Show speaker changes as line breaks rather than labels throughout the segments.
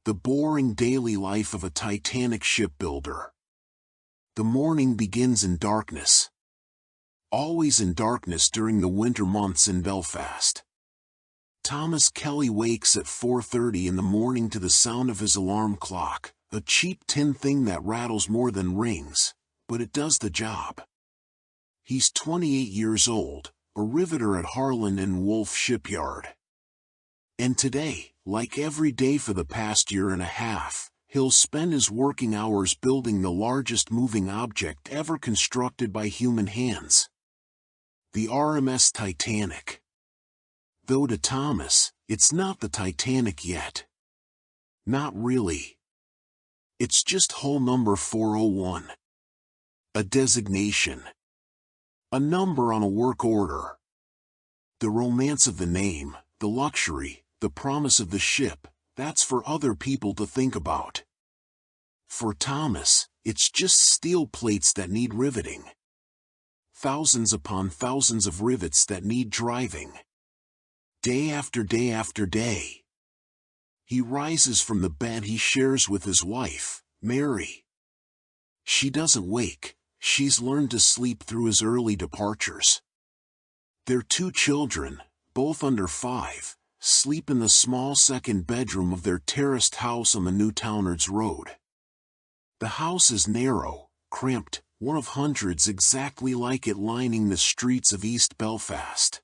The boring daily life of a Titanic shipbuilder. The morning begins in darkness. Always in darkness during the winter months in Belfast. Thomas Kelly wakes at 4:30 in the morning to the sound of his alarm clock, a cheap tin thing that rattles more than rings, but it does the job. He's 28 years old, a riveter at Harland and Wolff shipyard. And today, like every day for the past year and a half, he'll spend his working hours building the largest moving object ever constructed by human hands. The RMS Titanic. Though to Thomas, it's not the Titanic yet. Not really. It's just hull number 401. A designation. A number on a work order. The romance of the name, the luxury, the promise of the ship, that's for other people to think about. For Thomas, it's just steel plates that need riveting. Thousands upon thousands of rivets that need driving. Day after day after day. He rises from the bed he shares with his wife, Mary. She doesn't wake, she's learned to sleep through his early departures. Their 2 children, both under 5, sleep in the small second bedroom of their terraced house on the New Townards Road. The house is narrow, cramped, one of hundreds exactly like it lining the streets of East Belfast.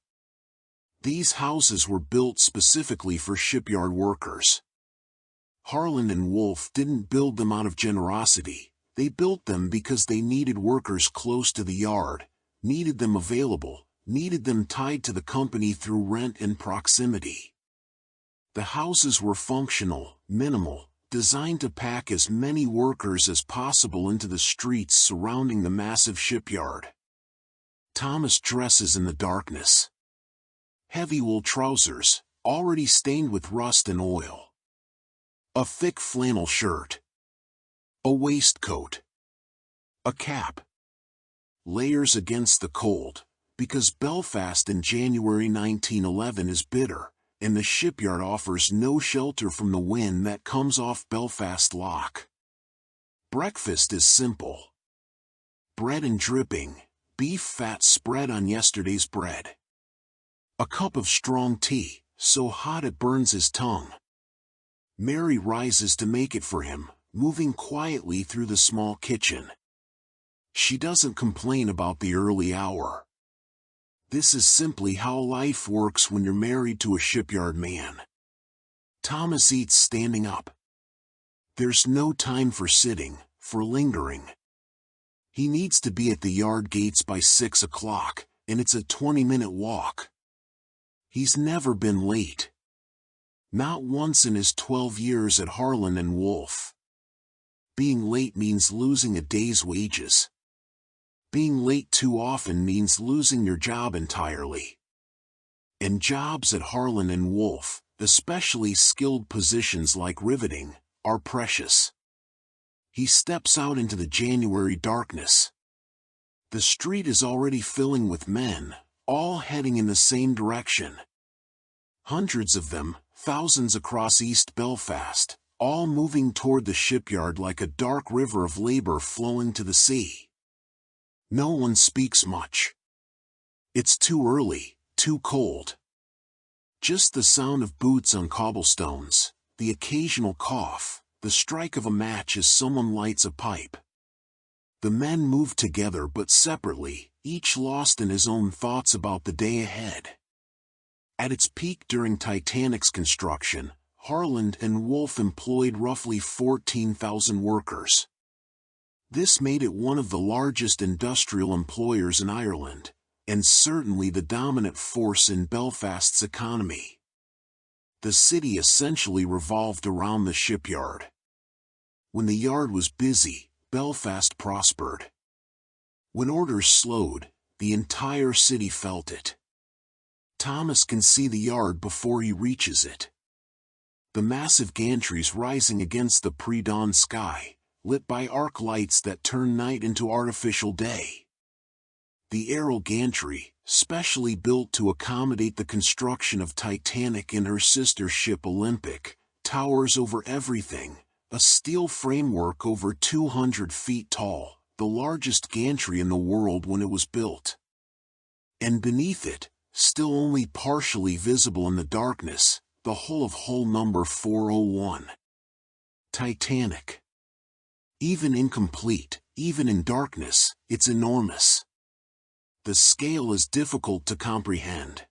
These houses were built specifically for shipyard workers. Harland and Wolff didn't build them out of generosity, they built them because they needed workers close to the yard, needed them available, needed them tied to the company through rent and proximity. The houses were functional, minimal, designed to pack as many workers as possible into the streets surrounding the massive shipyard. Thomas dresses in the darkness. Heavy wool trousers, already stained with rust and oil. A thick flannel shirt. A waistcoat. A cap. Layers against the cold, because Belfast in January 1911 is bitter, and the shipyard offers no shelter from the wind that comes off Belfast Lock. Breakfast is simple. Bread and dripping, beef fat spread on yesterday's bread. A cup of strong tea, so hot it burns his tongue. Mary rises to make it for him, moving quietly through the small kitchen. She doesn't complain about the early hour. This is simply how life works when you're married to a shipyard man. Thomas eats standing up. There's no time for sitting, for lingering. He needs to be at the yard gates by 6 o'clock, and it's a 20-minute walk. He's never been late. Not once in his 12 years at Harland and Wolff. Being late means losing a day's wages. Being late too often means losing your job entirely. And jobs at Harland and Wolff, especially skilled positions like riveting, are precious. He steps out into the January darkness. The street is already filling with men, all heading in the same direction. Hundreds of them, thousands across East Belfast, all moving toward the shipyard like a dark river of labor flowing to the sea. No one speaks much. It's too early, too cold. Just the sound of boots on cobblestones, the occasional cough, the strike of a match as someone lights a pipe. The men move together but separately, each lost in his own thoughts about the day ahead. At its peak during Titanic's construction, Harland and Wolff employed roughly 14,000 workers. This made it one of the largest industrial employers in Ireland, and certainly the dominant force in Belfast's economy. The city essentially revolved around the shipyard. When the yard was busy, Belfast prospered. When orders slowed, the entire city felt it. Thomas can see the yard before he reaches it. The massive gantries rising against the pre-dawn sky, lit by arc lights that turn night into artificial day. The aero gantry, specially built to accommodate the construction of Titanic and her sister ship Olympic, towers over everything, a steel framework over 200 feet tall, the largest gantry in the world when it was built. And beneath it, still only partially visible in the darkness, the hull of hull number 401. Titanic. Even incomplete, even in darkness, it's enormous. The scale is difficult to comprehend.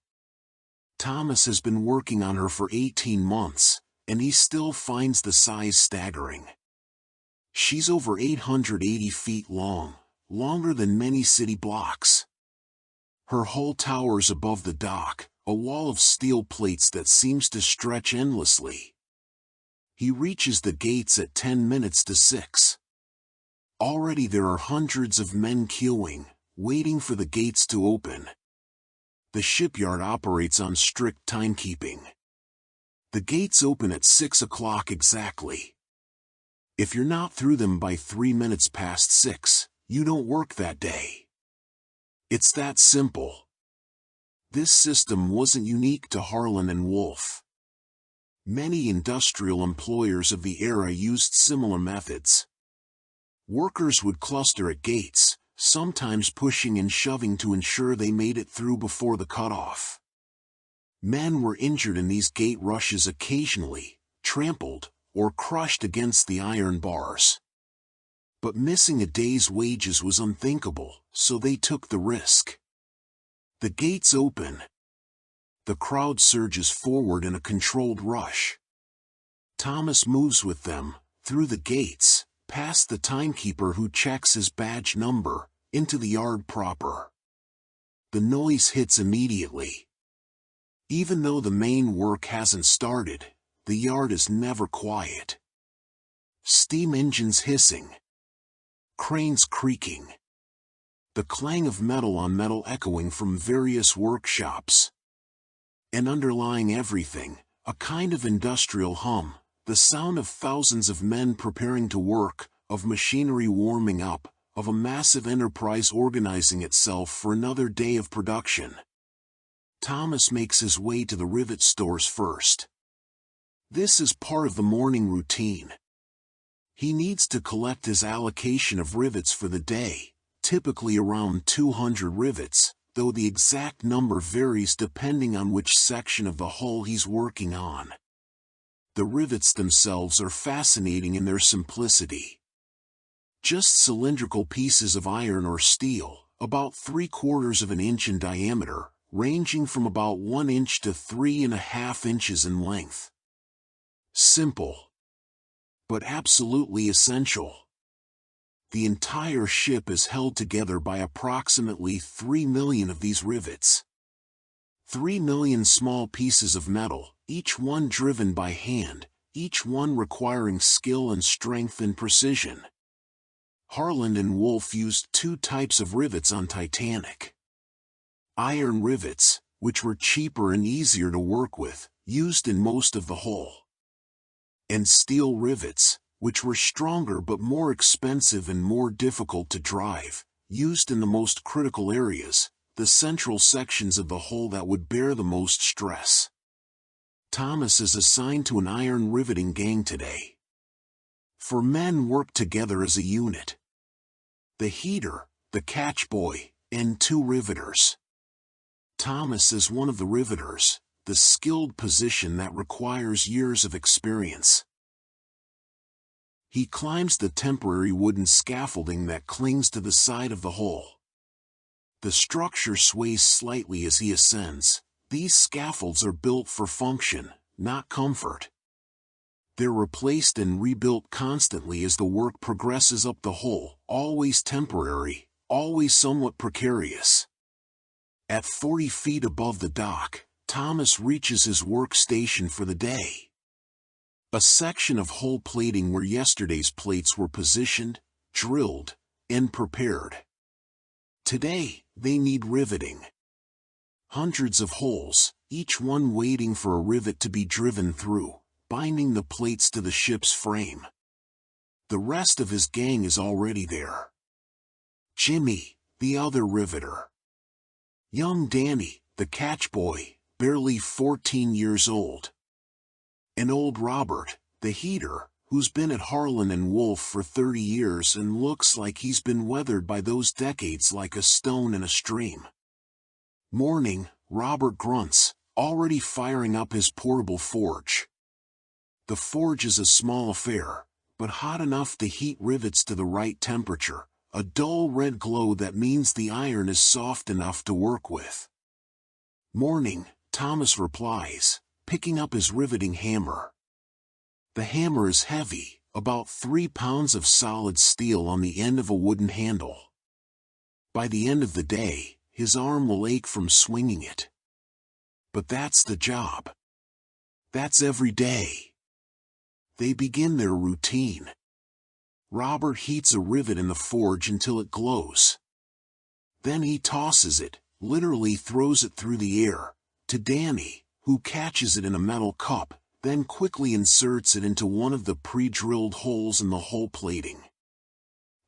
Thomas has been working on her for 18 months, and he still finds the size staggering. She's over 880 feet long, longer than many city blocks. Her hull towers above the dock, a wall of steel plates that seems to stretch endlessly. He reaches the gates at 10 minutes to 6. Already there are hundreds of men queuing, waiting for the gates to open. The shipyard operates on strict timekeeping. The gates open at 6 o'clock exactly. If you're not through them by 3 minutes past 6, you don't work that day. It's that simple. This system wasn't unique to Harland and Wolff. Many industrial employers of the era used similar methods. Workers would cluster at gates, sometimes pushing and shoving to ensure they made it through before the cutoff. Men were injured in these gate rushes occasionally, trampled, or crushed against the iron bars. But missing a day's wages was unthinkable, so they took the risk. The gates open. The crowd surges forward in a controlled rush. Thomas moves with them, through the gates, past the timekeeper who checks his badge number, into the yard proper. The noise hits immediately. Even though the main work hasn't started, the yard is never quiet. Steam engines hissing. Cranes creaking. The clang of metal on metal echoing from various workshops. And underlying everything, a kind of industrial hum, the sound of thousands of men preparing to work, of machinery warming up, of a massive enterprise organizing itself for another day of production. Thomas makes his way to the rivet stores first. This is part of the morning routine. He needs to collect his allocation of rivets for the day, typically around 200 rivets, though the exact number varies depending on which section of the hull he's working on. The rivets themselves are fascinating in their simplicity. Just cylindrical pieces of iron or steel, about 3/4 of an inch in diameter, ranging from about 1 inch to 3.5 inches in length. Simple, but absolutely essential. The entire ship is held together by approximately 3 million of these rivets. 3 million small pieces of metal, each one driven by hand, each one requiring skill and strength and precision. Harland and Wolff used 2 types of rivets on Titanic. Iron rivets, which were cheaper and easier to work with, used in most of the hull. And steel rivets, which were stronger but more expensive and more difficult to drive, used in the most critical areas, the central sections of the hull that would bear the most stress. Thomas is assigned to an iron riveting gang today. 4 men work together as a unit. The heater, the catchboy, and 2 riveters. Thomas is one of the riveters, the skilled position that requires years of experience. He climbs the temporary wooden scaffolding that clings to the side of the hull. The structure sways slightly as he ascends. These scaffolds are built for function, not comfort. They're replaced and rebuilt constantly as the work progresses up the hull, always temporary, always somewhat precarious. At 40 feet above the dock, Thomas reaches his workstation for the day. A section of hull plating where yesterday's plates were positioned, drilled, and prepared. Today, they need riveting. Hundreds of holes, each one waiting for a rivet to be driven through, binding the plates to the ship's frame. The rest of his gang is already there. Jimmy, the other riveter. Young Danny, the catchboy, barely 14 years old. And old Robert, the heater, who's been at Harland and Wolff for 30 years and looks like he's been weathered by those decades like a stone in a stream. Morning, Robert grunts, already firing up his portable forge. The forge is a small affair, but hot enough to heat rivets to the right temperature, a dull red glow that means the iron is soft enough to work with. Morning, Thomas replies, picking up his riveting hammer. The hammer is heavy, about 3 pounds of solid steel on the end of a wooden handle. By the end of the day, his arm will ache from swinging it. But that's the job. That's every day. They begin their routine. Robert heats a rivet in the forge until it glows. Then he tosses it, literally throws it through the air, to Danny, who catches it in a metal cup, then quickly inserts it into one of the pre-drilled holes in the hull plating.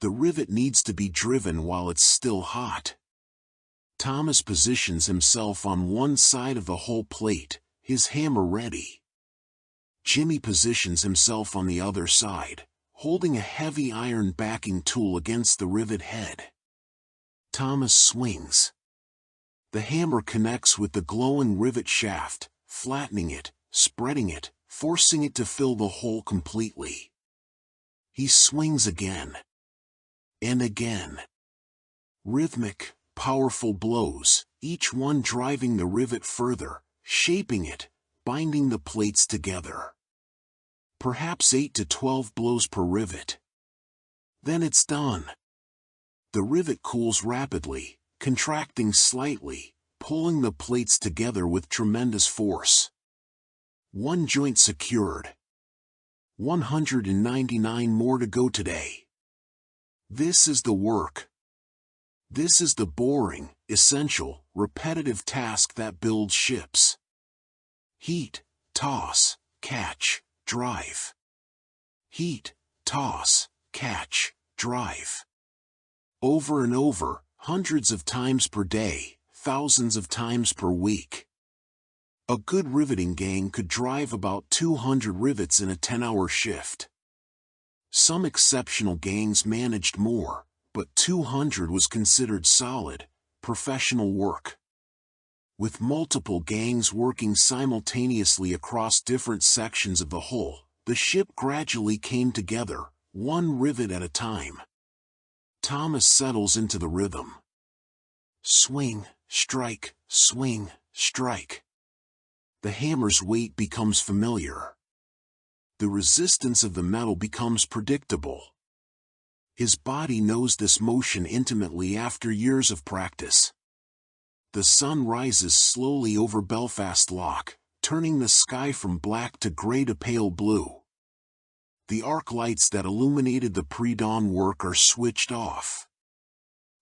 The rivet needs to be driven while it's still hot. Thomas positions himself on one side of the hull plate, his hammer ready. Jimmy positions himself on the other side, holding a heavy iron backing tool against the rivet head. Thomas swings. The hammer connects with the glowing rivet shaft, flattening it, spreading it, forcing it to fill the hole completely. He swings again. And again. Rhythmic, powerful blows, each one driving the rivet further, shaping it, binding the plates together. Perhaps 8 to 12 blows per rivet. Then it's done. The rivet cools rapidly, contracting slightly, pulling the plates together with tremendous force. One joint secured. 199 more to go today. This is the work. This is the boring, essential, repetitive task that builds ships. Heat, toss, catch, drive. Heat, toss, catch, drive. Over and over, hundreds of times per day, thousands of times per week. A good riveting gang could drive about 200 rivets in a 10-hour shift. Some exceptional gangs managed more, but 200 was considered solid, professional work. With multiple gangs working simultaneously across different sections of the hull, the ship gradually came together, one rivet at a time. Thomas settles into the rhythm. Swing, strike, swing, strike. The hammer's weight becomes familiar. The resistance of the metal becomes predictable. His body knows this motion intimately after years of practice. The sun rises slowly over Belfast Lock, turning the sky from black to gray to pale blue. The arc lights that illuminated the pre-dawn work are switched off.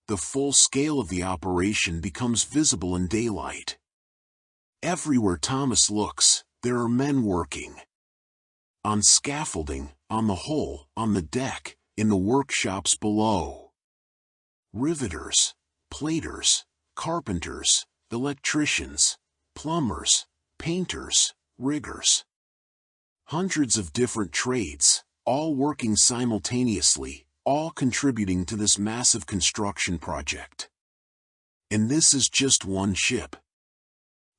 The full scale of the operation becomes visible in daylight. Everywhere Thomas looks, there are men working. On scaffolding, on the hull, on the deck, in the workshops below. Riveters, platers, carpenters, electricians, plumbers, painters, riggers. Hundreds of different trades, all working simultaneously, all contributing to this massive construction project. And this is just one ship.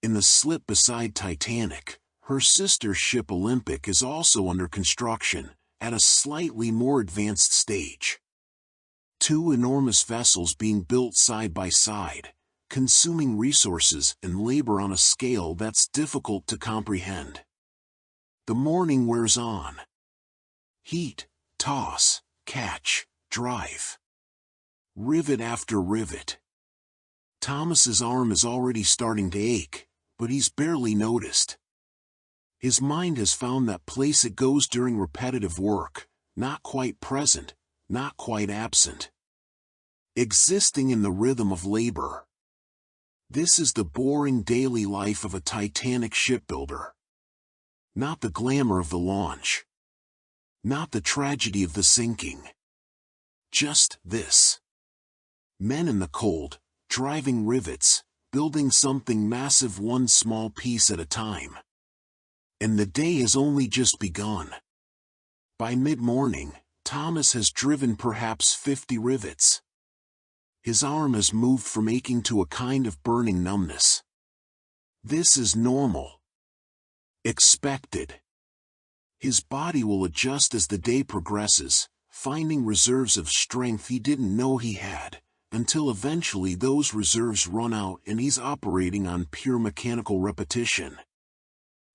In the slip beside Titanic, her sister ship Olympic is also under construction, at a slightly more advanced stage. Two enormous vessels being built side by side, consuming resources and labor on a scale that's difficult to comprehend. The morning wears on. Heat, toss, catch, drive. Rivet after rivet. Thomas's arm is already starting to ache, but he's barely noticed. His mind has found that place it goes during repetitive work, not quite present, not quite absent. Existing in the rhythm of labor. This is the boring daily life of a Titanic shipbuilder. Not the glamour of the launch. Not the tragedy of the sinking. Just this. Men in the cold, driving rivets, building something massive one small piece at a time. And the day has only just begun. By mid-morning, Thomas has driven perhaps 50 rivets. His arm has moved from aching to a kind of burning numbness. This is normal. Expected. His body will adjust as the day progresses, finding reserves of strength he didn't know he had, until eventually those reserves run out and he's operating on pure mechanical repetition.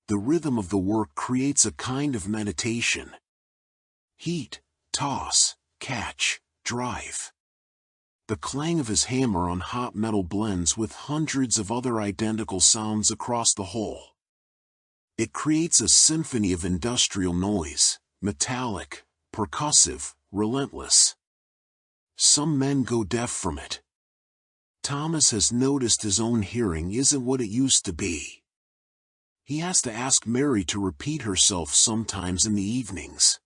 The rhythm of the work creates a kind of meditation. Heat, toss, catch, drive. The clang of his hammer on hot metal blends with hundreds of other identical sounds across the hull. It creates a symphony of industrial noise, metallic, percussive, relentless. Some men go deaf from it. Thomas has noticed his own hearing isn't what it used to be. He has to ask Mary to repeat herself sometimes in the evenings.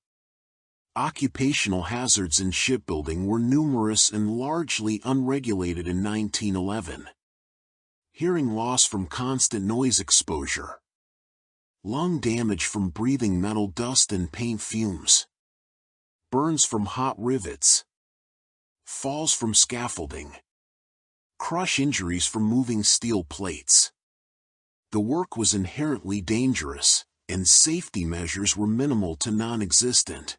Occupational hazards in shipbuilding were numerous and largely unregulated in 1911. Hearing loss from constant noise exposure. Lung damage from breathing metal dust and paint fumes. Burns from hot rivets. Falls from scaffolding. Crush injuries from moving steel plates. The work was inherently dangerous, and safety measures were minimal to non-existent.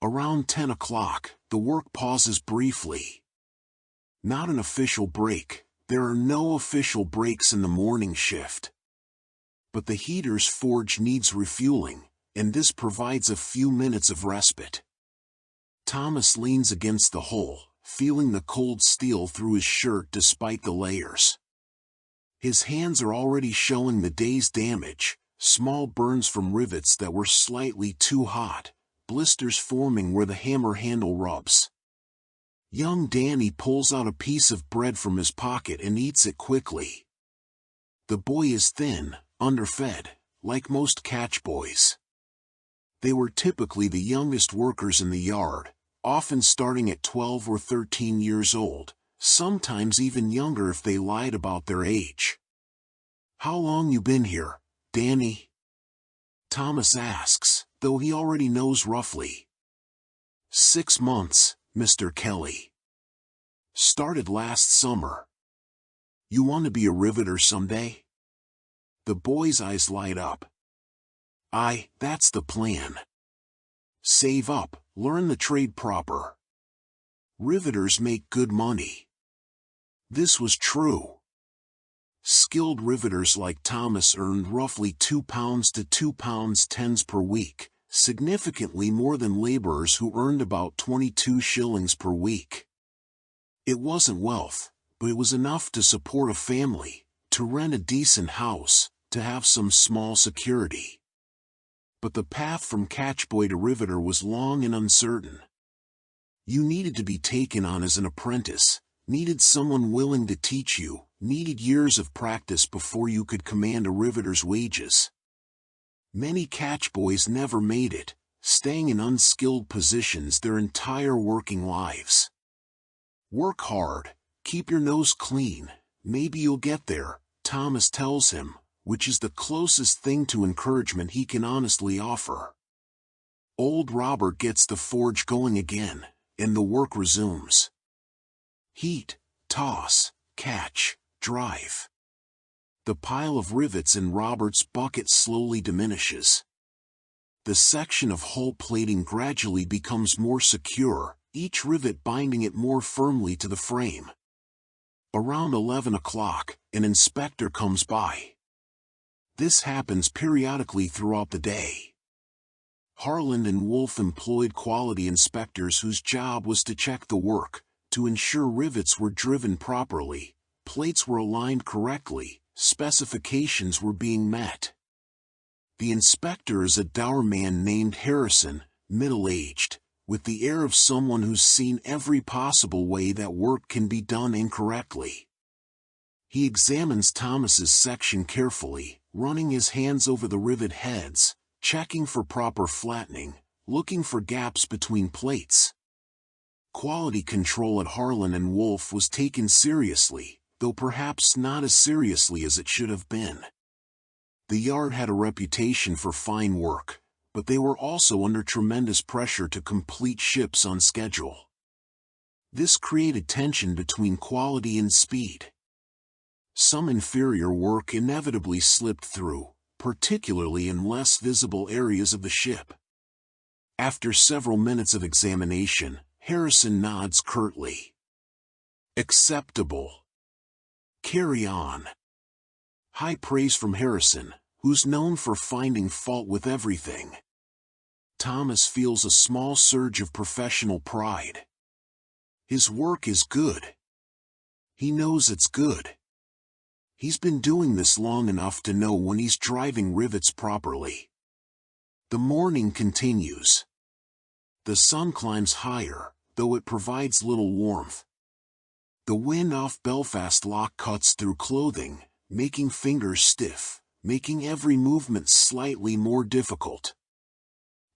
Around 10 o'clock, the work pauses briefly. Not an official break, there are no official breaks in the morning shift. But the heater's forge needs refueling, and this provides a few minutes of respite. Thomas leans against the hull, feeling the cold steel through his shirt despite the layers. His hands are already showing the day's damage, small burns from rivets that were slightly too hot, blisters forming where the hammer handle rubs. Young Danny pulls out a piece of bread from his pocket and eats it quickly. The boy is thin, underfed, like most catch boys. They were typically the youngest workers in the yard, often starting at 12 or 13 years old, sometimes even younger if they lied about their age. "How long you been here, Danny?" Thomas asks, though he already knows roughly. 6 months, Mr. Kelly. Started last summer. You want to be a riveter someday? The boy's eyes light up. That's the plan. Save up, learn the trade proper. Riveters make good money. This was true. Skilled riveters like Thomas earned roughly £2 to £2.10 per week, significantly more than laborers who earned about 22 shillings per week. It wasn't wealth, but it was enough to support a family, to rent a decent house, to have some small security. But the path from catchboy to riveter was long and uncertain. You needed to be taken on as an apprentice, needed someone willing to teach you, needed years of practice before you could command a riveter's wages. Many catchboys never made it, staying in unskilled positions their entire working lives. Work hard, keep your nose clean, maybe you'll get there, Thomas tells him, which is the closest thing to encouragement he can honestly offer. Old Robert gets the forge going again, and the work resumes. Heat, toss, catch, drive. The pile of rivets in Robert's bucket slowly diminishes. The section of hull plating gradually becomes more secure, each rivet binding it more firmly to the frame. Around 11 o'clock, an inspector comes by. This happens periodically throughout the day. Harland and Wolff employed quality inspectors whose job was to check the work, to ensure rivets were driven properly, plates were aligned correctly, specifications were being met. The inspector is a dour man named Harrison, middle-aged, with the air of someone who's seen every possible way that work can be done incorrectly. He examines Thomas's section carefully, running his hands over the rivet heads, checking for proper flattening, looking for gaps between plates. Quality control at Harland and Wolff was taken seriously, though perhaps not as seriously as it should have been. The yard had a reputation for fine work, but they were also under tremendous pressure to complete ships on schedule. This created tension between quality and speed. Some inferior work inevitably slipped through, particularly in less visible areas of the ship. After several minutes of examination, Harrison nods curtly. Acceptable. Carry on. High praise from Harrison, who's known for finding fault with everything. Thomas feels a small surge of professional pride. His work is good. He knows it's good. He's been doing this long enough to know when he's driving rivets properly. The morning continues. The sun climbs higher, though it provides little warmth. The wind off Belfast lock cuts through clothing, making fingers stiff, making every movement slightly more difficult.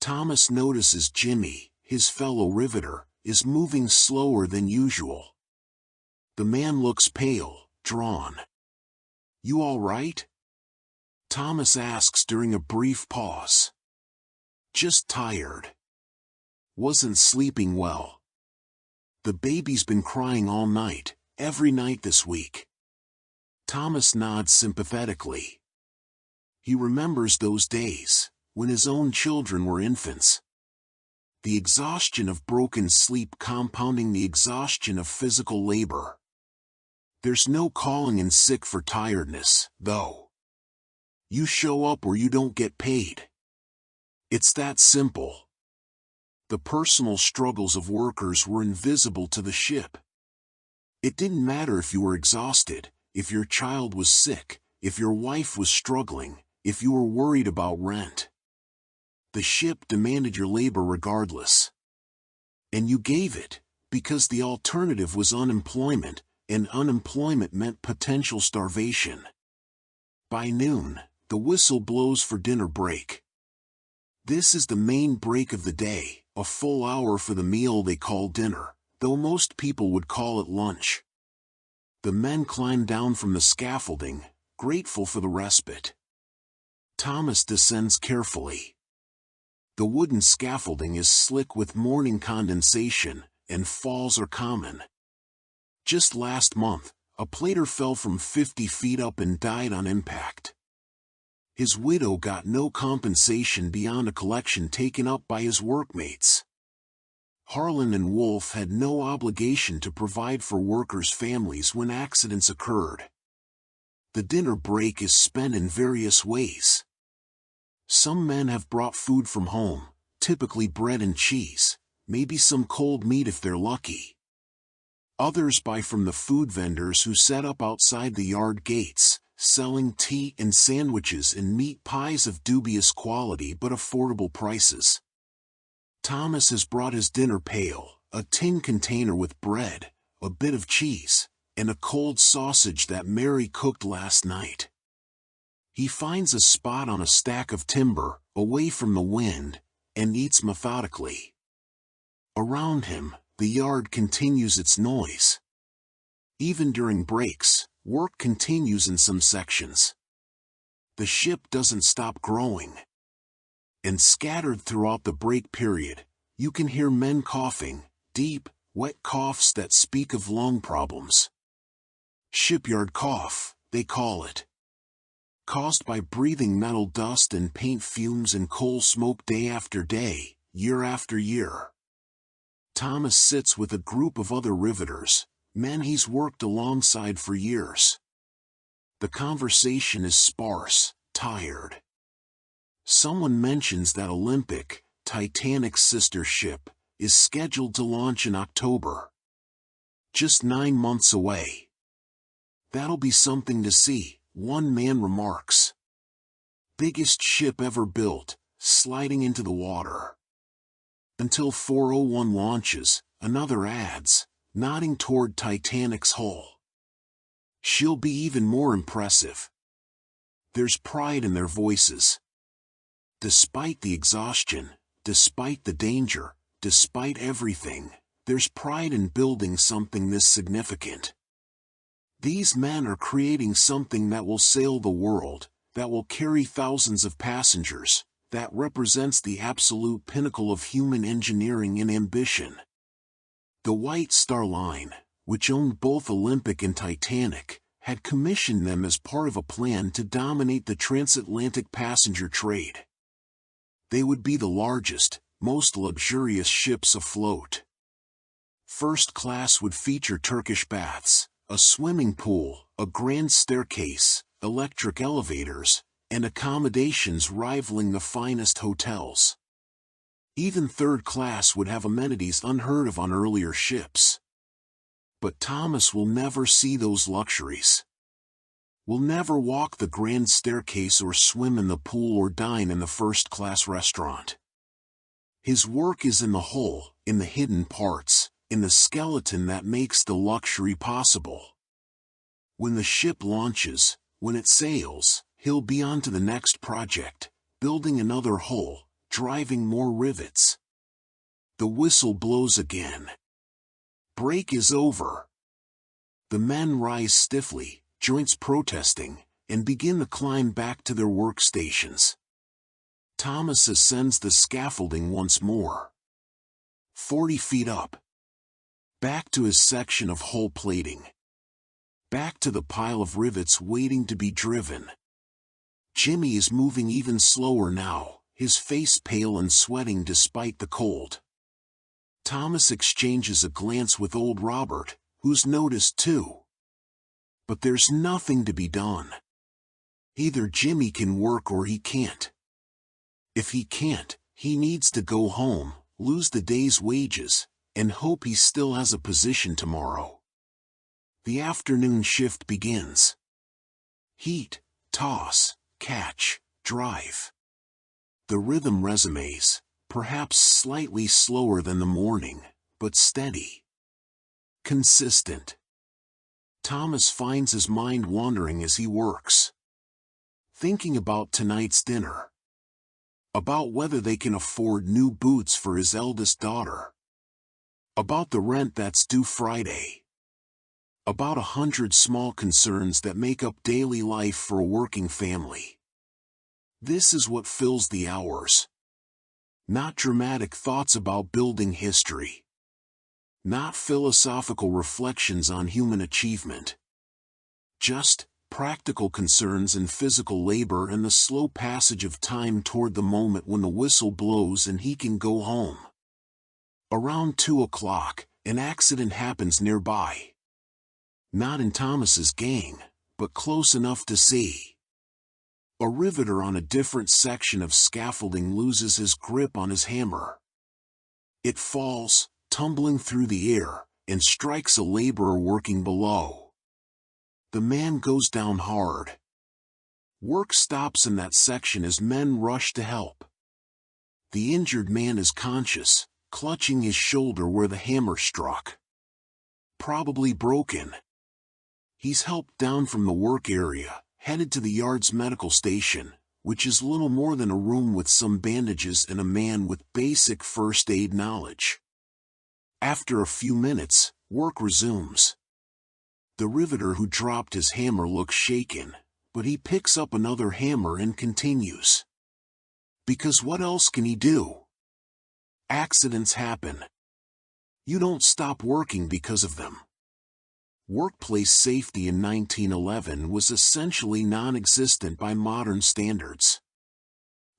Thomas notices Jimmy, his fellow riveter, is moving slower than usual. The man looks pale, drawn. "You all right?" Thomas asks during a brief pause. "Just tired. Wasn't sleeping well. The baby's been crying all night, every night this week." Thomas nods sympathetically. He remembers those days, when his own children were infants. The exhaustion of broken sleep compounding the exhaustion of physical labor. There's no calling in sick for tiredness, though. You show up or you don't get paid. It's that simple. The personal struggles of workers were invisible to the ship. It didn't matter if you were exhausted, if your child was sick, if your wife was struggling, if you were worried about rent. The ship demanded your labor regardless. And you gave it, because the alternative was unemployment, and unemployment meant potential starvation. By noon, the whistle blows for dinner break. This is the main break of the day, a full hour for the meal they call dinner, though most people would call it lunch. The men climb down from the scaffolding, grateful for the respite. Thomas descends carefully. The wooden scaffolding is slick with morning condensation, and falls are common. Just last month, a plater fell from 50 feet up and died on impact. His widow got no compensation beyond a collection taken up by his workmates. Harland and Wolff had no obligation to provide for workers' families when accidents occurred. The dinner break is spent in various ways. Some men have brought food from home, typically bread and cheese, maybe some cold meat if they're lucky. Others buy from the food vendors who set up outside the yard gates, selling tea and sandwiches and meat pies of dubious quality but affordable prices. Thomas has brought his dinner pail, a tin container with bread, a bit of cheese, and a cold sausage that Mary cooked last night. He finds a spot on a stack of timber, away from the wind, and eats methodically. Around him, the yard continues its noise. Even during breaks, work continues in some sections. The ship doesn't stop growing. And scattered throughout the break period, you can hear men coughing, deep, wet coughs that speak of lung problems. Shipyard cough, they call it. Caused by breathing metal dust and paint fumes and coal smoke day after day, year after year. Thomas sits with a group of other riveters, men he's worked alongside for years. The conversation is sparse, tired. Someone mentions that Olympic, Titanic's sister ship, is scheduled to launch in October. Just 9 months away. "That'll be something to see," one man remarks. "Biggest ship ever built, sliding into the water." "Until 401 launches," another adds, nodding toward Titanic's hull. "She'll be even more impressive." There's pride in their voices. Despite the exhaustion, despite the danger, despite everything, there's pride in building something this significant. These men are creating something that will sail the world, that will carry thousands of passengers, that represents the absolute pinnacle of human engineering and ambition. The White Star Line, which owned both Olympic and Titanic, had commissioned them as part of a plan to dominate the transatlantic passenger trade. They would be the largest, most luxurious ships afloat. First class would feature Turkish baths, a swimming pool, a grand staircase, electric elevators, and accommodations rivaling the finest hotels. Even third class would have amenities unheard of on earlier ships. But Thomas will never see those luxuries. Will never walk the grand staircase or swim in the pool or dine in the first-class restaurant. His work is in the hull, in the hidden parts, in the skeleton that makes the luxury possible. When the ship launches, when it sails, he'll be on to the next project, building another hull, driving more rivets. The whistle blows again. Break is over. The men rise stiffly, joints protesting, and begin the climb back to their workstations. Thomas ascends the scaffolding once more. 40 feet up. Back to his section of hull plating. Back to the pile of rivets waiting to be driven. Jimmy is moving even slower now, his face pale and sweating despite the cold. Thomas exchanges a glance with old Robert, who's noticed too. But there's nothing to be done. Either Jimmy can work or he can't. If he can't, he needs to go home, lose the day's wages, and hope he still has a position tomorrow. The afternoon shift begins. Heat, toss, catch, drive. The rhythm resumes, perhaps slightly slower than the morning, but steady. Consistent. Thomas finds his mind wandering as he works. Thinking about tonight's dinner. About whether they can afford new boots for his eldest daughter. About the rent that's due Friday. About 100 small concerns that make up daily life for a working family. This is what fills the hours. Not dramatic thoughts about building history. Not philosophical reflections on human achievement. Just practical concerns and physical labor and the slow passage of time toward the moment when the whistle blows and he can go home. Around 2 o'clock, an accident happens nearby. Not in Thomas's gang, but close enough to see. A riveter on a different section of scaffolding loses his grip on his hammer. It falls, tumbling through the air, and strikes a laborer working below. The man goes down hard. Work stops in that section as men rush to help. The injured man is conscious, clutching his shoulder where the hammer struck. Probably broken. He's helped down from the work area, headed to the yard's medical station, which is little more than a room with some bandages and a man with basic first aid knowledge. After a few minutes, work resumes. The riveter who dropped his hammer looks shaken, but he picks up another hammer and continues. Because what else can he do? Accidents happen. You don't stop working because of them. Workplace safety in 1911 was essentially non-existent by modern standards.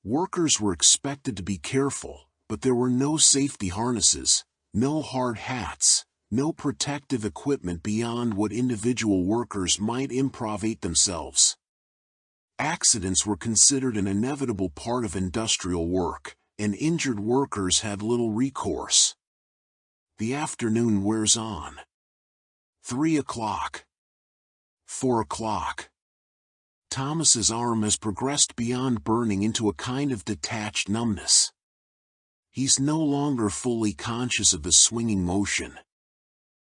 Workers were expected to be careful, but there were no safety harnesses, no hard hats, no protective equipment beyond what individual workers might improvise themselves. Accidents were considered an inevitable part of industrial work, and injured workers had little recourse. The afternoon wears on. 3 o'clock. 4 o'clock. Thomas's arm has progressed beyond burning into a kind of detached numbness. He's no longer fully conscious of the swinging motion.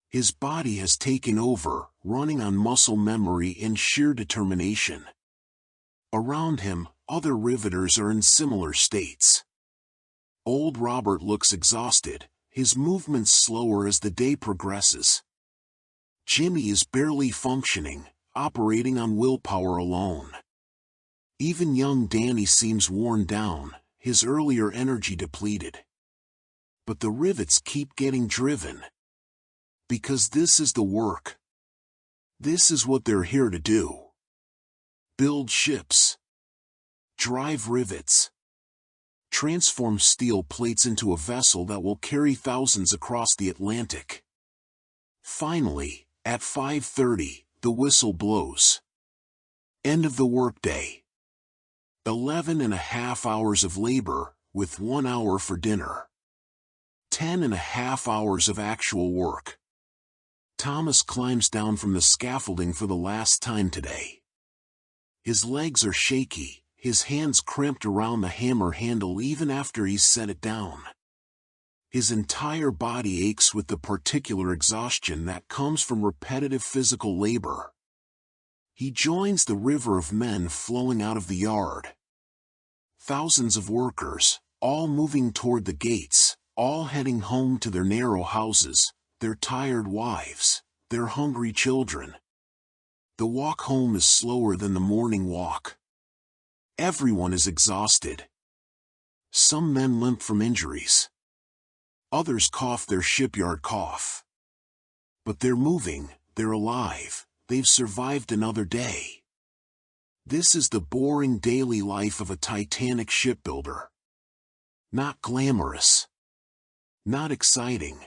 His body has taken over, running on muscle memory and sheer determination. Around him, other riveters are in similar states. Old Robert looks exhausted, his movements slower as the day progresses. Jimmy is barely functioning, operating on willpower alone. Even young Danny seems worn down, his earlier energy depleted. But the rivets keep getting driven. Because this is the work. This is what they're here to do. Build ships. Drive rivets. Transform steel plates into a vessel that will carry thousands across the Atlantic. Finally, at 5:30, the whistle blows. End of the workday. 11.5 hours of labor, with 1 hour for dinner. 10.5 hours of actual work. Thomas climbs down from the scaffolding for the last time today. His legs are shaky, his hands cramped around the hammer handle even after he's set it down. His entire body aches with the particular exhaustion that comes from repetitive physical labor. He joins the river of men flowing out of the yard. Thousands of workers, all moving toward the gates, all heading home to their narrow houses, their tired wives, their hungry children. The walk home is slower than the morning walk. Everyone is exhausted. Some men limp from injuries. Others cough their shipyard cough. But they're moving, they're alive, they've survived another day. This is the boring daily life of a Titanic shipbuilder. Not glamorous. Not exciting.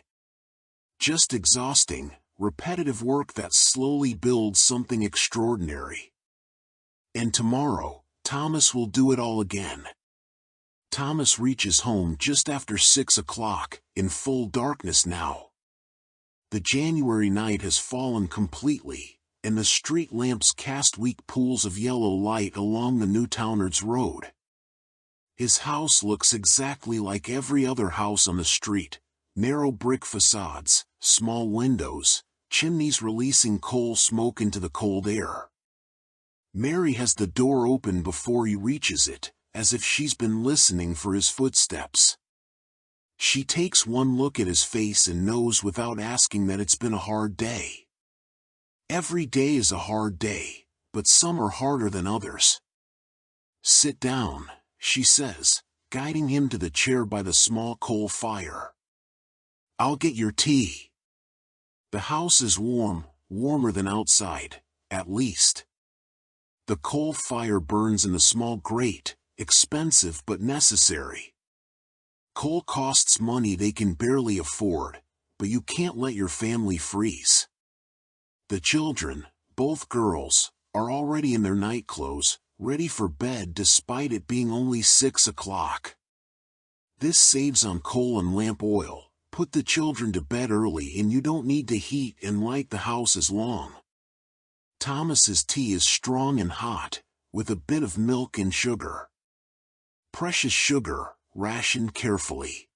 Just exhausting, repetitive work that slowly builds something extraordinary. And tomorrow, Thomas will do it all again. Thomas reaches home just after 6 o'clock, in full darkness now. The January night has fallen completely, and the street lamps cast weak pools of yellow light along the Newtownards Road. His house looks exactly like every other house on the street, narrow brick facades, small windows, chimneys releasing coal smoke into the cold air. Mary has the door open before he reaches it, as if she's been listening for his footsteps. She takes one look at his face and knows without asking that it's been a hard day. Every day is a hard day, but some are harder than others. "Sit down," she says, guiding him to the chair by the small coal fire. "I'll get your tea." The house is warm, warmer than outside, at least. The coal fire burns in the small grate, expensive but necessary. Coal costs money they can barely afford, but you can't let your family freeze. The children, both girls, are already in their nightclothes, ready for bed despite it being only 6 o'clock. This saves on coal and lamp oil. Put the children to bed early and you don't need to heat and light the house as long. Thomas's tea is strong and hot, with a bit of milk and sugar. Precious sugar, rationed carefully.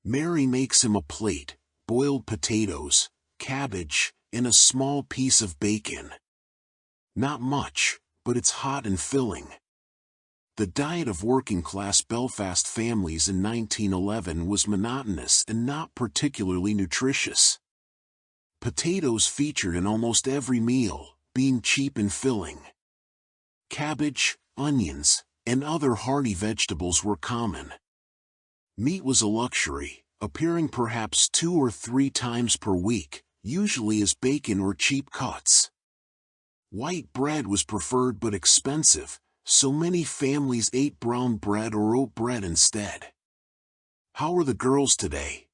Mary makes him a plate, boiled potatoes, cabbage, and a small piece of bacon. Not much, but it's hot and filling. The diet of working-class Belfast families in 1911 was monotonous and not particularly nutritious. Potatoes featured in almost every meal, being cheap and filling. Cabbage, onions, and other hearty vegetables were common. Meat was a luxury, appearing perhaps 2 or 3 times per week, usually as bacon or cheap cuts. White bread was preferred but expensive, so many families ate brown bread or oat bread instead. "How are the girls today?"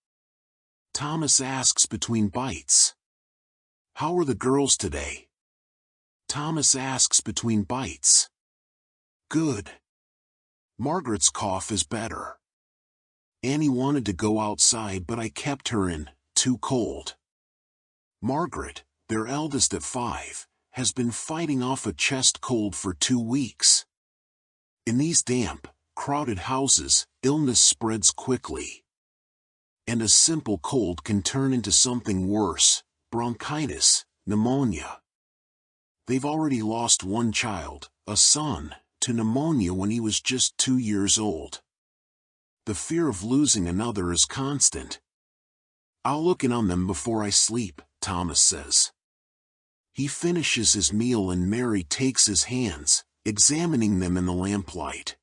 Thomas asks between bites. "How are the girls today?" Thomas asks between bites. "Good. Margaret's cough is better. Annie wanted to go outside but I kept her in, too cold. Margaret, their eldest at 5, has been fighting off a chest cold for 2 weeks. In these damp, crowded houses, illness spreads quickly. And a simple cold can turn into something worse, bronchitis, pneumonia. They've already lost one child, a son, to pneumonia when he was just 2 years old. The fear of losing another is constant. I'll look in on them before I sleep," Thomas says. He finishes his meal and Mary takes his hands, examining them in the lamplight.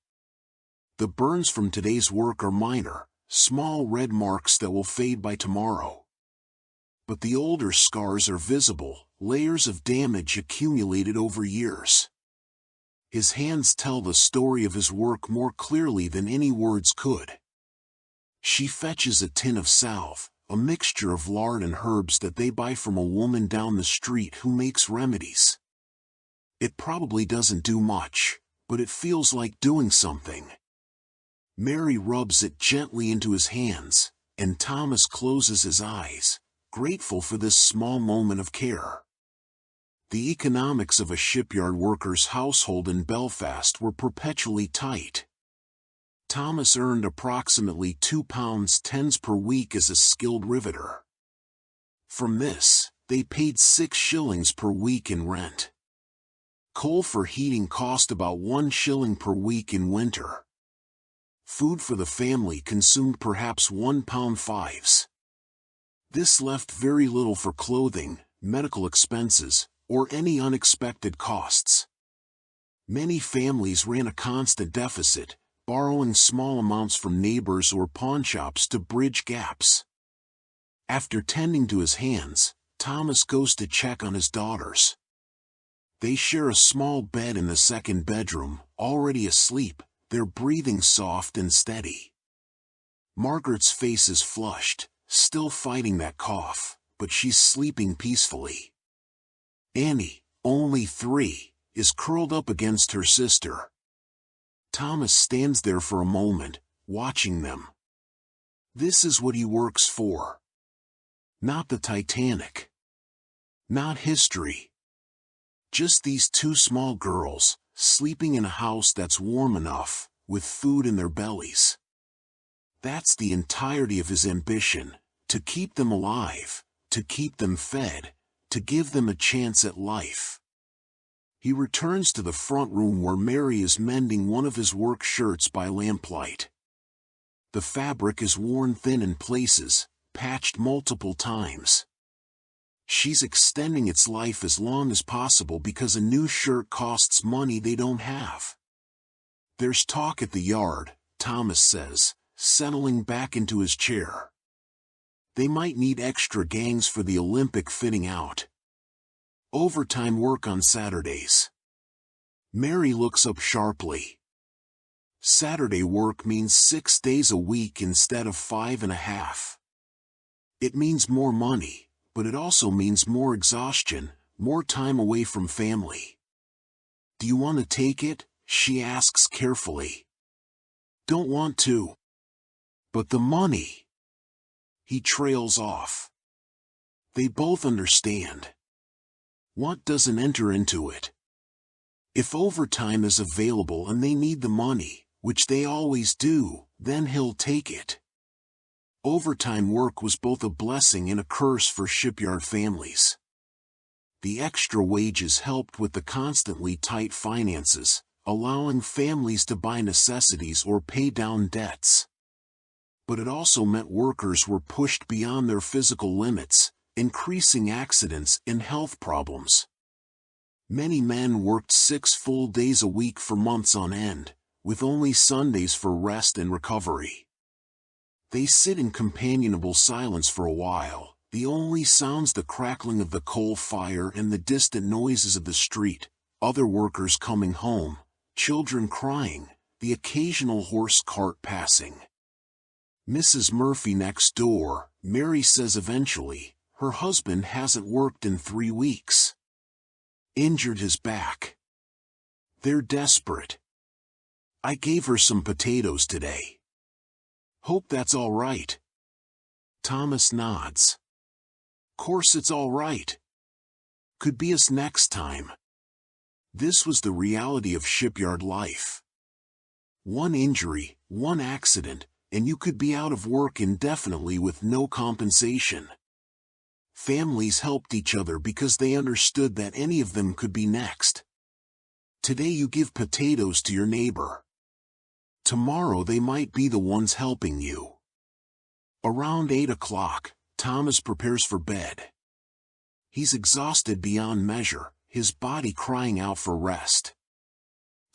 The burns from today's work are minor, small red marks that will fade by tomorrow. But the older scars are visible, layers of damage accumulated over years. His hands tell the story of his work more clearly than any words could. She fetches a tin of salve, a mixture of lard and herbs that they buy from a woman down the street who makes remedies. It probably doesn't do much, but it feels like doing something. Mary rubs it gently into his hands, and Thomas closes his eyes, grateful for this small moment of care. The economics of a shipyard worker's household in Belfast were perpetually tight. Thomas earned approximately £2.10 per week as a skilled riveter. From this, they paid 6 shillings per week in rent. Coal for heating cost about 1 shilling per week in winter. Food for the family consumed perhaps £1.5. This left very little for clothing, medical expenses, or any unexpected costs. Many families ran a constant deficit, borrowing small amounts from neighbors or pawnshops to bridge gaps. After tending to his hands, Thomas goes to check on his daughters. They share a small bed in the second bedroom, already asleep, their breathing soft and steady. Margaret's face is flushed, still fighting that cough, but she's sleeping peacefully. Annie, only 3, is curled up against her sister. Thomas stands there for a moment, watching them. This is what he works for. Not the Titanic. Not history. Just these 2 small girls, sleeping in a house that's warm enough, with food in their bellies. That's the entirety of his ambition, to keep them alive, to keep them fed, to give them a chance at life. He returns to the front room where Mary is mending one of his work shirts by lamplight. The fabric is worn thin in places, patched multiple times. She's extending its life as long as possible because a new shirt costs money they don't have. There's talk at the yard, Thomas says, settling back into his chair. They might need extra gangs for the Olympic fitting out. Overtime work on Saturdays. Mary looks up sharply. Saturday work means 6 days a week instead of 5.5. It means more money, but it also means more exhaustion, more time away from family. Do you want to take it? She asks carefully. Don't want to. But the money. He trails off. They both understand. What doesn't enter into it? If overtime is available and they need the money, which they always do, then he'll take it. Overtime work was both a blessing and a curse for shipyard families. The extra wages helped with the constantly tight finances, allowing families to buy necessities or pay down debts. But it also meant workers were pushed beyond their physical limits, increasing accidents and health problems. Many men worked 6 full days a week for months on end, with only Sundays for rest and recovery. They sit in companionable silence for a while, the only sounds the crackling of the coal fire and the distant noises of the street, other workers coming home, children crying, the occasional horse cart passing. Mrs. Murphy next door, Mary says eventually, her husband hasn't worked in 3 weeks. Injured his back. They're desperate. I gave her some potatoes today. Hope that's all right. Thomas nods. Course it's all right. Could be us next time. This was the reality of shipyard life. One injury, one accident, and you could be out of work indefinitely with no compensation. Families helped each other because they understood that any of them could be next. Today you give potatoes to your neighbor. Tomorrow they might be the ones helping you. Around 8 o'clock, Thomas prepares for bed. He's exhausted beyond measure, his body crying out for rest.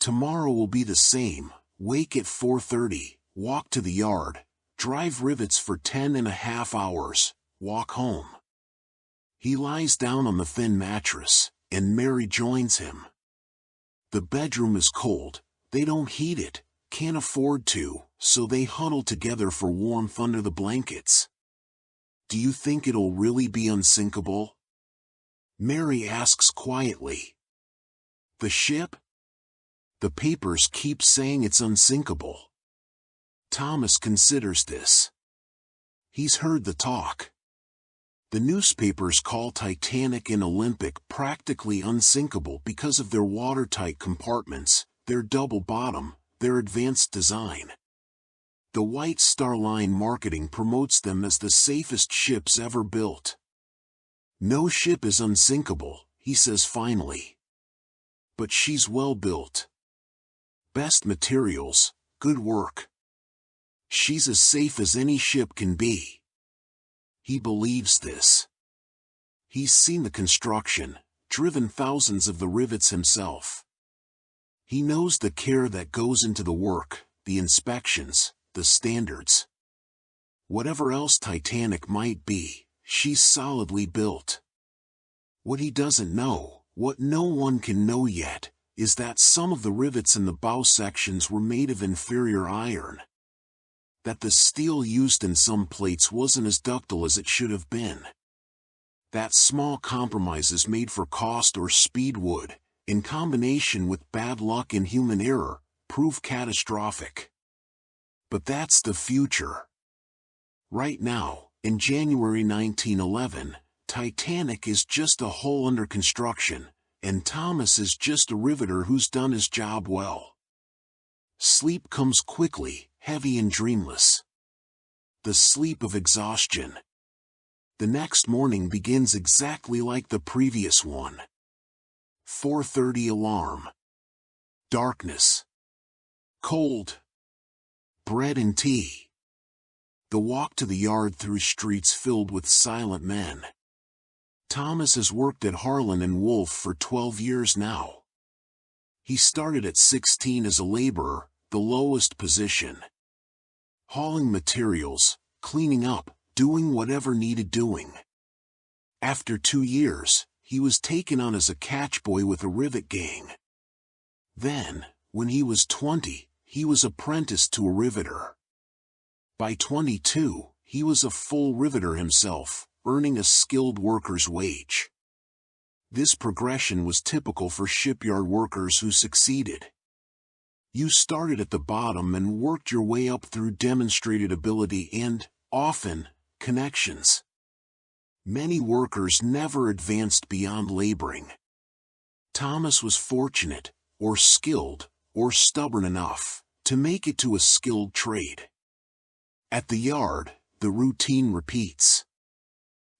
Tomorrow will be the same. Wake at 4:30, walk to the yard, drive rivets for 10.5 hours, walk home. He lies down on the thin mattress, and Mary joins him. The bedroom is cold, they don't heat it, can't afford to, so they huddle together for warmth under the blankets. Do you think it'll really be unsinkable? Mary asks quietly. The ship? The papers keep saying it's unsinkable. Thomas considers this. He's heard the talk. The newspapers call Titanic and Olympic practically unsinkable because of their watertight compartments, their double bottom, their advanced design. The White Star Line marketing promotes them as the safest ships ever built. No ship is unsinkable, he says finally. But she's well built. Best materials, good work. She's as safe as any ship can be. He believes this. He's seen the construction, driven thousands of the rivets himself. He knows the care that goes into the work, the inspections, the standards. Whatever else Titanic might be, she's solidly built. What he doesn't know, what no one can know yet, is that some of the rivets in the bow sections were made of inferior iron. That the steel used in some plates wasn't as ductile as it should have been. That small compromises made for cost or speed would, in combination with bad luck and human error, prove catastrophic. But that's the future. Right now, in January 1911, Titanic is just a hull under construction, and Thomas is just a riveter who's done his job well. Sleep comes quickly, heavy and dreamless. The sleep of exhaustion. The next morning begins exactly like the previous one. 4:30 alarm. Darkness. Cold. Bread and tea. The walk to the yard through streets filled with silent men. Thomas has worked at Harland and Wolff for 12 years now. He started at 16 as a laborer, the lowest position. Hauling materials, cleaning up, doing whatever needed doing. After 2 years, he was taken on as a catchboy with a rivet gang. Then, when he was 20, he was apprenticed to a riveter. By 22, he was a full riveter himself, earning a skilled worker's wage. This progression was typical for shipyard workers who succeeded. You started at the bottom and worked your way up through demonstrated ability and, often, connections. Many workers never advanced beyond laboring. Thomas was fortunate, or skilled, or stubborn enough, to make it to a skilled trade. At the yard, the routine repeats.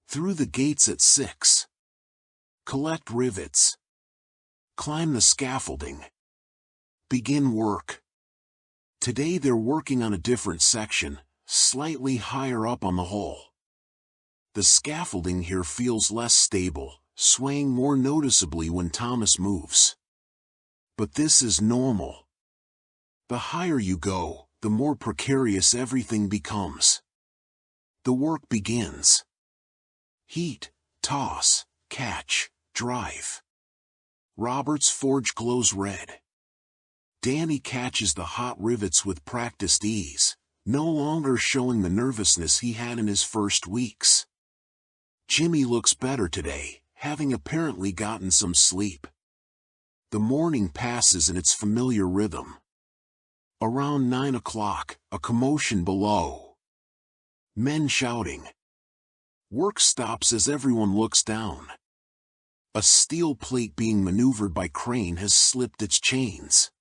Through the gates at 6. Collect rivets. Climb the scaffolding. Begin work. Today they're working on a different section, slightly higher up on the hull. The scaffolding here feels less stable, swaying more noticeably when Thomas moves. But this is normal. The higher you go, the more precarious everything becomes. The work begins. Heat, toss, catch, drive. Robert's forge glows red. Danny catches the hot rivets with practiced ease, no longer showing the nervousness he had in his first weeks. Jimmy looks better today, having apparently gotten some sleep. The morning passes in its familiar rhythm. Around 9 o'clock, a commotion below. Men shouting. Work stops as everyone looks down. A steel plate being maneuvered by crane has slipped its chains.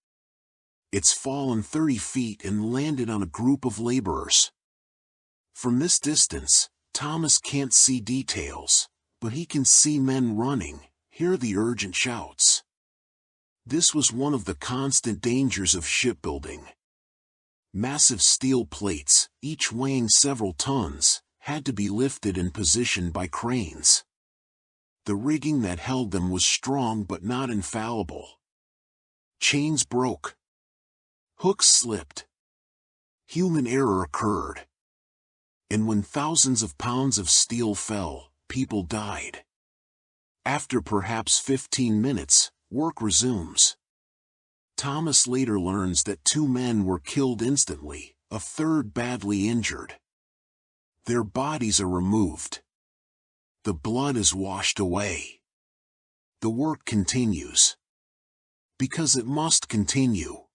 It's fallen 30 feet and landed on a group of laborers. From this distance, Thomas can't see details, but he can see men running, hear the urgent shouts. This was one of the constant dangers of shipbuilding. Massive steel plates, each weighing several tons, had to be lifted and positioned by cranes. The rigging that held them was strong but not infallible. Chains broke. Hooks slipped. Human error occurred. And when thousands of pounds of steel fell, people died. After perhaps 15 minutes, work resumes. Thomas later learns that 2 men were killed instantly, a third badly injured. Their bodies are removed. The blood is washed away. The work continues. Because it must continue.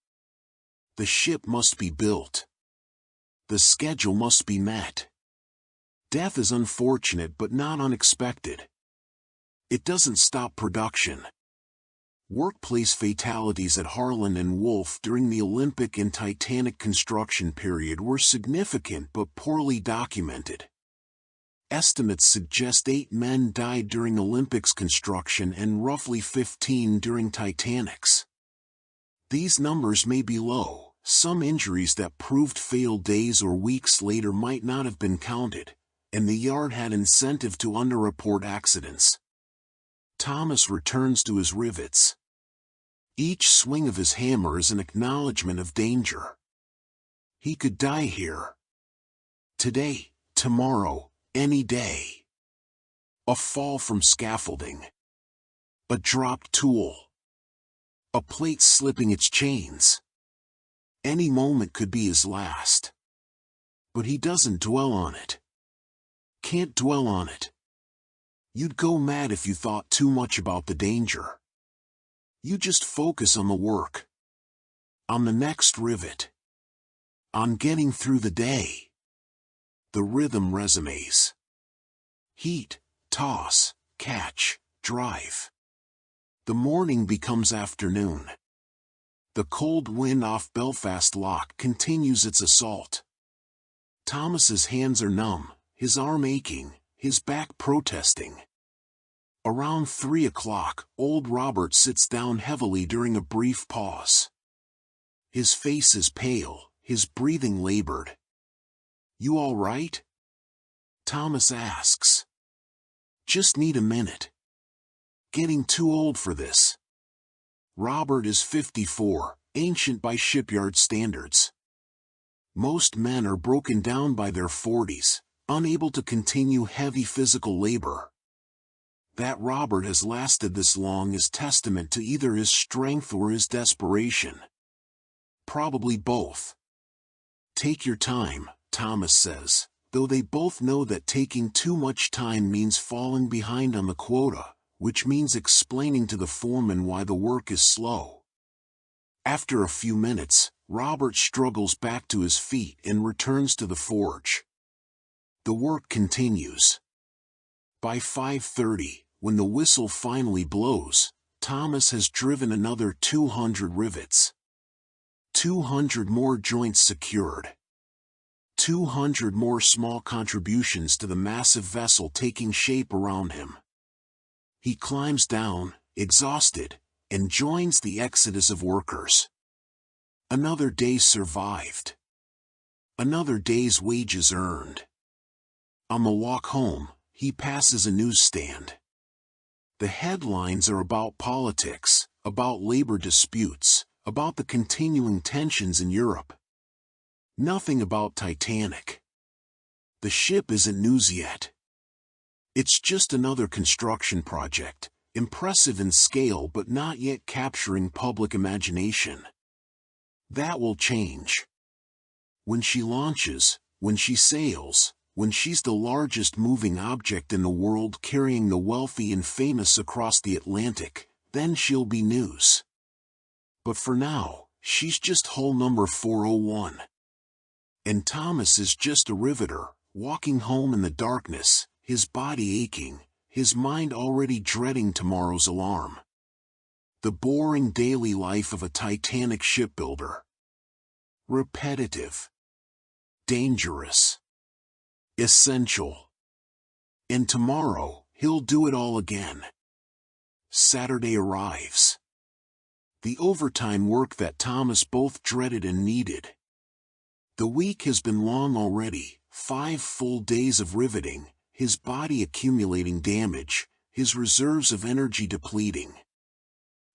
The ship must be built. The schedule must be met. Death is unfortunate but not unexpected. It doesn't stop production. Workplace fatalities at Harland and Wolff during the Olympic and Titanic construction period were significant but poorly documented. Estimates suggest 8 men died during Olympics construction and roughly 15 during Titanic's. These numbers may be low. Some injuries that proved fatal days or weeks later might not have been counted, and the yard had incentive to underreport accidents. Thomas returns to his rivets. Each swing of his hammer is an acknowledgement of danger. He could die here. Today, tomorrow, any day. A fall from scaffolding. A dropped tool. A plate slipping its chains. Any moment could be his last. But he doesn't dwell on it. Can't dwell on it. You'd go mad if you thought too much about the danger. You just focus on the work. On the next rivet. On getting through the day. The rhythm resumes. Heat, toss, catch, drive. The morning becomes afternoon. The cold wind off Belfast Lock continues its assault. Thomas's hands are numb, his arm aching, his back protesting. Around 3 o'clock, old Robert sits down heavily during a brief pause. His face is pale, his breathing labored. "You all right?" Thomas asks. "Just need a minute. Getting too old for this." Robert is 54, ancient by shipyard standards. Most men are broken down by their 40s, unable to continue heavy physical labor. That Robert has lasted this long is testament to either his strength or his desperation. Probably both. "Take your time," Thomas says, though they both know that taking too much time means falling behind on the quota, which means explaining to the foreman why the work is slow. After a few minutes, Robert struggles back to his feet and returns to the forge. The work continues. By 5:30, when the whistle finally blows, Thomas has driven another 200 rivets. 200 more joints secured. 200 more small contributions to the massive vessel taking shape around him. He climbs down, exhausted, and joins the exodus of workers. Another day survived. Another day's wages earned. On the walk home, he passes a newsstand. The headlines are about politics, about labor disputes, about the continuing tensions in Europe. Nothing about Titanic. The ship isn't news yet. It's just another construction project, impressive in scale but not yet capturing public imagination. That will change. When she launches, when she sails, when she's the largest moving object in the world carrying the wealthy and famous across the Atlantic, then she'll be news. But for now, she's just hull number 401. And Thomas is just a riveter, walking home in the darkness, his body aching, his mind already dreading tomorrow's alarm. The boring daily life of a Titanic shipbuilder. Repetitive. Dangerous. Essential. And tomorrow, he'll do it all again. Saturday arrives. The overtime work that Thomas both dreaded and needed. The week has been long already, 5 full days of riveting, his body accumulating damage, his reserves of energy depleting.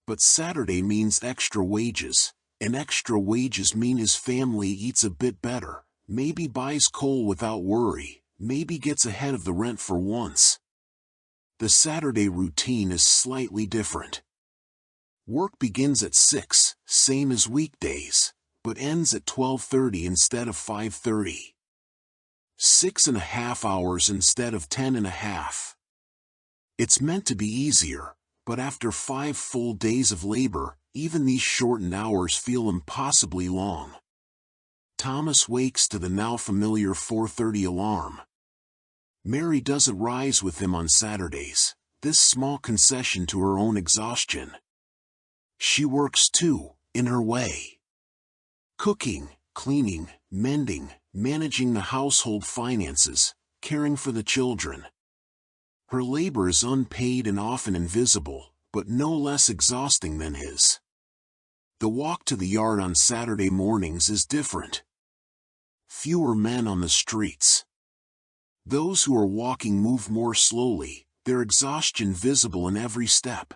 But Saturday means extra wages, and extra wages mean his family eats a bit better, maybe buys coal without worry, maybe gets ahead of the rent for once. The Saturday routine is slightly different. Work begins at 6, same as weekdays, but ends at 12:30 instead of 5:30. 6.5 hours instead of 10.5. It's meant to be easier, but after 5 full days of labor, even these shortened hours feel impossibly long. Thomas wakes to the now familiar 4:30 alarm. Mary doesn't rise with him on Saturdays, this small concession to her own exhaustion. She works too, in her way. Cooking, cleaning, mending, managing the household finances, caring for the children. Her labor is unpaid and often invisible, but no less exhausting than his. The walk to the yard on Saturday mornings is different. Fewer men on the streets. Those who are walking move more slowly, their exhaustion visible in every step.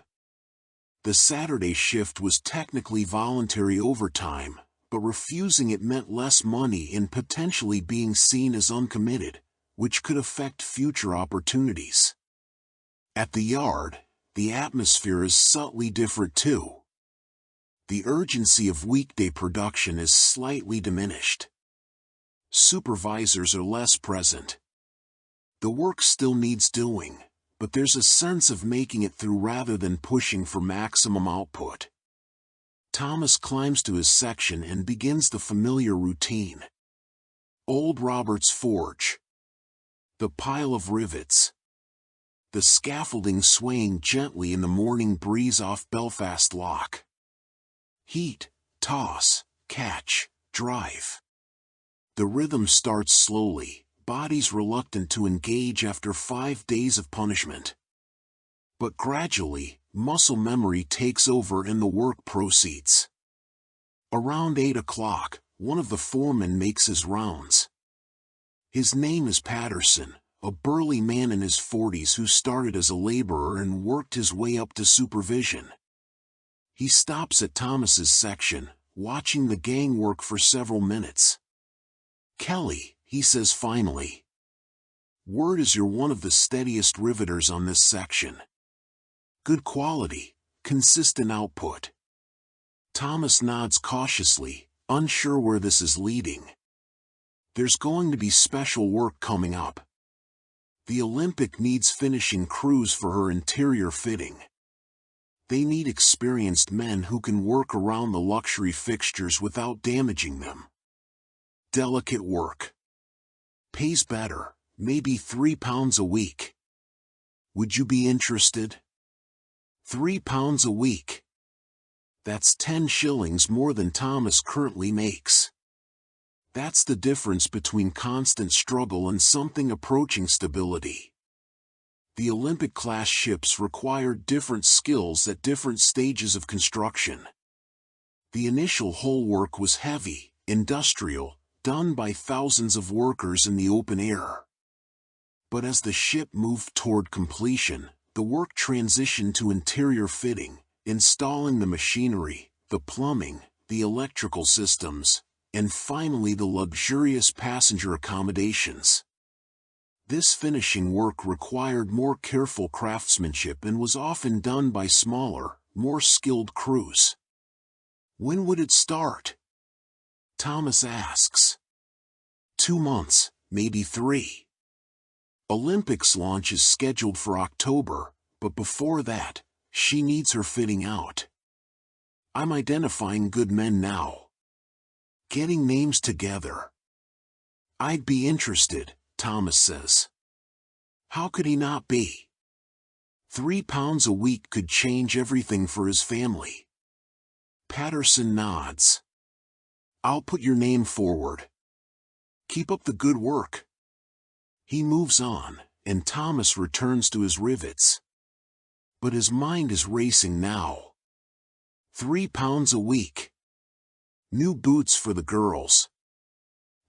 The Saturday shift was technically voluntary overtime, but refusing it meant less money and potentially being seen as uncommitted, which could affect future opportunities. At the yard, the atmosphere is subtly different too. The urgency of weekday production is slightly diminished. Supervisors are less present. The work still needs doing, but there's a sense of making it through rather than pushing for maximum output. Thomas climbs to his section and begins the familiar routine. Old Robert's forge. The pile of rivets. The scaffolding swaying gently in the morning breeze off Belfast Lock. Heat, toss, catch, drive. The rhythm starts slowly, bodies reluctant to engage after 5 days of punishment. But gradually, muscle memory takes over and the work proceeds. Around 8 o'clock, one of the foremen makes his rounds. His name is Patterson, a burly man in his 40s who started as a laborer and worked his way up to supervision. He stops at Thomas's section, watching the gang work for several minutes. "Kelly," he says finally. "Word is you're one of the steadiest riveters on this section. Good quality, consistent output." Thomas nods cautiously, unsure where this is leading. There's going to be special work coming up. The Olympic needs finishing crews for her interior fitting. They need experienced men who can work around the luxury fixtures without damaging them. Delicate work. Pays better, maybe £3 a week. Would you be interested? £3 a week. That's 10 shillings more than Thomas currently makes. That's the difference between constant struggle and something approaching stability. The Olympic-class ships required different skills at different stages of construction. The initial hull work was heavy, industrial, done by thousands of workers in the open air. But as the ship moved toward completion, the work transitioned to interior fitting, installing the machinery, the plumbing, the electrical systems, and finally the luxurious passenger accommodations. This finishing work required more careful craftsmanship and was often done by smaller, more skilled crews. When would it start? Thomas asks. 2 months, maybe 3. Olympics launch is scheduled for October, but before that, she needs her fitting out. I'm identifying good men now. Getting names together. I'd be interested, Thomas says. How could he not be? £3 a week could change everything for his family. Patterson nods. I'll put your name forward. Keep up the good work. He moves on, and Thomas returns to his rivets. But his mind is racing now. £3 a week. New boots for the girls.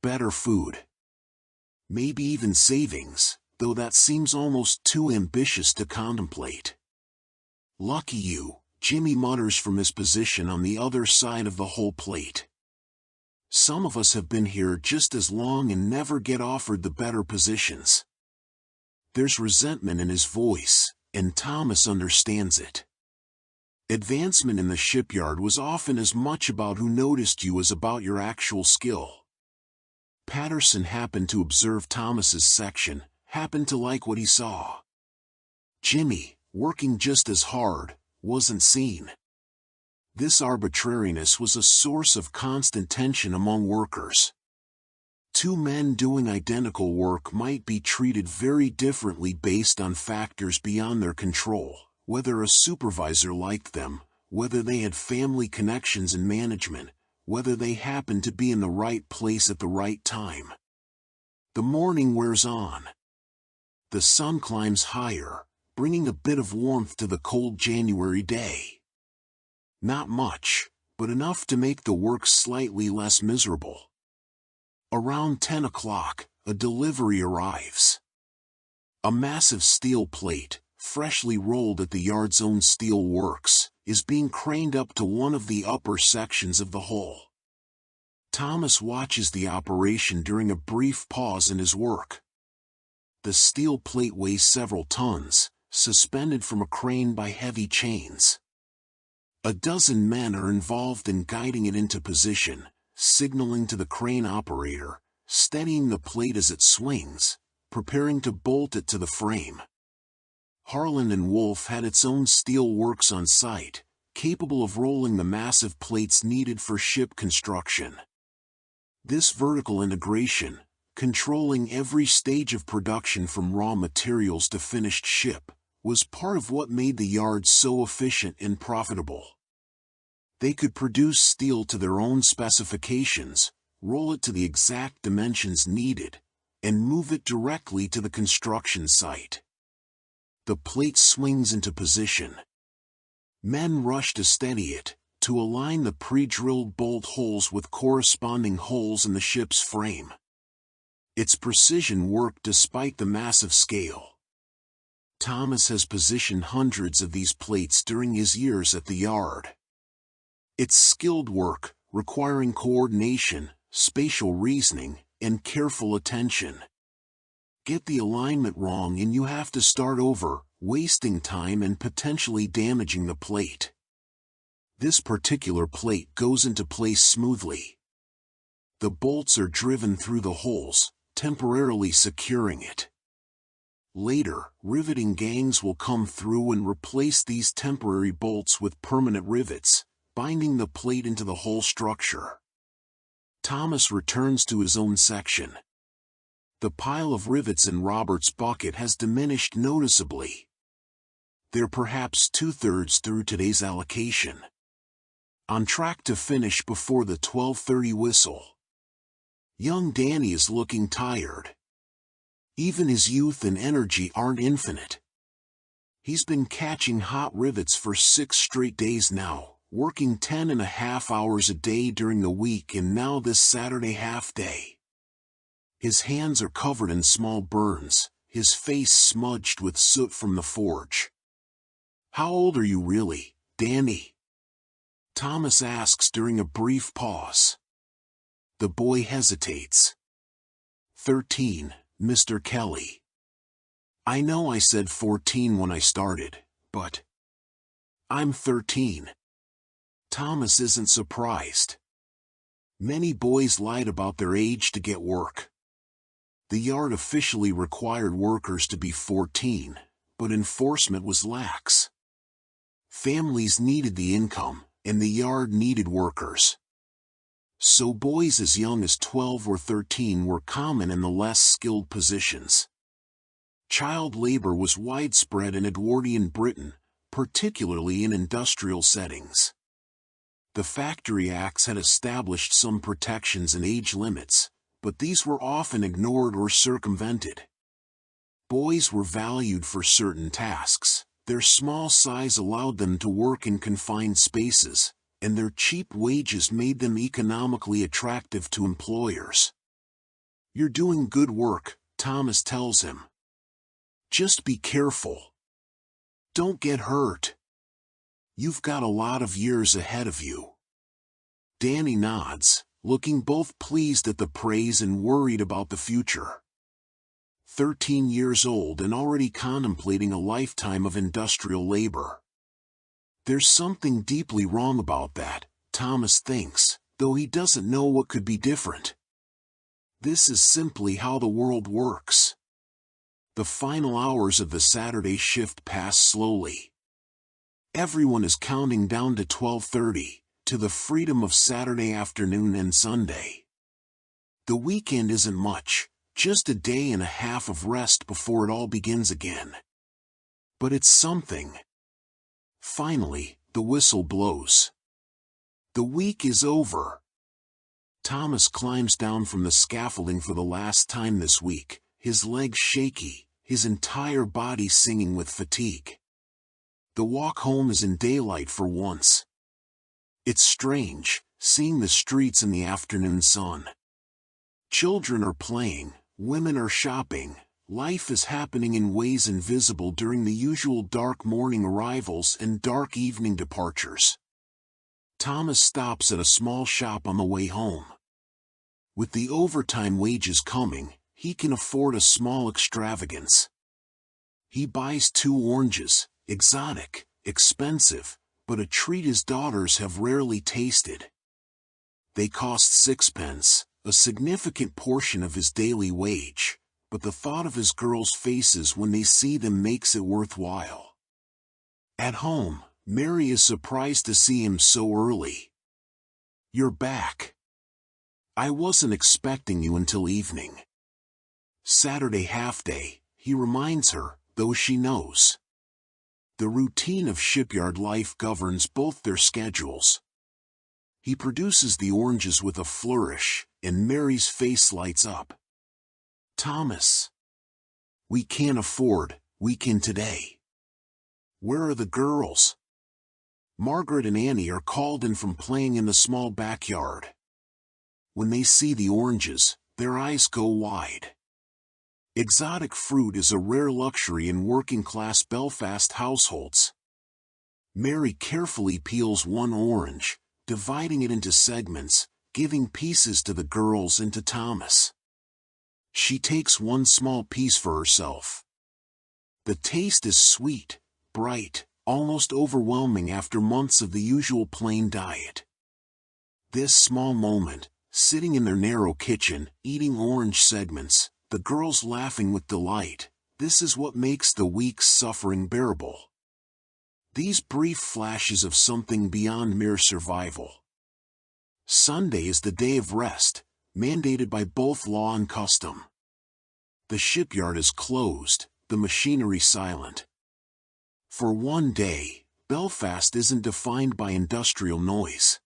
Better food. Maybe even savings, though that seems almost too ambitious to contemplate. Lucky you, Jimmy mutters from his position on the other side of the hull plate. Some of us have been here just as long and never get offered the better positions. There's resentment in his voice, and Thomas understands it. Advancement in the shipyard was often as much about who noticed you as about your actual skill. Patterson happened to observe Thomas's section, happened to like what he saw. Jimmy, working just as hard, wasn't seen. This arbitrariness was a source of constant tension among workers. Two men doing identical work might be treated very differently based on factors beyond their control, whether a supervisor liked them, whether they had family connections in management, whether they happened to be in the right place at the right time. The morning wears on. The sun climbs higher, bringing a bit of warmth to the cold January day. Not much, but enough to make the work slightly less miserable. Around 10 o'clock, a delivery arrives. A massive steel plate, freshly rolled at the yard's own steel works, is being craned up to one of the upper sections of the hull. Thomas watches the operation during a brief pause in his work. The steel plate weighs several tons, suspended from a crane by heavy chains. A dozen men are involved in guiding it into position, signaling to the crane operator, steadying the plate as it swings, preparing to bolt it to the frame. Harland and Wolff had its own steel works on site, capable of rolling the massive plates needed for ship construction. This vertical integration, controlling every stage of production from raw materials to finished ship, was part of what made the yard so efficient and profitable. They could produce steel to their own specifications, roll it to the exact dimensions needed, and move it directly to the construction site. The plate swings into position. Men rush to steady it, to align the pre-drilled bolt holes with corresponding holes in the ship's frame. It's precision work despite the massive scale. Thomas has positioned hundreds of these plates during his years at the yard. It's skilled work, requiring coordination, spatial reasoning, and careful attention. Get the alignment wrong and you have to start over, wasting time and potentially damaging the plate. This particular plate goes into place smoothly. The bolts are driven through the holes, temporarily securing it. Later, riveting gangs will come through and replace these temporary bolts with permanent rivets, binding the plate into the whole structure. Thomas returns to his own section. The pile of rivets in Robert's bucket has diminished noticeably. They're perhaps 2/3 through today's allocation. On track to finish before the 12:30 whistle. Young Danny is looking tired. Even his youth and energy aren't infinite. He's been catching hot rivets for 6 straight days now, working 10.5 hours a day during the week and now this Saturday half-day. His hands are covered in small burns, his face smudged with soot from the forge. "How old are you really, Danny?" Thomas asks during a brief pause. The boy hesitates. 13, Mr. Kelly. "I know I said 14 when I started, but I'm 13. Thomas isn't surprised. Many boys lied about their age to get work. The yard officially required workers to be 14, but enforcement was lax. Families needed the income, and the yard needed workers. So boys as young as 12 or 13 were common in the less skilled positions. Child labor was widespread in Edwardian Britain, particularly in industrial settings. The Factory Acts had established some protections and age limits, but these were often ignored or circumvented. Boys were valued for certain tasks, their small size allowed them to work in confined spaces, and their cheap wages made them economically attractive to employers. "You're doing good work," Thomas tells him. "Just be careful. Don't get hurt." You've got a lot of years ahead of you. Danny nods, looking both pleased at the praise and worried about the future. 13 years old and already contemplating a lifetime of industrial labor. There's something deeply wrong about that, Thomas thinks, though he doesn't know what could be different. This is simply how the world works. The final hours of the Saturday shift pass slowly. Everyone is counting down to 12:30, to the freedom of Saturday afternoon and Sunday. The weekend isn't much, just a day and a half of rest before it all begins again. But it's something. Finally, the whistle blows. The week is over. Thomas climbs down from the scaffolding for the last time this week, his legs shaky, his entire body singing with fatigue. The walk home is in daylight for once. It's strange, seeing the streets in the afternoon sun. Children are playing, women are shopping, life is happening in ways invisible during the usual dark morning arrivals and dark evening departures. Thomas stops at a small shop on the way home. With the overtime wages coming, he can afford a small extravagance. He buys 2 oranges, exotic, expensive, but a treat his daughters have rarely tasted. They cost 6 pence, a significant portion of his daily wage, but the thought of his girls' faces when they see them makes it worthwhile. At home, Mary is surprised to see him so early. "You're back. I wasn't expecting you until evening." Saturday half-day, he reminds her, though she knows. The routine of shipyard life governs both their schedules. He produces the oranges with a flourish, and Mary's face lights up. "Thomas. We can't afford, weekend today. Where are the girls?" Margaret and Annie are called in from playing in the small backyard. When they see the oranges, their eyes go wide. Exotic fruit is a rare luxury in working-class Belfast households. Mary carefully peels one orange, dividing it into segments, giving pieces to the girls and to Thomas. She takes one small piece for herself. The taste is sweet, bright, almost overwhelming after months of the usual plain diet. This small moment, sitting in their narrow kitchen, eating orange segments, the girls laughing with delight, this is what makes the week's suffering bearable. These brief flashes of something beyond mere survival. Sunday is the day of rest, mandated by both law and custom. The shipyard is closed, the machinery silent. For one day, Belfast isn't defined by industrial noise.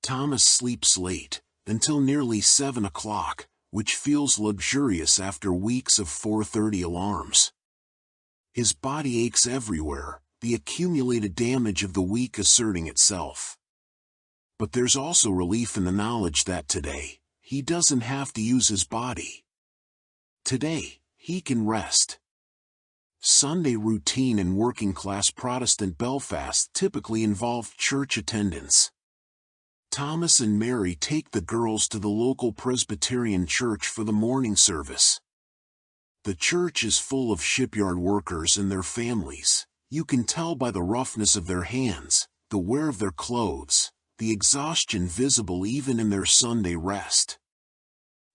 Thomas sleeps late, until nearly 7 o'clock, which feels luxurious after weeks of 4:30 alarms. His body aches everywhere, the accumulated damage of the week asserting itself. But there's also relief in the knowledge that today, he doesn't have to use his body. Today, he can rest. Sunday routine in working-class Protestant Belfast typically involved church attendance. Thomas and Mary take the girls to the local Presbyterian church for the morning service. The church is full of shipyard workers and their families. You can tell by the roughness of their hands, the wear of their clothes, the exhaustion visible even in their Sunday rest.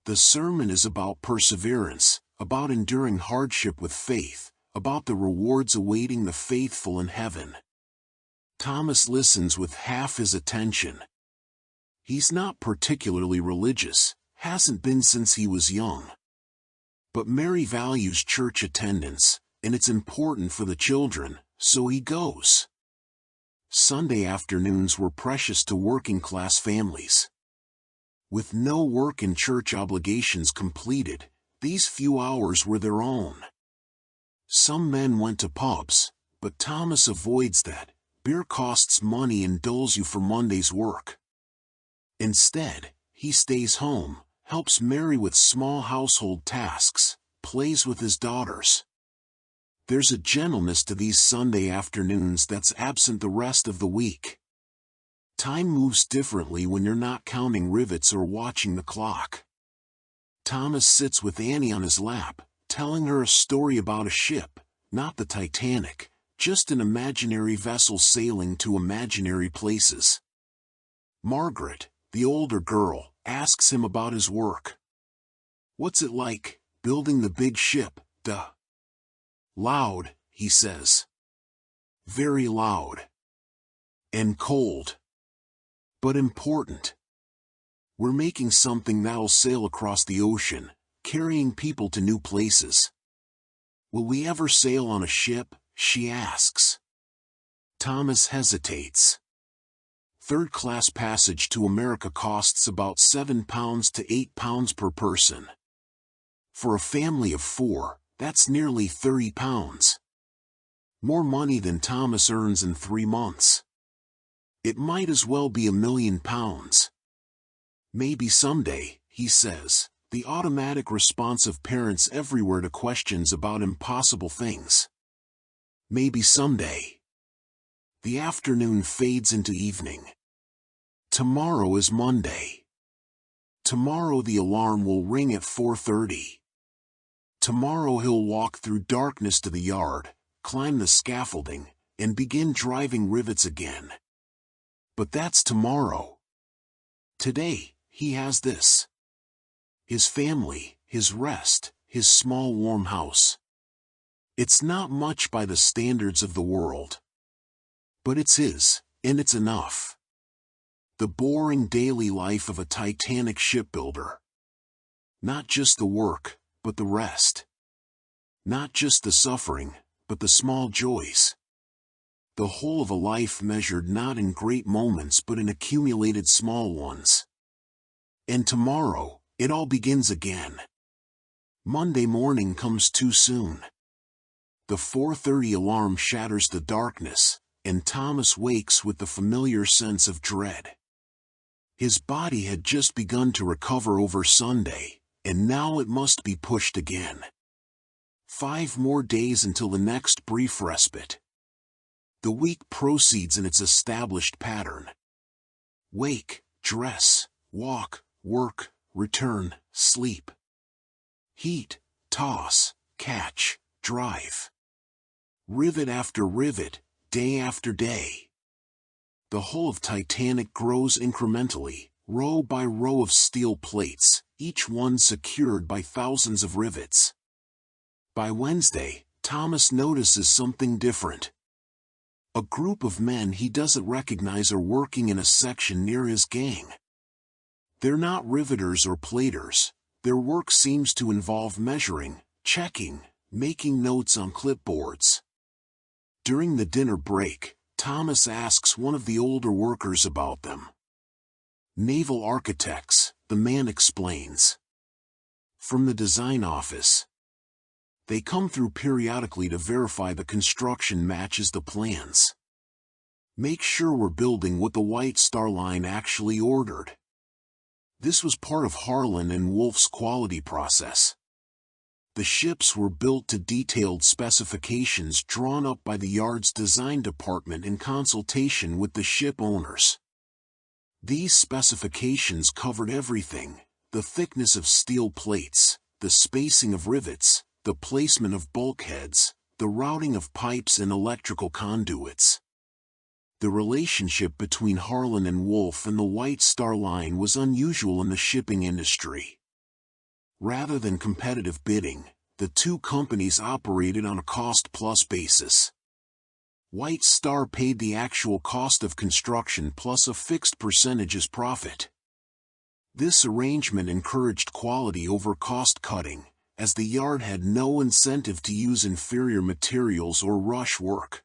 The sermon is about perseverance, about enduring hardship with faith, about the rewards awaiting the faithful in heaven. Thomas listens with half his attention. He's not particularly religious, hasn't been since he was young. But Mary values church attendance, and it's important for the children, so he goes. Sunday afternoons were precious to working-class families. With no work and church obligations completed, these few hours were their own. Some men went to pubs, but Thomas avoids that. Beer costs money and dulls you for Monday's work. Instead, he stays home, helps Mary with small household tasks, plays with his daughters. There's a gentleness to these Sunday afternoons that's absent the rest of the week. Time moves differently when you're not counting rivets or watching the clock. Thomas sits with Annie on his lap, telling her a story about a ship, not the Titanic, just an imaginary vessel sailing to imaginary places. Margaret, the older girl, asks him about his work. "What's it like, building the big ship, duh?" "Loud," he says. "Very loud. And cold. But important. We're making something that'll sail across the ocean, carrying people to new places." "Will we ever sail on a ship?" she asks. Thomas hesitates. Third-class passage to America costs about £7 to £8 per person. For a family of 4, that's nearly £30. More money than Thomas earns in 3 months. It might as well be £1 million. "Maybe someday," he says, the automatic response of parents everywhere to questions about impossible things. Maybe someday. The afternoon fades into evening. Tomorrow is Monday. Tomorrow the alarm will ring at 4:30. Tomorrow he'll walk through darkness to the yard, climb the scaffolding, and begin driving rivets again. But that's tomorrow. Today, he has this. His family, his rest, his small warm house. It's not much by the standards of the world. But it's his, and it's enough. The boring daily life of a Titanic shipbuilder. Not just the work, but the rest. Not just the suffering, but the small joys. The whole of a life measured not in great moments but in accumulated small ones. And tomorrow, it all begins again. Monday morning comes too soon. The 4:30 alarm shatters the darkness, and Thomas wakes with the familiar sense of dread. His body had just begun to recover over Sunday, and now it must be pushed again. 5 more days until the next brief respite. The week proceeds in its established pattern. Wake, dress, walk, work, return, sleep. Heat, toss, catch, drive. Rivet after rivet, day after day. The hull of Titanic grows incrementally, row by row of steel plates, each one secured by thousands of rivets. By Wednesday, Thomas notices something different. A group of men he doesn't recognize are working in a section near his gang. They're not riveters or platers. Their work seems to involve measuring, checking, making notes on clipboards. During the dinner break, Thomas asks one of the older workers about them. "Naval architects," the man explains. "From the design office. They come through periodically to verify the construction matches the plans. Make sure we're building what the White Star Line actually ordered." This was part of Harland and Wolff's quality process. The ships were built to detailed specifications drawn up by the yard's design department in consultation with the ship owners. These specifications covered everything: the thickness of steel plates, the spacing of rivets, the placement of bulkheads, the routing of pipes and electrical conduits. The relationship between Harland and Wolff and the White Star Line was unusual in the shipping industry. Rather than competitive bidding, the two companies operated on a cost-plus basis. White Star paid the actual cost of construction plus a fixed percentage as profit. This arrangement encouraged quality over cost-cutting, as the yard had no incentive to use inferior materials or rush work.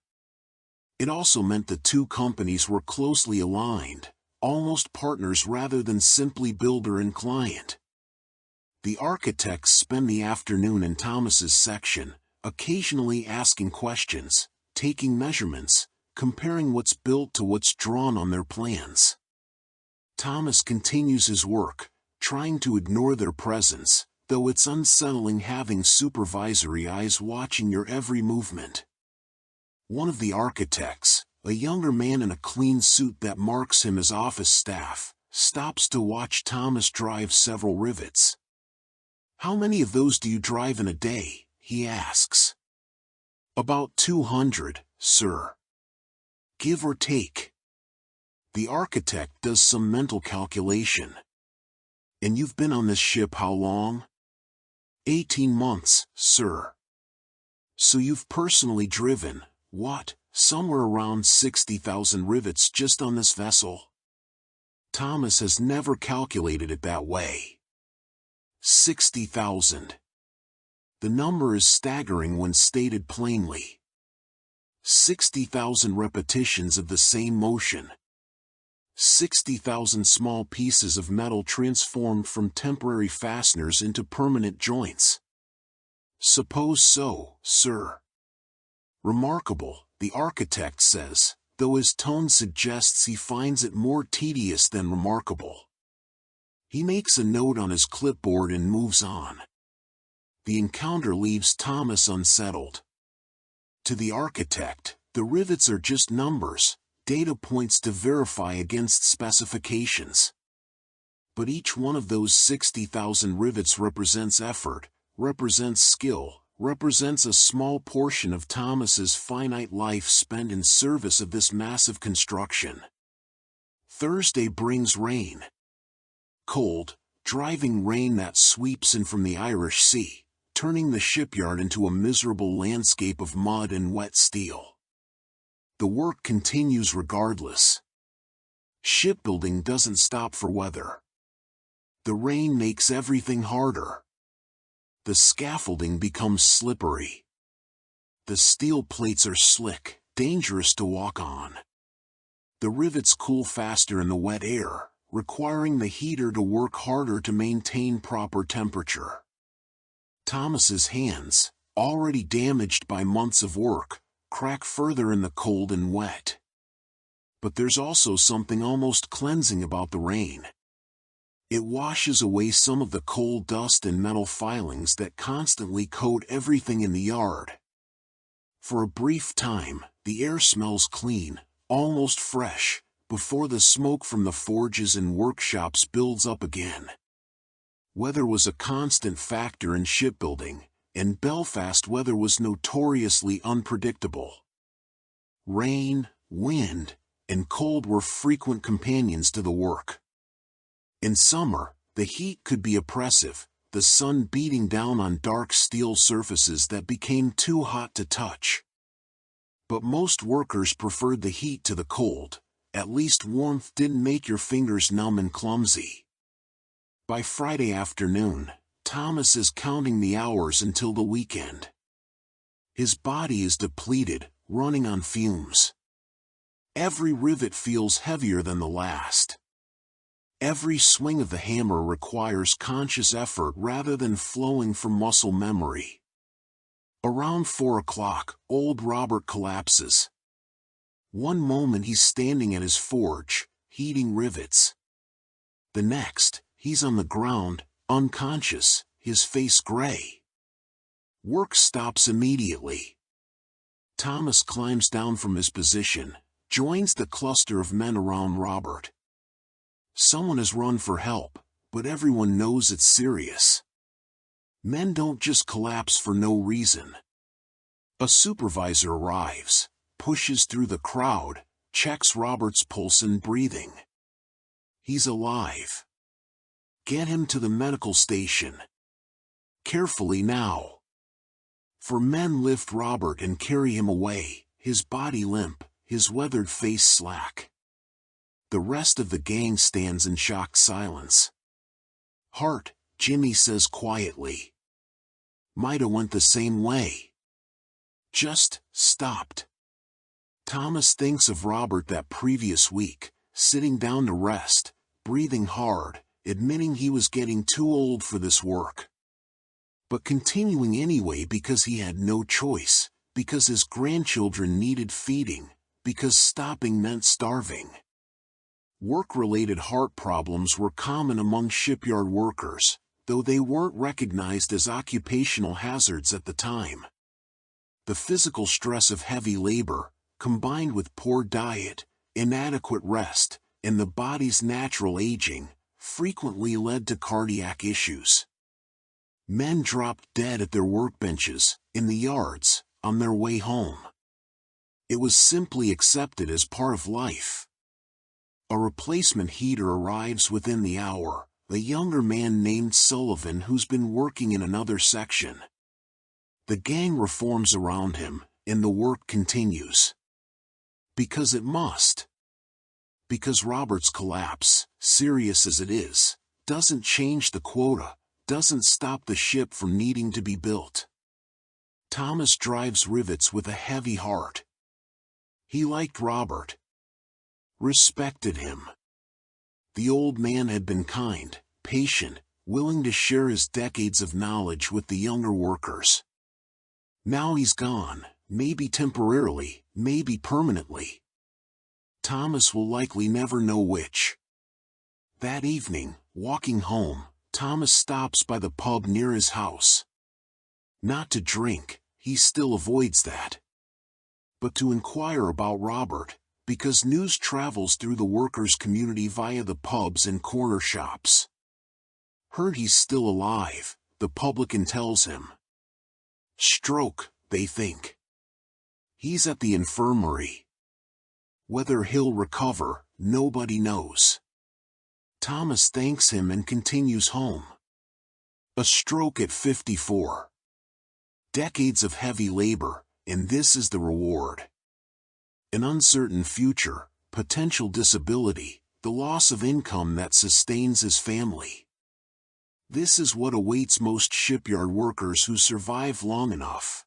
It also meant the two companies were closely aligned, almost partners rather than simply builder and client. The architects spend the afternoon in Thomas's section, occasionally asking questions, taking measurements, comparing what's built to what's drawn on their plans. Thomas continues his work, trying to ignore their presence, though it's unsettling having supervisory eyes watching your every movement. One of the architects, a younger man in a clean suit that marks him as office staff, stops to watch Thomas drive several rivets. "How many of those do you drive in a day?" he asks. "About 200, sir. Give or take." The architect does some mental calculation. "And you've been on this ship how long?" 18 months, sir." "So you've personally driven, what, somewhere around 60,000 rivets just on this vessel?" Thomas has never calculated it that way. 60,000. The number is staggering when stated plainly. 60,000 repetitions of the same motion. 60,000 small pieces of metal transformed from temporary fasteners into permanent joints. "Suppose so, sir." "Remarkable," the architect says, though his tone suggests he finds it more tedious than remarkable. He makes a note on his clipboard and moves on. The encounter leaves Thomas unsettled. To the architect, the rivets are just numbers, data points to verify against specifications. But each one of those 60,000 rivets represents effort, represents skill, represents a small portion of Thomas's finite life spent in service of this massive construction. Thursday brings rain. Cold, driving rain that sweeps in from the Irish Sea, turning the shipyard into a miserable landscape of mud and wet steel. The work continues regardless. Shipbuilding doesn't stop for weather. The rain makes everything harder. The scaffolding becomes slippery. The steel plates are slick, dangerous to walk on. The rivets cool faster in the wet air, requiring the heater to work harder to maintain proper temperature. Thomas's hands, already damaged by months of work, crack further in the cold and wet. But there's also something almost cleansing about the rain. It washes away some of the coal dust and metal filings that constantly coat everything in the yard. For a brief time, the air smells clean, almost fresh, before the smoke from the forges and workshops builds up again. Weather was a constant factor in shipbuilding, and Belfast weather was notoriously unpredictable. Rain, wind, and cold were frequent companions to the work. In summer, the heat could be oppressive, the sun beating down on dark steel surfaces that became too hot to touch. But most workers preferred the heat to the cold. At least warmth didn't make your fingers numb and clumsy. By Friday afternoon, Thomas is counting the hours until the weekend. His body is depleted, running on fumes. Every rivet feels heavier than the last. Every swing of the hammer requires conscious effort rather than flowing from muscle memory. Around 4 o'clock, old Robert collapses. One moment he's standing at his forge, heating rivets. The next, he's on the ground, unconscious, his face gray. Work stops immediately. Thomas climbs down from his position, joins the cluster of men around Robert. Someone has run for help, but everyone knows it's serious. Men don't just collapse for no reason. A supervisor arrives, pushes through the crowd, checks Robert's pulse and breathing. He's alive. Get him to the medical station. Carefully now. 4 men lift Robert and carry him away, his body limp, his weathered face slack. The rest of the gang stands in shocked silence. "Heart," Jimmy says quietly. "Might 'a went the same way. Just stopped." Thomas thinks of Robert that previous week, sitting down to rest, breathing hard, admitting he was getting too old for this work. But continuing anyway because he had no choice, because his grandchildren needed feeding, because stopping meant starving. Work-related heart problems were common among shipyard workers, though they weren't recognized as occupational hazards at the time. The physical stress of heavy labor, combined with poor diet, inadequate rest, and the body's natural aging, frequently led to cardiac issues. Men dropped dead at their workbenches, in the yards, on their way home. It was simply accepted as part of life. A replacement heater arrives within the hour, a younger man named Sullivan who's been working in another section. The gang reforms around him, and the work continues. Because it must. Because Robert's collapse, serious as it is, doesn't change the quota, doesn't stop the ship from needing to be built. Thomas drives rivets with a heavy heart. He liked Robert. Respected him. The old man had been kind, patient, willing to share his decades of knowledge with the younger workers. Now he's gone, maybe temporarily, maybe permanently. Thomas will likely never know which. That evening, walking home, Thomas stops by the pub near his house. Not to drink, he still avoids that. But to inquire about Robert, because news travels through the workers' community via the pubs and corner shops. Heard he's still alive, the publican tells him. Stroke, they think. He's at the infirmary. Whether he'll recover, nobody knows. Thomas thanks him and continues home. A stroke at 54. Decades of heavy labor, and this is the reward. An uncertain future, potential disability, the loss of income that sustains his family. This is what awaits most shipyard workers who survive long enough.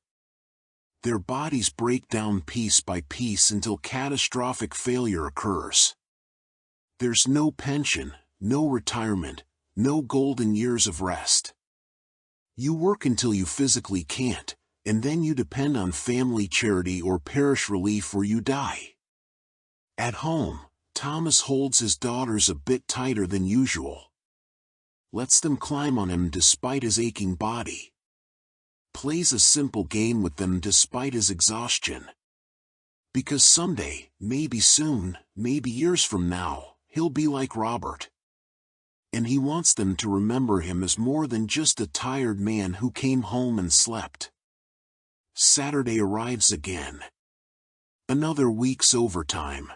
Their bodies break down piece by piece until catastrophic failure occurs. There's no pension, no retirement, no golden years of rest. You work until you physically can't, and then you depend on family charity or parish relief or you die. At home, Thomas holds his daughters a bit tighter than usual. Lets them climb on him despite his aching body. Plays a simple game with them despite his exhaustion. Because someday, maybe soon, maybe years from now, he'll be like Robert. And he wants them to remember him as more than just a tired man who came home and slept. Saturday arrives again. Another week's overtime.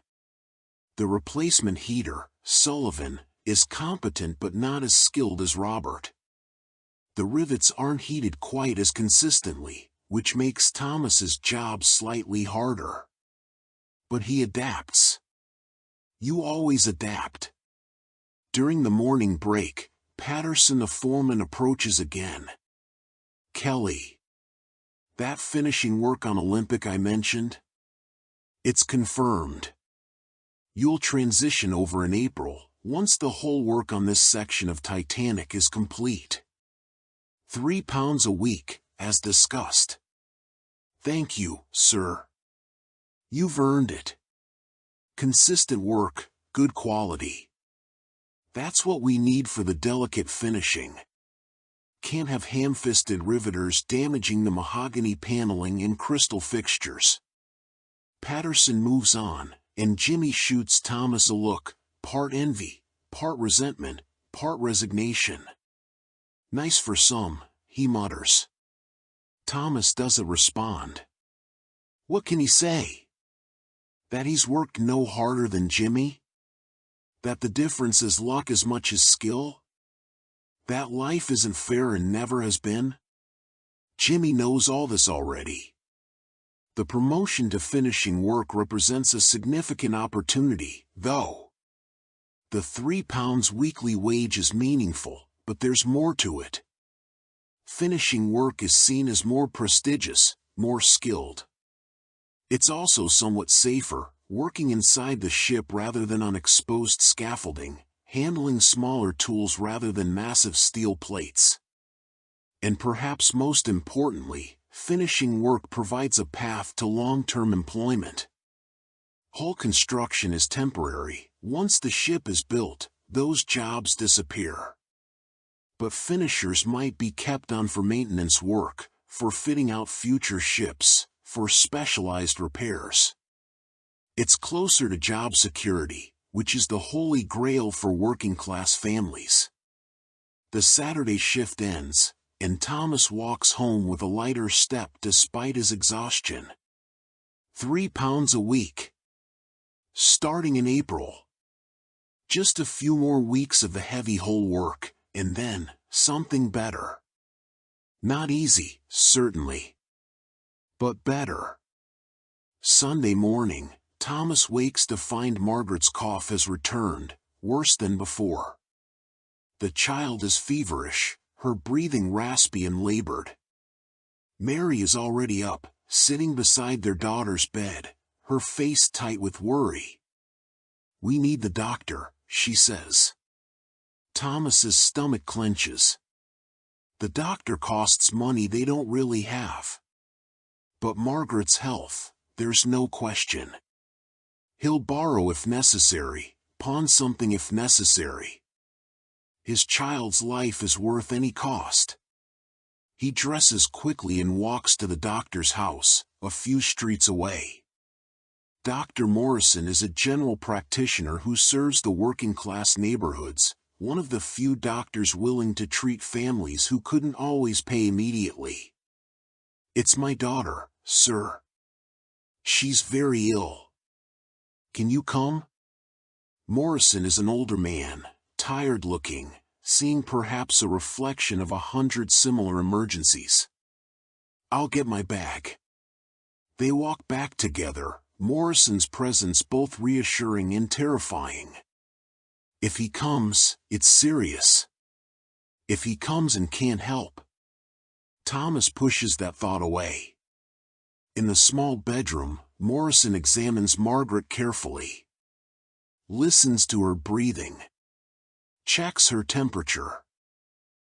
The replacement heater, Sullivan, is competent but not as skilled as Robert. The rivets aren't heated quite as consistently, which makes Thomas's job slightly harder. But he adapts. You always adapt. During the morning break, Patterson the foreman approaches again. Kelly. That finishing work on Olympic I mentioned? It's confirmed. You'll transition over in April, once the whole work on this section of Titanic is complete. £3 a week, as discussed. Thank you, sir. You've earned it. Consistent work, good quality. That's what we need for the delicate finishing. Can't have ham-fisted riveters damaging the mahogany paneling and crystal fixtures. Patterson moves on, and Jimmy shoots Thomas a look, part envy, part resentment, part resignation. Nice for some, he mutters. Thomas doesn't respond. What can he say? That he's worked no harder than Jimmy? That the difference is luck as much as skill? That life isn't fair and never has been? Jimmy knows all this already. The promotion to finishing work represents a significant opportunity, though. The £3 weekly wage is meaningful, but there's more to it. Finishing work is seen as more prestigious, more skilled. It's also somewhat safer, working inside the ship rather than on exposed scaffolding, handling smaller tools rather than massive steel plates. And perhaps most importantly, finishing work provides a path to long-term employment. Hull construction is temporary. Once the ship is built, those jobs disappear. But finishers might be kept on for maintenance work, for fitting out future ships, for specialized repairs. It's closer to job security, which is the holy grail for working-class families. The Saturday shift ends, and Thomas walks home with a lighter step despite his exhaustion. 3 pounds a week. Starting in April. Just a few more weeks of the heavy hull work, and then, something better. Not easy, certainly. But better. Sunday morning, Thomas wakes to find Margaret's cough has returned, worse than before. The child is feverish, her breathing raspy and labored. Mary is already up, sitting beside their daughter's bed, her face tight with worry. "We need the doctor," she says. Thomas's stomach clenches. The doctor costs money they don't really have. But Margaret's health, there's no question. He'll borrow if necessary, pawn something if necessary. His child's life is worth any cost. He dresses quickly and walks to the doctor's house, a few streets away. Dr. Morrison is a general practitioner who serves the working-class neighborhoods, one of the few doctors willing to treat families who couldn't always pay immediately. "It's my daughter, sir. She's very ill. Can you come?" Morrison is an older man, tired-looking, seeing perhaps a reflection of 100 similar emergencies. "I'll get my bag." They walk back together, Morrison's presence both reassuring and terrifying. If he comes, it's serious. If he comes and can't help. Thomas pushes that thought away. In the small bedroom, Morrison examines Margaret carefully. Listens to her breathing. Checks her temperature.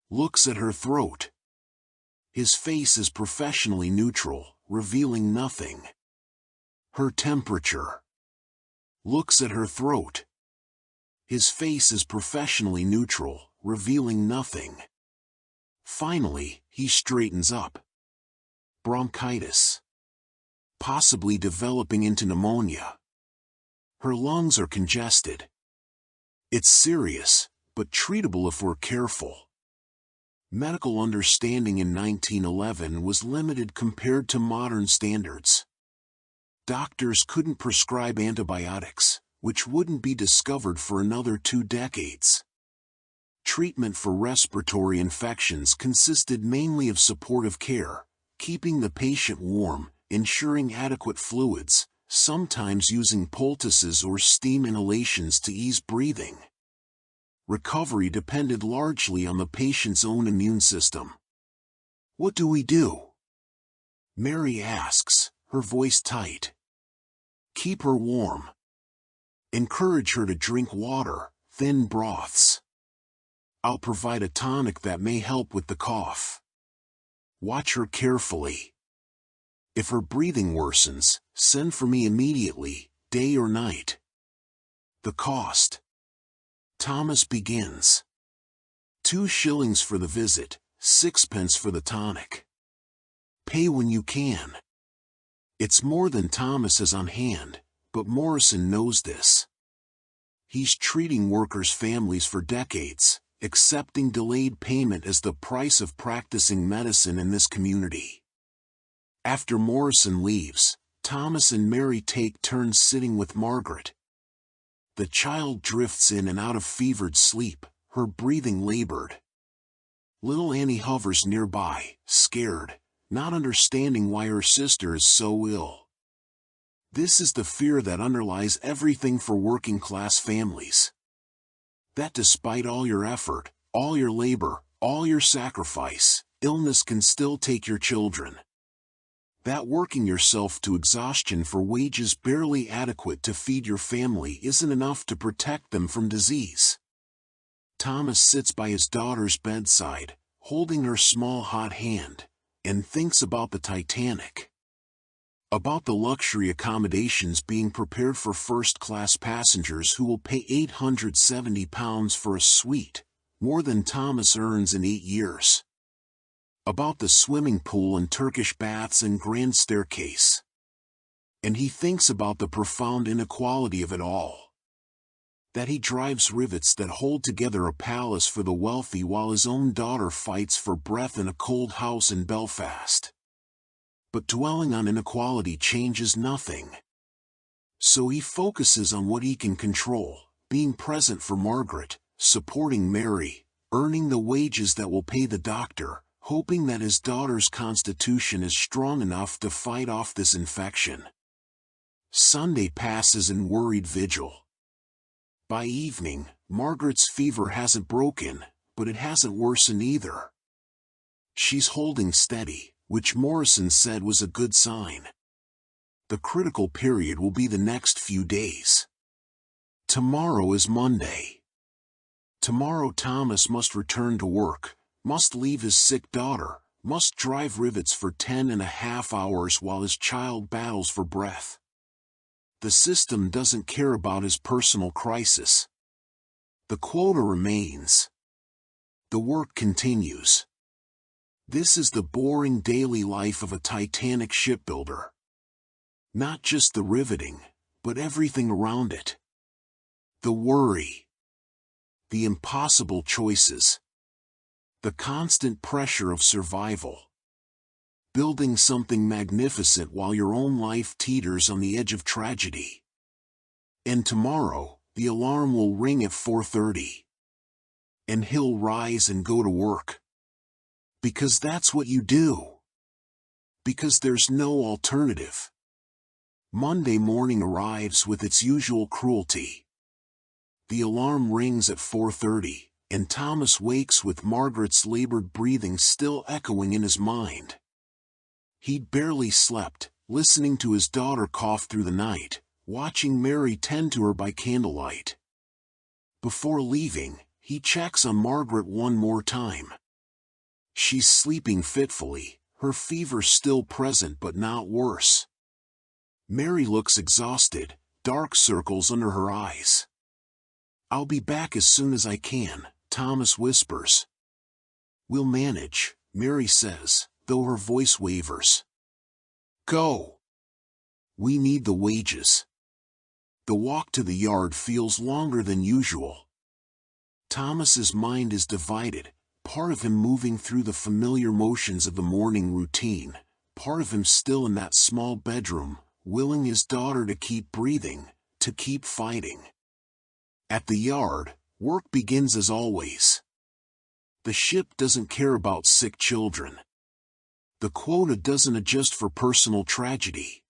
Looks at her throat. His face is professionally neutral, revealing nothing. Her temperature. Looks at her throat. His face is professionally neutral, revealing nothing. Finally, he straightens up. Bronchitis. Possibly developing into pneumonia. Her lungs are congested. It's serious, but treatable if we're careful. Medical understanding in 1911 was limited compared to modern standards. Doctors couldn't prescribe antibiotics, which wouldn't be discovered for another 2 decades. Treatment for respiratory infections consisted mainly of supportive care, keeping the patient warm, ensuring adequate fluids, sometimes using poultices or steam inhalations to ease breathing. Recovery depended largely on the patient's own immune system. "What do we do?" Mary asks, her voice tight. "Keep her warm. Encourage her to drink water, thin broths. I'll provide a tonic that may help with the cough. Watch her carefully. If her breathing worsens, send for me immediately, day or night." The cost. Thomas begins. 2 shillings for the visit, 6 pence for the tonic. Pay when you can. It's more than Thomas has on hand, but Morrison knows this. He's treating workers' families for decades, accepting delayed payment as the price of practicing medicine in this community. After Morrison leaves, Thomas and Mary take turns sitting with Margaret. The child drifts in and out of fevered sleep, her breathing labored. Little Annie hovers nearby, scared, not understanding why her sister is so ill. This is the fear that underlies everything for working-class families. That despite all your effort, all your labor, all your sacrifice, illness can still take your children. That working yourself to exhaustion for wages barely adequate to feed your family isn't enough to protect them from disease. Thomas sits by his daughter's bedside, holding her small hot hand, and thinks about the Titanic. About the luxury accommodations being prepared for first-class passengers who will pay £870 for a suite, more than Thomas earns in 8 years. About the swimming pool and Turkish baths and grand staircase. And he thinks about the profound inequality of it all. That he drives rivets that hold together a palace for the wealthy while his own daughter fights for breath in a cold house in Belfast. But dwelling on inequality changes nothing. So he focuses on what he can control, being present for Margaret, supporting Mary, earning the wages that will pay the doctor, hoping that his daughter's constitution is strong enough to fight off this infection. Sunday passes in worried vigil. By evening, Margaret's fever hasn't broken, but it hasn't worsened either. She's holding steady, which Morrison said was a good sign. The critical period will be the next few days. Tomorrow is Monday. Tomorrow Thomas must return to work, must leave his sick daughter, must drive rivets for 10.5 hours while his child battles for breath. The system doesn't care about his personal crisis. The quota remains. The work continues. This is the boring daily life of a Titanic shipbuilder. Not just the riveting, but everything around it. The worry. The impossible choices. The constant pressure of survival. Building something magnificent while your own life teeters on the edge of tragedy. And tomorrow, the alarm will ring at 4:30. And he'll rise and go to work. Because that's what you do. Because there's no alternative. Monday morning arrives with its usual cruelty. The alarm rings at 4:30, and Thomas wakes with Margaret's labored breathing still echoing in his mind. He'd barely slept, listening to his daughter cough through the night, watching Mary tend to her by candlelight. Before leaving, he checks on Margaret one more time. She's sleeping fitfully, her fever still present but not worse. Mary looks exhausted, dark circles under her eyes. "I'll be back as soon as I can," Thomas whispers. "We'll manage," Mary says, though her voice wavers. "Go. We need the wages." The walk to the yard feels longer than usual. Thomas's mind is divided, part of him moving through the familiar motions of the morning routine, part of him still in that small bedroom, willing his daughter to keep breathing, to keep fighting. At the yard, work begins as always. The ship doesn't care about sick children. The quota doesn't adjust for personal tragedy.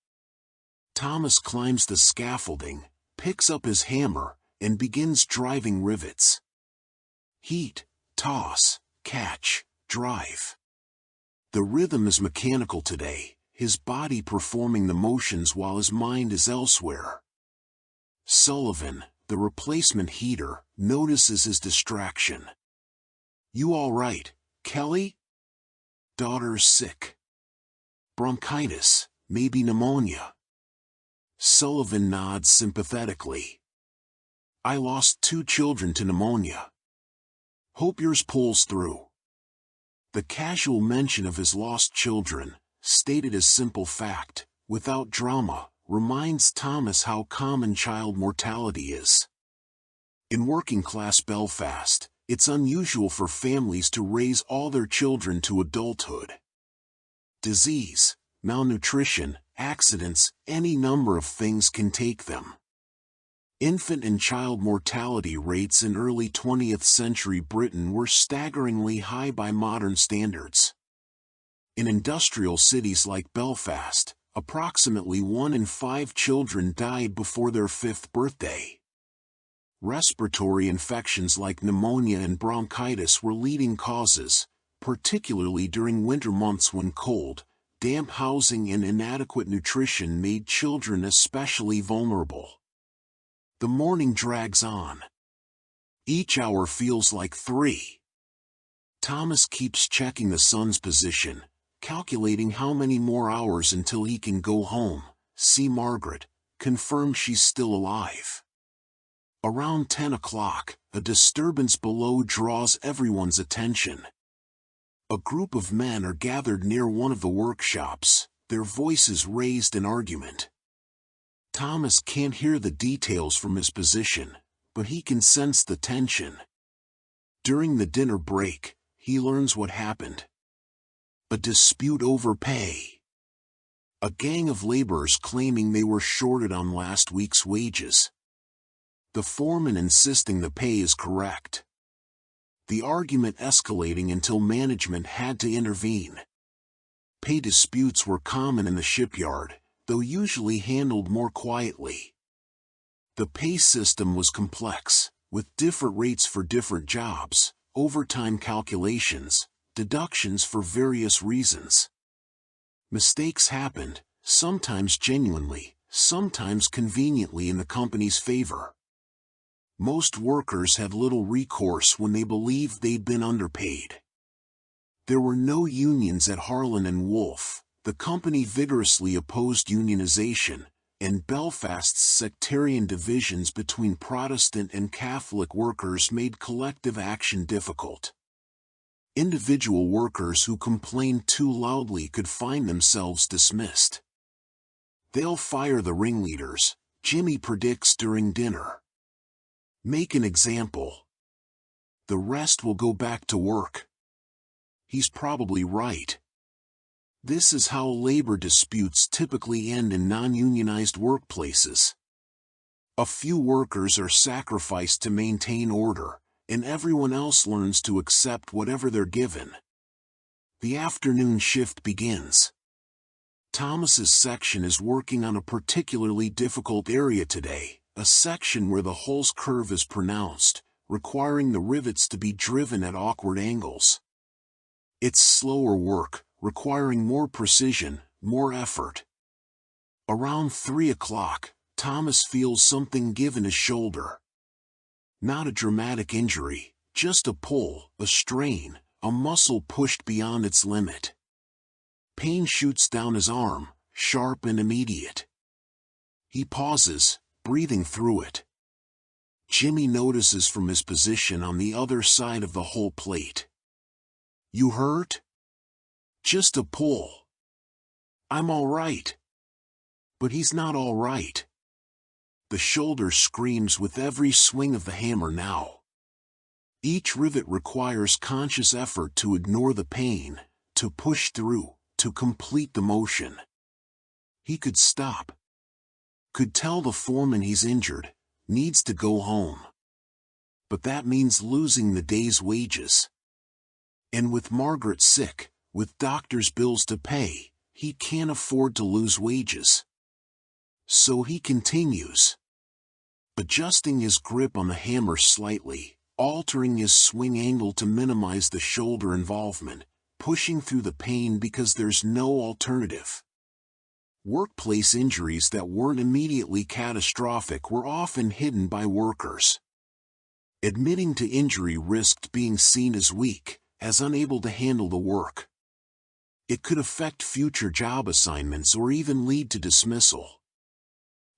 Thomas climbs the scaffolding, picks up his hammer, and begins driving rivets. Heat, toss, catch, drive. The rhythm is mechanical today, his body performing the motions while his mind is elsewhere. Sullivan, the replacement heater, notices his distraction. "You all right, Kelly?" "Daughter's sick. Bronchitis, maybe pneumonia." Sullivan nods sympathetically. "I lost 2 children to pneumonia. Hope yours pulls through." The casual mention of his lost children, stated as simple fact, without drama, reminds Thomas how common child mortality is. In working-class Belfast, it's unusual for families to raise all their children to adulthood. Disease, malnutrition, accidents, any number of things can take them. Infant and child mortality rates in early 20th century Britain were staggeringly high by modern standards. In industrial cities like Belfast, approximately 1 in 5 children died before their 5th birthday. Respiratory infections like pneumonia and bronchitis were leading causes, particularly during winter months when cold, damp housing and inadequate nutrition made children especially vulnerable. The morning drags on. Each hour feels like 3. Thomas keeps checking the sun's position, calculating how many more hours until he can go home, see Margaret, confirm she's still alive. Around 10 o'clock, a disturbance below draws everyone's attention. A group of men are gathered near one of the workshops, their voices raised in argument. Thomas can't hear the details from his position, but he can sense the tension. During the dinner break, he learns what happened. A dispute over pay. A gang of laborers claiming they were shorted on last week's wages. The foreman insisting the pay is correct. The argument escalating until management had to intervene. Pay disputes were common in the shipyard, though usually handled more quietly. The pay system was complex, with different rates for different jobs, overtime calculations, deductions for various reasons. Mistakes happened, sometimes genuinely, sometimes conveniently in the company's favor. Most workers had little recourse when they believed they'd been underpaid. There were no unions at Harland and Wolff. The company vigorously opposed unionization, and Belfast's sectarian divisions between Protestant and Catholic workers made collective action difficult. Individual workers who complained too loudly could find themselves dismissed. "They'll fire the ringleaders," Jimmy predicts during dinner. "Make an example. The rest will go back to work." He's probably right. This is how labor disputes typically end in non-unionized workplaces. A few workers are sacrificed to maintain order, and everyone else learns to accept whatever they're given. The afternoon shift begins. Thomas's section is working on a particularly difficult area today, a section where the hull's curve is pronounced, requiring the rivets to be driven at awkward angles. It's slower work, requiring more precision, more effort. Around 3 o'clock, Thomas feels something give in his shoulder. Not a dramatic injury, just a pull, a strain, a muscle pushed beyond its limit. Pain shoots down his arm, sharp and immediate. He pauses, breathing through it. Jimmy notices from his position on the other side of the hull plate. "You hurt?" "Just a pull." "I'm all right." But he's not all right. The shoulder screams with every swing of the hammer now. Each rivet requires conscious effort to ignore the pain, to push through, to complete the motion. He could stop. Could tell the foreman he's injured, needs to go home. But that means losing the day's wages. And with Margaret sick, with doctor's bills to pay, he can't afford to lose wages. So he continues. Adjusting his grip on the hammer slightly, altering his swing angle to minimize the shoulder involvement, pushing through the pain because there's no alternative. Workplace injuries that weren't immediately catastrophic were often hidden by workers. Admitting to injury risked being seen as weak, as unable to handle the work. It could affect future job assignments or even lead to dismissal.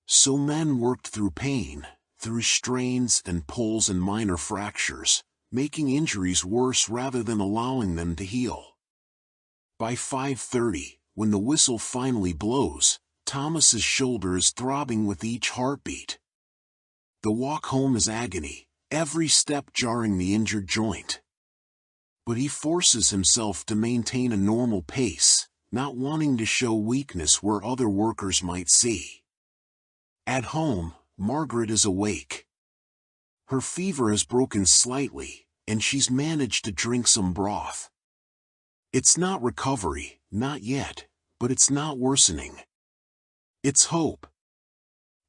So men worked through pain, through strains and pulls and minor fractures, making injuries worse rather than allowing them to heal. By 5:30, when the whistle finally blows, Thomas's shoulder is throbbing with each heartbeat. The walk home is agony, every step jarring the injured joint. But he forces himself to maintain a normal pace, not wanting to show weakness where other workers might see. At home, Margaret is awake. Her fever has broken slightly, and she's managed to drink some broth. It's not recovery, not yet, but it's not worsening. It's hope.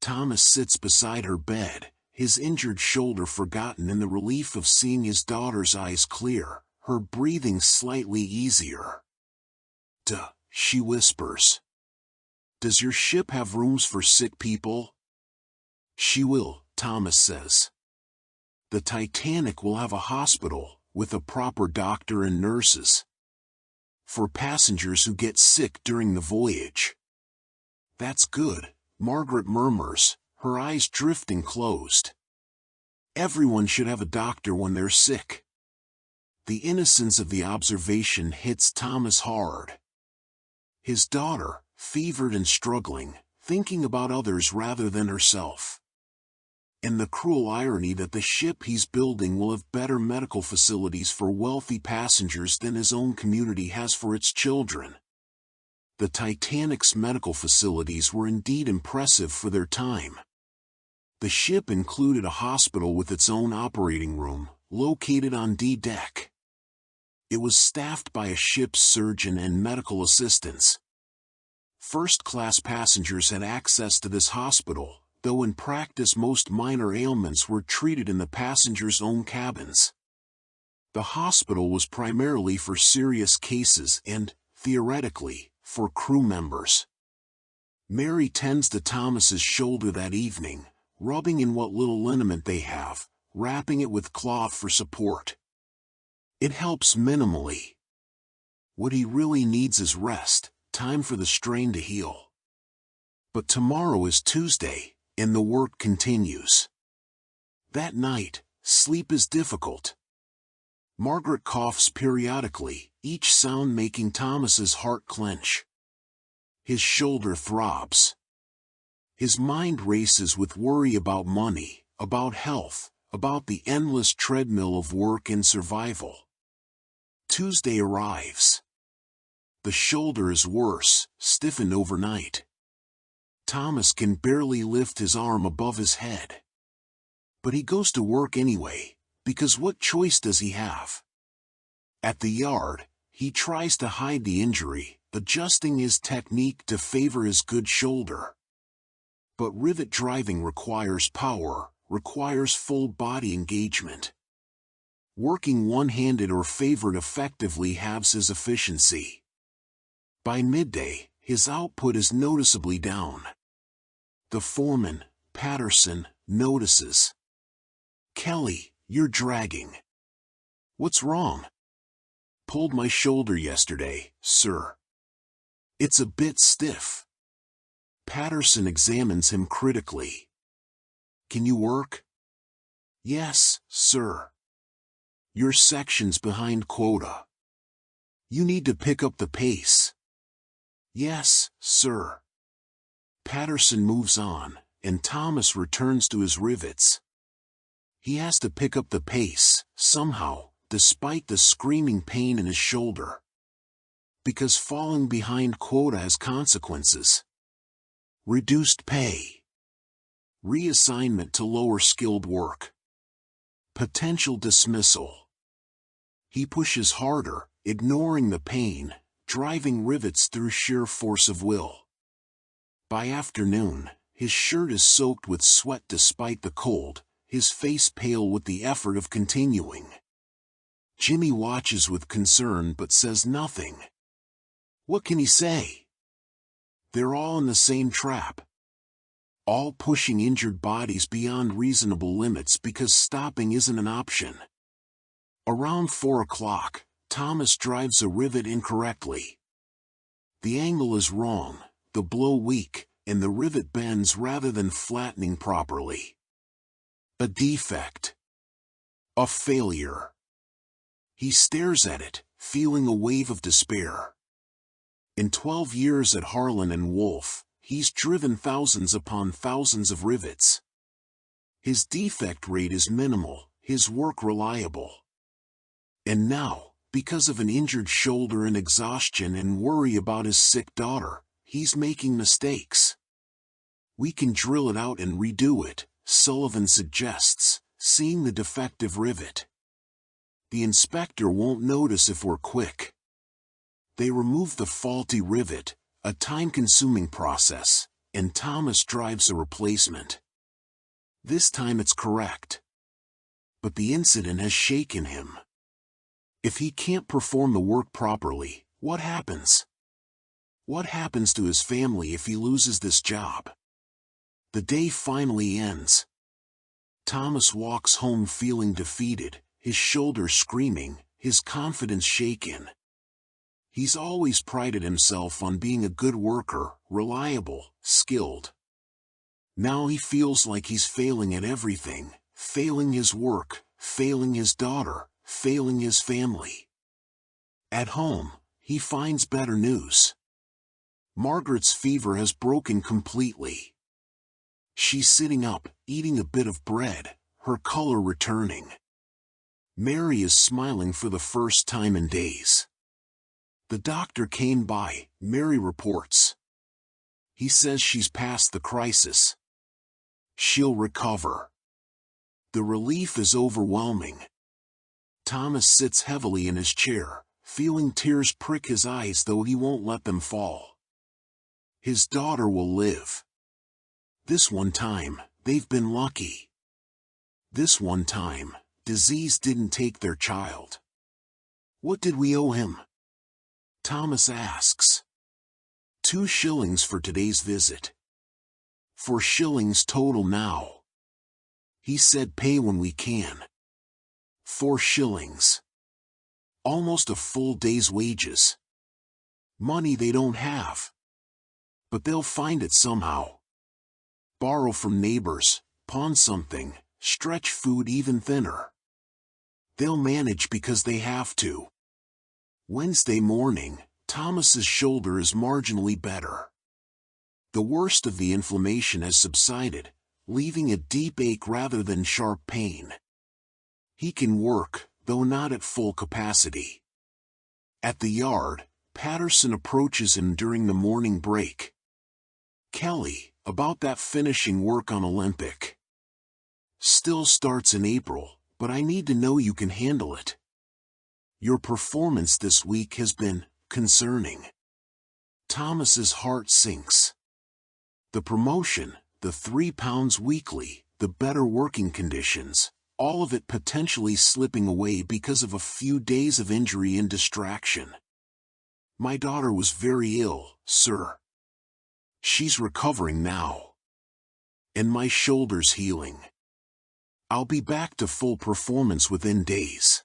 Thomas sits beside her bed, his injured shoulder forgotten in the relief of seeing his daughter's eyes clear, her breathing slightly easier. "Duh," she whispers. "Does your ship have rooms for sick people?" "She will," Thomas says. "The Titanic will have a hospital, with a proper doctor and nurses. For passengers who get sick during the voyage." "That's good," Margaret murmurs, her eyes drifting closed. Everyone should have a doctor when they're sick. The innocence of the observation hits Thomas hard. His daughter, fevered and struggling, thinking about others rather than herself. And the cruel irony that the ship he's building will have better medical facilities for wealthy passengers than his own community has for its children. The Titanic's medical facilities were indeed impressive for their time. The ship included a hospital with its own operating room, located on D deck. It was staffed by a ship's surgeon and medical assistants. First-class passengers had access to this hospital, though in practice most minor ailments were treated in the passengers' own cabins. The hospital was primarily for serious cases and, theoretically, for crew members. Mary tends to Thomas's shoulder that evening, rubbing in what little liniment they have, wrapping it with cloth for support. It helps minimally. What he really needs is rest, time for the strain to heal. But tomorrow is Tuesday, and the work continues. That night, sleep is difficult. Margaret coughs periodically, each sound making Thomas's heart clench. His shoulder throbs. His mind races with worry about money, about health, about the endless treadmill of work and survival. Tuesday arrives. The shoulder is worse, stiffened overnight. Thomas can barely lift his arm above his head. But he goes to work anyway, because what choice does he have? At the yard, he tries to hide the injury, adjusting his technique to favor his good shoulder. But rivet driving requires power, requires full body engagement. Working one-handed or favored effectively halves his efficiency. By midday, his output is noticeably down. The foreman, Patterson, notices. "Kelly, you're dragging." "What's wrong?" "Pulled my shoulder yesterday, sir. It's a bit stiff." Patterson examines him critically. "Can you work?" "Yes, sir." "Your section's behind quota. You need to pick up the pace." "Yes, sir." Patterson moves on, and Thomas returns to his rivets. He has to pick up the pace, somehow, despite the screaming pain in his shoulder. Because falling behind quota has consequences. Reduced pay. Reassignment to lower-skilled work. Potential dismissal. He pushes harder, ignoring the pain, driving rivets through sheer force of will. By afternoon, his shirt is soaked with sweat despite the cold, his face pale with the effort of continuing. Jimmy watches with concern but says nothing. What can he say? They're all in the same trap. All pushing injured bodies beyond reasonable limits because stopping isn't an option. Around 4 o'clock, Thomas drives a rivet incorrectly. The angle is wrong, the blow weak, and the rivet bends rather than flattening properly. A defect. A failure. He stares at it, feeling a wave of despair. In 12 years at Harland and Wolff, he's driven thousands upon thousands of rivets. His defect rate is minimal, his work reliable. And now, because of an injured shoulder and exhaustion and worry about his sick daughter, he's making mistakes. We can drill it out and redo it, Sullivan suggests, seeing the defective rivet. The inspector won't notice if we're quick. They remove the faulty rivet, a time-consuming process, and Thomas drives a replacement. This time it's correct. But the incident has shaken him. If he can't perform the work properly, what happens? What happens to his family if he loses this job? The day finally ends. Thomas walks home feeling defeated, his shoulder screaming, his confidence shaken. He's always prided himself on being a good worker, reliable, skilled. Now he feels like he's failing at everything, failing his work, failing his daughter, failing his family. At home, he finds better news. Margaret's fever has broken completely. She's sitting up, eating a bit of bread, her color returning. Mary is smiling for the first time in days. The doctor came by, Mary reports. He says she's past the crisis. She'll recover. The relief is overwhelming. Thomas sits heavily in his chair, feeling tears prick his eyes though he won't let them fall. His daughter will live. This one time, they've been lucky. This one time, disease didn't take their child. What did we owe him? Thomas asks. 2 shillings for today's visit. 4 shillings total now. He said pay when we can. 4 shillings. Almost a full day's wages. Money they don't have. But they'll find it somehow. Borrow from neighbors, pawn something, stretch food even thinner. They'll manage because they have to. Wednesday morning, Thomas's shoulder is marginally better. The worst of the inflammation has subsided, leaving a deep ache rather than sharp pain. He can work, though not at full capacity. At the yard, Patterson approaches him during the morning break. Kelly, about that finishing work on Olympic. Still starts in April, but I need to know you can handle it. Your performance this week has been concerning. Thomas's heart sinks. The promotion, the 3 pounds weekly, the better working conditions, all of it potentially slipping away because of a few days of injury and distraction. My daughter was very ill, sir. She's recovering now. And my shoulder's healing. I'll be back to full performance within days.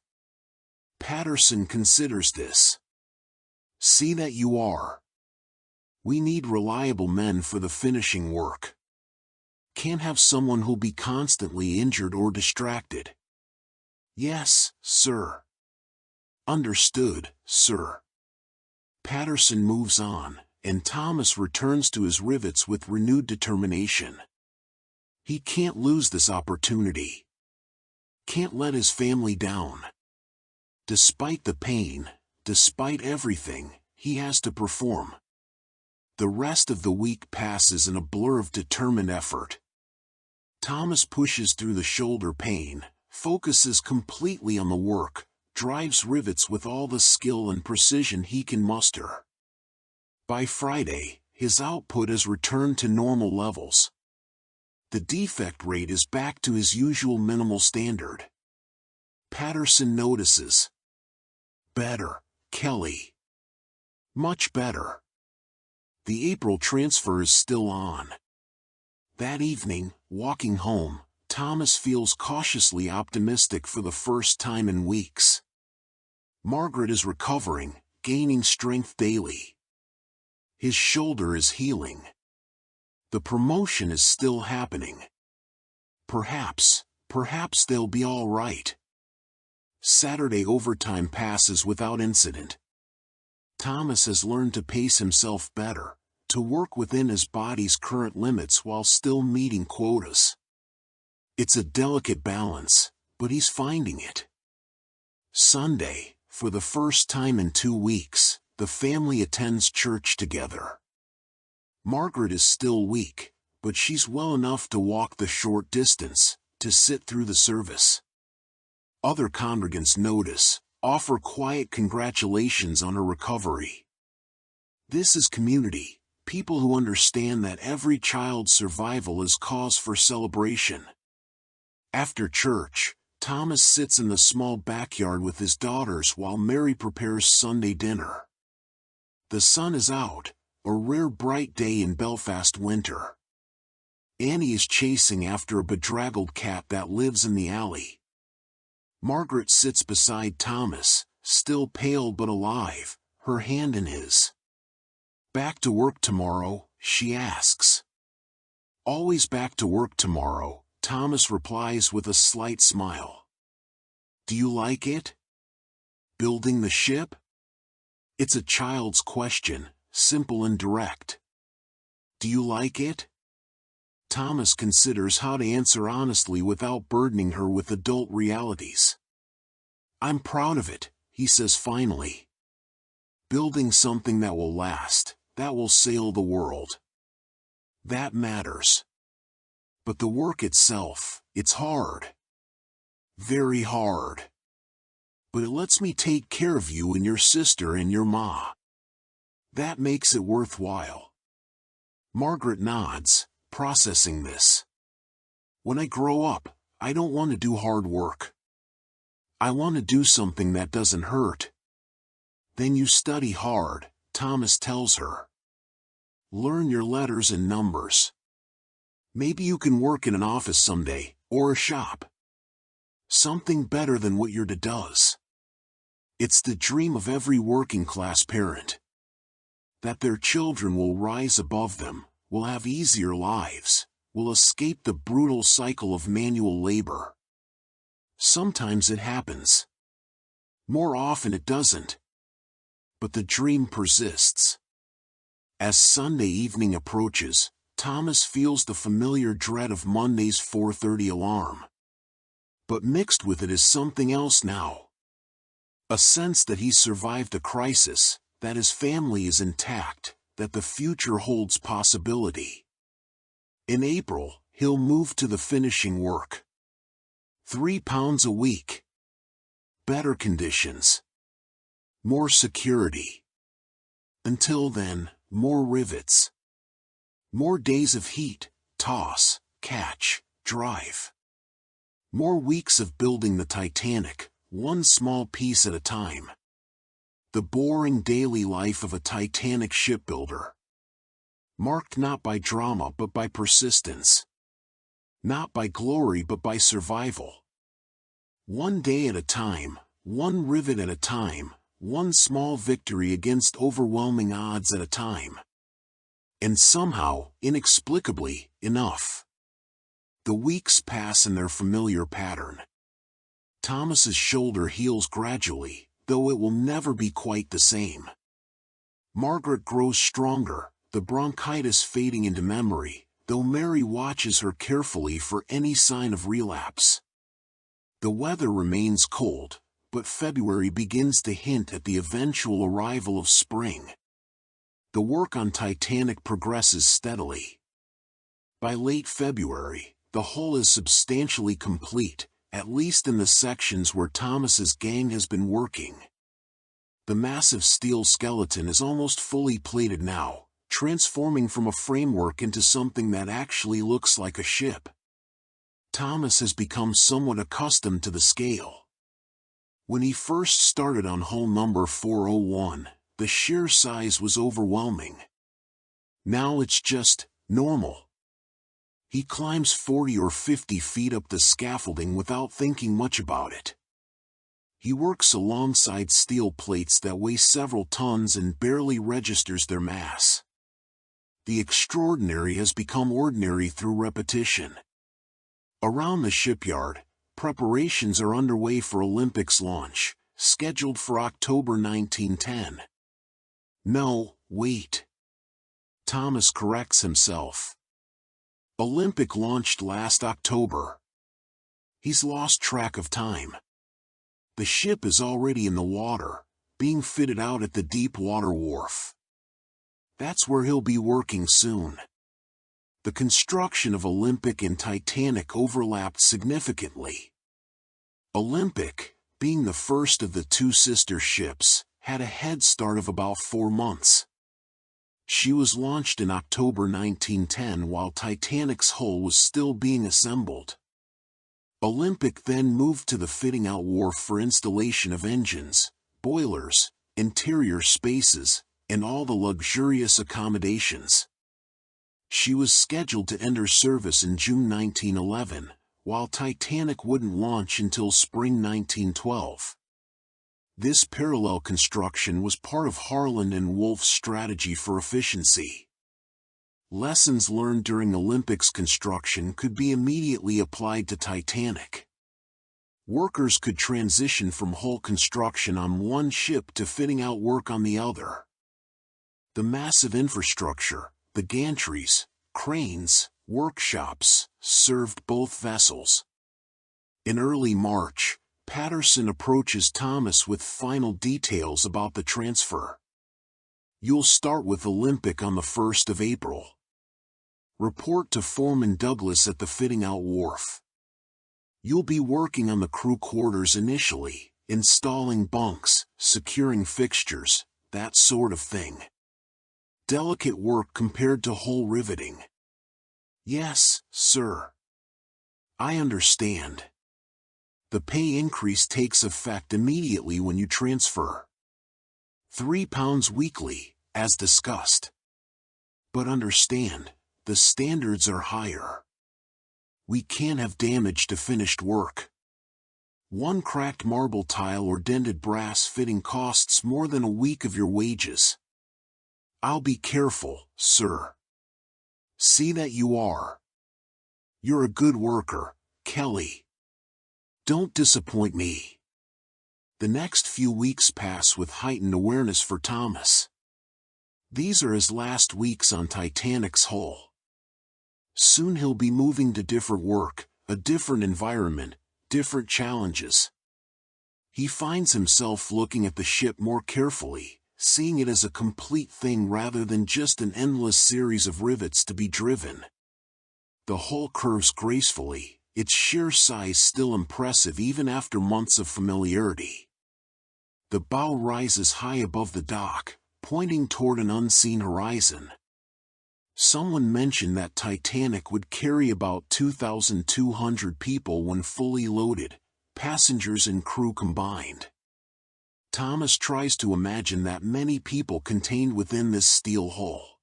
Patterson considers this. See that you are. We need reliable men for the finishing work. Can't have someone who'll be constantly injured or distracted. Yes, sir. Understood, sir. Patterson moves on, and Thomas returns to his rivets with renewed determination. He can't lose this opportunity. Can't let his family down. Despite the pain, despite everything, he has to perform. The rest of the week passes in a blur of determined effort. Thomas pushes through the shoulder pain, focuses completely on the work, drives rivets with all the skill and precision he can muster. By Friday, his output has returned to normal levels. The defect rate is back to his usual minimal standard. Patterson notices. Better, Kelly. Much better. The April transfer is still on. That evening, walking home, Thomas feels cautiously optimistic for the first time in weeks. Margaret is recovering, gaining strength daily. His shoulder is healing. The promotion is still happening. Perhaps they'll be all right. Saturday overtime passes without incident. Thomas has learned to pace himself better, to work within his body's current limits while still meeting quotas. It's a delicate balance, but he's finding it. Sunday, for the first time in 2 weeks, the family attends church together. Margaret is still weak, but she's well enough to walk the short distance, to sit through the service. Other congregants notice, offer quiet congratulations on her recovery. This is community, people who understand that every child's survival is cause for celebration. After church, Thomas sits in the small backyard with his daughters while Mary prepares Sunday dinner. The sun is out, a rare bright day in Belfast winter. Annie is chasing after a bedraggled cat that lives in the alley. Margaret sits beside Thomas, still pale but alive, her hand in his. Back to work tomorrow, she asks. Always back to work tomorrow, Thomas replies with a slight smile. Do you like it? Building the ship? It's a child's question, simple and direct. Do you like it? Thomas considers how to answer honestly without burdening her with adult realities. I'm proud of it, he says finally. Building something that will last, that will sail the world. That matters. But the work itself, it's hard. Very hard. But it lets me take care of you and your sister and your ma. That makes it worthwhile. Margaret nods, processing this. When I grow up, I don't want to do hard work. I want to do something that doesn't hurt. Then you study hard, Thomas tells her. Learn your letters and numbers. Maybe you can work in an office someday, or a shop. Something better than what your dad does. It's the dream of every working-class parent. That their children will rise above them, will have easier lives, will escape the brutal cycle of manual labor. Sometimes it happens. More often it doesn't. But the dream persists. As Sunday evening approaches, Thomas feels the familiar dread of Monday's 4:30 alarm. But mixed with it is something else now. A sense that he's survived a crisis, that his family is intact, that the future holds possibility. In April, he'll move to the finishing work. 3 pounds a week. Better conditions. More security. Until then, more rivets. More days of heat, toss, catch, drive. More weeks of building the Titanic, one small piece at a time. The boring daily life of a Titanic shipbuilder. Marked not by drama but by persistence. Not by glory but by survival. One day at a time, one rivet at a time, one small victory against overwhelming odds at a time. And somehow, inexplicably, enough. The weeks pass in their familiar pattern. Thomas's shoulder heals gradually, though it will never be quite the same. Margaret grows stronger, the bronchitis fading into memory, though Mary watches her carefully for any sign of relapse. The weather remains cold, but February begins to hint at the eventual arrival of spring. The work on Titanic progresses steadily. By late February, the hull is substantially complete, at least in the sections where Thomas's gang has been working. The massive steel skeleton is almost fully plated now, transforming from a framework into something that actually looks like a ship. Thomas has become somewhat accustomed to the scale. When he first started on hull number 401, the sheer size was overwhelming. Now it's just normal. He climbs 40 or 50 feet up the scaffolding without thinking much about it. He works alongside steel plates that weigh several tons and barely registers their mass. The extraordinary has become ordinary through repetition. Around the shipyard, preparations are underway for Olympic's launch, scheduled for October 1910. No, wait. Thomas corrects himself. Olympic launched last October. He's lost track of time. The ship is already in the water, being fitted out at the deep water wharf. That's where he'll be working soon. The construction of Olympic and Titanic overlapped significantly. Olympic, being the first of the two sister ships, had a head start of about 4 months. She was launched in October 1910 while Titanic's hull was still being assembled. Olympic then moved to the fitting-out wharf for installation of engines, boilers, interior spaces, and all the luxurious accommodations. She was scheduled to enter service in June 1911, while Titanic wouldn't launch until spring 1912. This parallel construction was part of Harland and Wolff's strategy for efficiency. Lessons learned during Olympics construction could be immediately applied to Titanic. Workers could transition from hull construction on one ship to fitting out work on the other. The massive infrastructure, the gantries, cranes, workshops, served both vessels. In early March, Patterson approaches Thomas with final details about the transfer. You'll start with Olympic on the 1st of April. Report to Foreman Douglas at the fitting out wharf. You'll be working on the crew quarters initially, installing bunks, securing fixtures, that sort of thing. Delicate work compared to hull riveting. Yes, sir. I understand. The pay increase takes effect immediately when you transfer. £3 weekly, as discussed. But understand, the standards are higher. We can't have damage to finished work. One cracked marble tile or dented brass fitting costs more than a week of your wages. I'll be careful, sir. See that you are. You're a good worker, Kelly. Don't disappoint me. The next few weeks pass with heightened awareness for Thomas. These are his last weeks on Titanic's hull. Soon he'll be moving to different work, a different environment, different challenges. He finds himself looking at the ship more carefully, seeing it as a complete thing rather than just an endless series of rivets to be driven. The hull curves gracefully, its sheer size still impressive even after months of familiarity. The bow rises high above the dock, pointing toward an unseen horizon. Someone mentioned that Titanic would carry about 2,200 people when fully loaded, passengers and crew combined. Thomas tries to imagine that many people contained within this steel hull.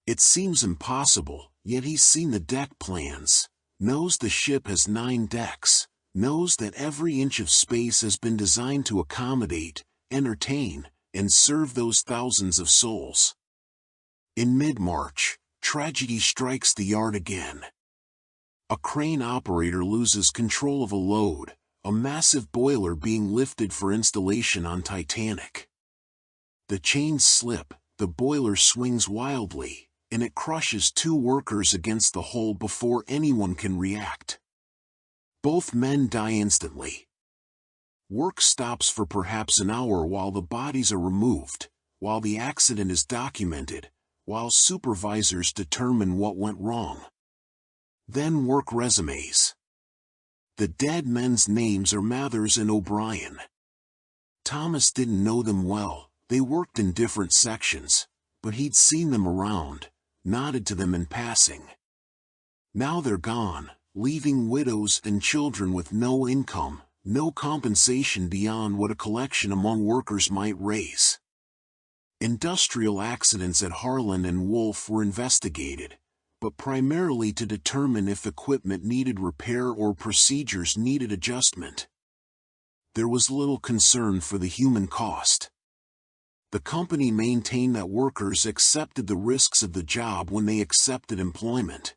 It seems impossible, yet he's seen the deck plans, knows the ship has 9 decks, knows that every inch of space has been designed to accommodate, entertain, and serve those thousands of souls. In mid-March, tragedy strikes the yard again. A crane operator loses control of a load, a massive boiler being lifted for installation on Titanic. The chains slip, the boiler swings wildly, and it crushes 2 workers against the hull before anyone can react. Both men die instantly. Work stops for perhaps an hour while the bodies are removed, while the accident is documented, while supervisors determine what went wrong. Then work resumes. The dead men's names are Mathers and O'Brien. Thomas didn't know them well, they worked in different sections, but he'd seen them around, nodded to them in passing. Now they're gone, leaving widows and children with no income, no compensation beyond what a collection among workers might raise. Industrial accidents at Harland and Wolff were investigated, but primarily to determine if equipment needed repair or procedures needed adjustment. There was little concern for the human cost. The company maintained that workers accepted the risks of the job when they accepted employment.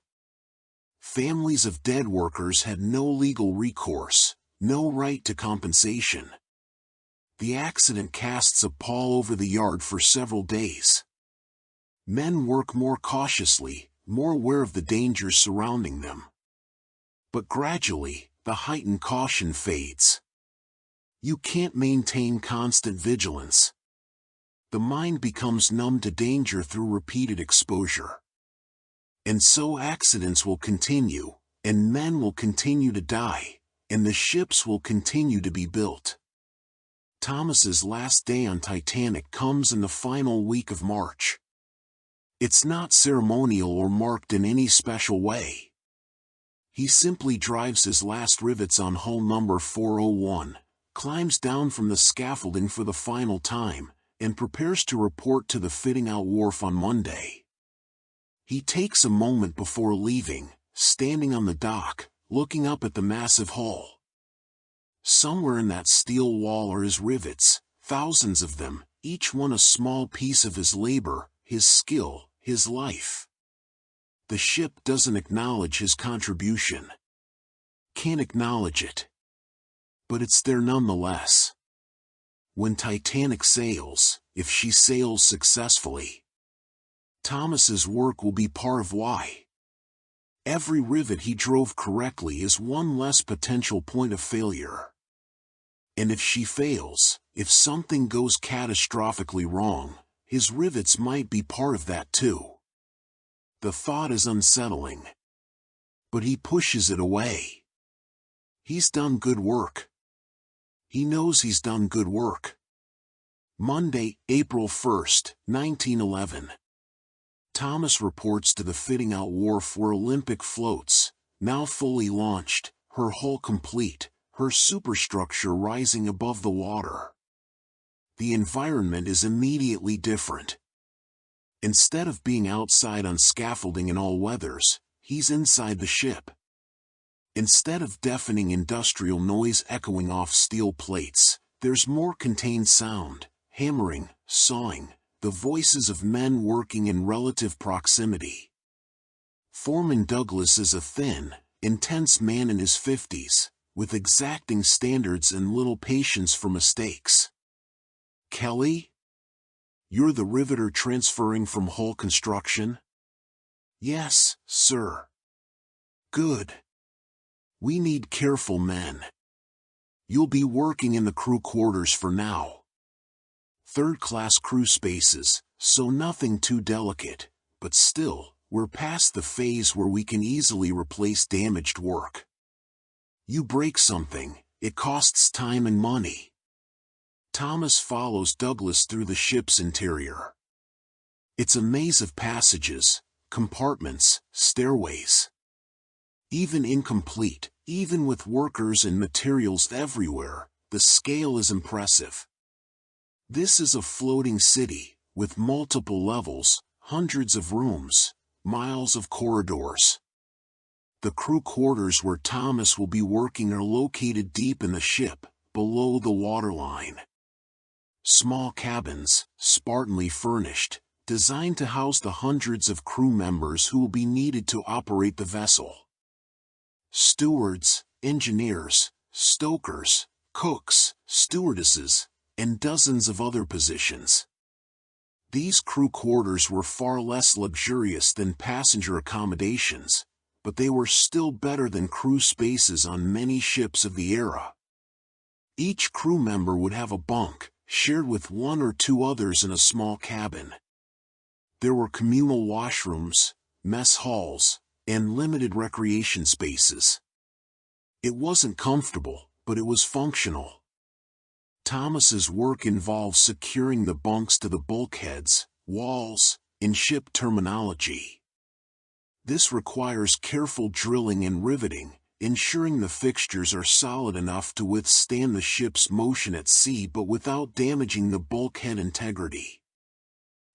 Families of dead workers had no legal recourse, no right to compensation. The accident casts a pall over the yard for several days. Men work more cautiously, more aware of the dangers surrounding them. But gradually, the heightened caution fades. You can't maintain constant vigilance. The mind becomes numb to danger through repeated exposure. And so accidents will continue, and men will continue to die, and the ships will continue to be built. Thomas's last day on Titanic comes in the final week of March. It's not ceremonial or marked in any special way. He simply drives his last rivets on hull number 401, climbs down from the scaffolding for the final time, and prepares to report to the fitting out wharf on Monday. He takes a moment before leaving, standing on the dock, looking up at the massive hull. Somewhere in that steel wall are his rivets, thousands of them, each one a small piece of his labor, his skill, his life. the ship doesn't acknowledge his contribution. Can't acknowledge it. But it's there nonetheless. When Titanic sails, if she sails successfully, Thomas's work will be part of why. Every rivet he drove correctly is one less potential point of failure. And if she fails, if something goes catastrophically wrong, his rivets might be part of that too. The thought is unsettling. But he pushes it away. He's done good work. He knows he's done good work. Monday, April 1st, 1911. Thomas reports to the fitting out wharf where Olympic floats, now fully launched, her hull complete, her superstructure rising above the water. The environment is immediately different. Instead of being outside on scaffolding in all weathers, he's inside the ship. Instead of deafening industrial noise echoing off steel plates, there's more contained sound, hammering, sawing, the voices of men working in relative proximity. Foreman Douglas is a thin, intense man in his 50s, with exacting standards and little patience for mistakes. Kelly? You're the riveter transferring from hull construction? Yes, sir. Good. We need careful men. You'll be working in the crew quarters for now. Third-class crew spaces, so nothing too delicate, but still, we're past the phase where we can easily replace damaged work. You break something, it costs time and money. Thomas follows Douglas through the ship's interior. It's a maze of passages, compartments, stairways. Even incomplete, even with workers and materials everywhere, the scale is impressive. This is a floating city, with multiple levels, hundreds of rooms, miles of corridors. The crew quarters where Thomas will be working are located deep in the ship, below the waterline. Small cabins, spartanly furnished, designed to house the hundreds of crew members who will be needed to operate the vessel. Stewards, engineers, stokers, cooks, stewardesses, and dozens of other positions. These crew quarters were far less luxurious than passenger accommodations, but they were still better than crew spaces on many ships of the era. Each crew member would have a bunk, shared with one or two others in a small cabin. There were communal washrooms, mess halls, and limited recreation spaces. It wasn't comfortable, but it was functional. Thomas's work involves securing the bunks to the bulkheads, walls, in ship terminology. This requires careful drilling and riveting, ensuring the fixtures are solid enough to withstand the ship's motion at sea but without damaging the bulkhead integrity.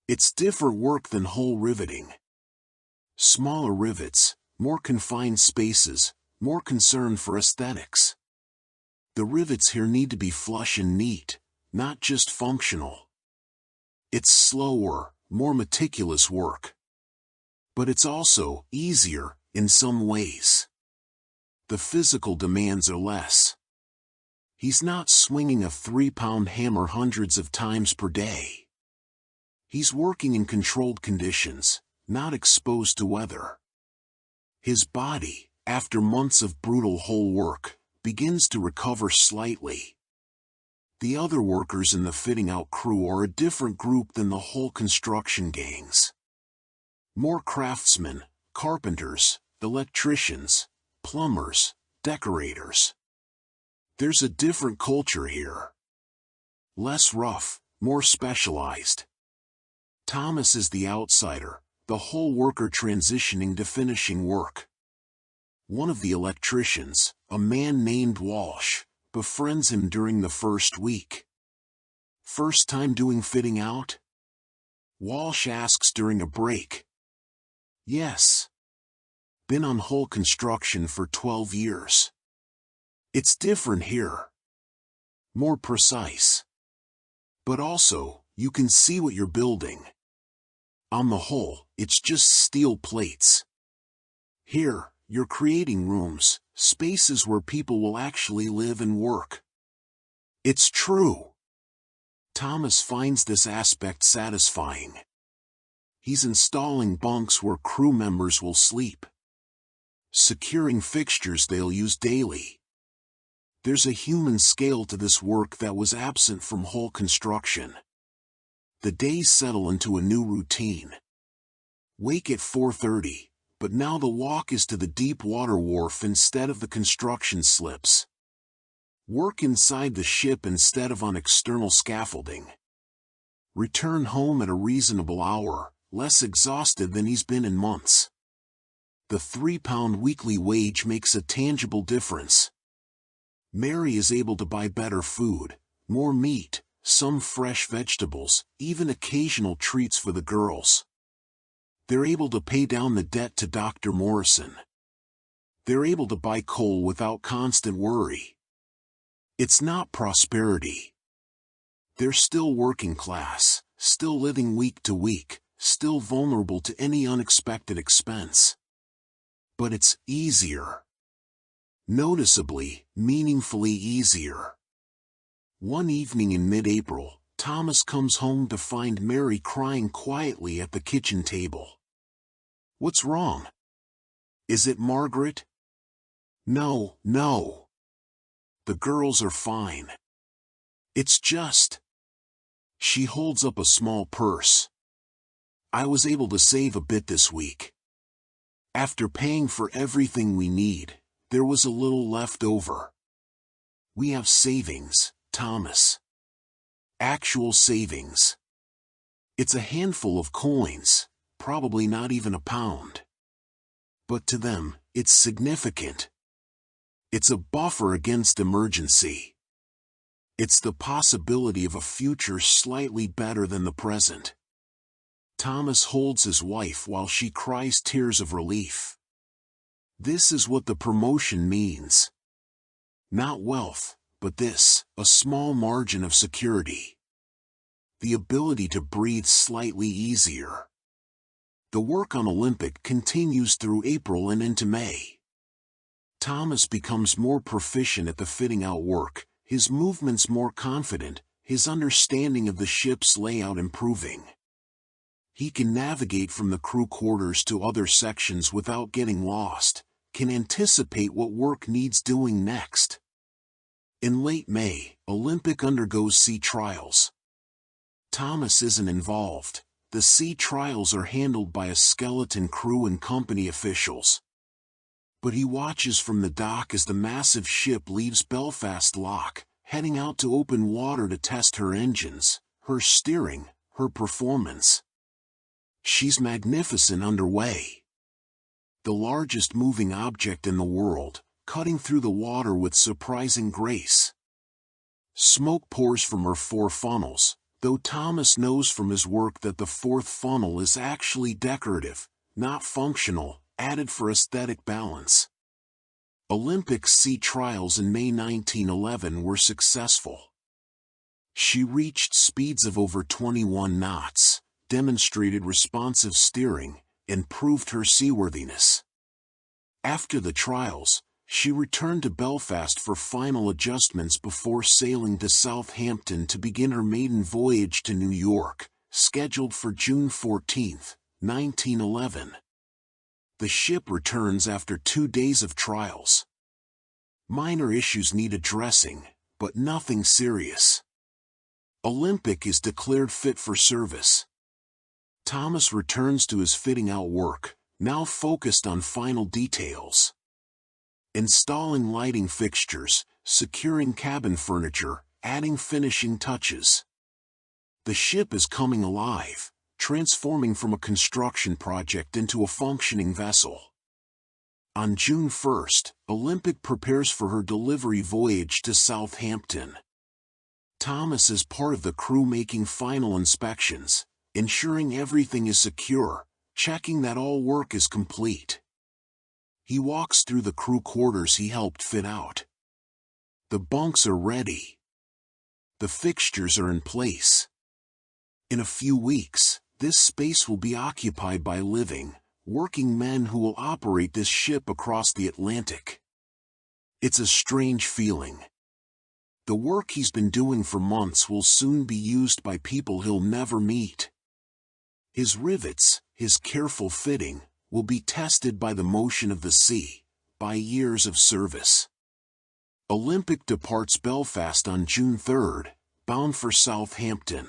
It's different work than hull riveting. Smaller rivets, more confined spaces, more concern for aesthetics. The rivets here need to be flush and neat, not just functional. It's slower, more meticulous work. But it's also easier, in some ways. The physical demands are less. He's not swinging a 3-pound hammer hundreds of times per day. He's working in controlled conditions, not exposed to weather. His body, after months of brutal hull work, begins to recover slightly. The other workers in the fitting-out crew are a different group than the hull construction gangs. More craftsmen, carpenters, electricians, plumbers, decorators. There's a different culture here. Less rough, more specialized. Thomas is the outsider, the hull worker transitioning to finishing work. One of the electricians, a man named Walsh, befriends him during the first week. First time doing fitting out? Walsh asks during a break. Yes. Been on hull construction for 12 years. It's different here. More precise. But also, you can see what you're building. On the hull, it's just steel plates. Here, you're creating rooms, spaces where people will actually live and work. It's true. Thomas finds this aspect satisfying. He's installing bunks where crew members will sleep, securing fixtures they'll use daily. There's a human scale to this work that was absent from hull construction. The days settle into a new routine. Wake at 4:30, but now the walk is to the deep water wharf instead of the construction slips. Work inside the ship instead of on external scaffolding. Return home at a reasonable hour, less exhausted than he's been in months. The £3 weekly wage makes a tangible difference. Mary is able to buy better food, more meat, some fresh vegetables, even occasional treats for the girls. They're able to pay down the debt to Dr. Morrison. They're able to buy coal without constant worry. It's not prosperity. They're still working class, still living week to week, still vulnerable to any unexpected expense. But it's easier. Noticeably, meaningfully easier. One evening in mid-April, Thomas comes home to find Mary crying quietly at the kitchen table. What's wrong? Is it Margaret? No, no. The girls are fine. It's just... She holds up a small purse. I was able to save a bit this week. After paying for everything we need, there was a little left over. We have savings, Thomas. Actual savings. It's a handful of coins, probably not even £1. But to them, it's significant. It's a buffer against emergency. It's the possibility of a future slightly better than the present. Thomas holds his wife while she cries tears of relief. This is what the promotion means. Not wealth, but this, a small margin of security. The ability to breathe slightly easier. The work on Olympic continues through April and into May. Thomas becomes more proficient at the fitting out work, his movements more confident, his understanding of the ship's layout improving. He can navigate from the crew quarters to other sections without getting lost, can anticipate what work needs doing next. In late May, Olympic undergoes sea trials. Thomas isn't involved. The sea trials are handled by a skeleton crew and company officials. But he watches from the dock as the massive ship leaves Belfast Lock, heading out to open water to test her engines, her steering, her performance. She's magnificent underway. The largest moving object in the world, cutting through the water with surprising grace. Smoke pours from her 4 funnels, though Thomas knows from his work that the 4th funnel is actually decorative, not functional, added for aesthetic balance. Olympic sea trials in May 1911 were successful. She reached speeds of over 21 knots, demonstrated responsive steering, and proved her seaworthiness. After the trials, she returned to Belfast for final adjustments before sailing to Southampton to begin her maiden voyage to New York, scheduled for June 14, 1911. The ship returns after 2 days of trials. Minor issues need addressing, but nothing serious. Olympic is declared fit for service. Thomas returns to his fitting out work, now focused on final details. Installing lighting fixtures, securing cabin furniture, adding finishing touches. The ship is coming alive, transforming from a construction project into a functioning vessel. On June 1st, Olympic prepares for her delivery voyage to Southampton. Thomas is part of the crew making final inspections, ensuring everything is secure, checking that all work is complete. He walks through the crew quarters he helped fit out. The bunks are ready. The fixtures are in place. In a few weeks, this space will be occupied by living, working men who will operate this ship across the Atlantic. It's a strange feeling. The work he's been doing for months will soon be used by people he'll never meet. His rivets, his careful fitting, will be tested by the motion of the sea, by years of service. Olympic departs Belfast on June 3rd, bound for Southampton.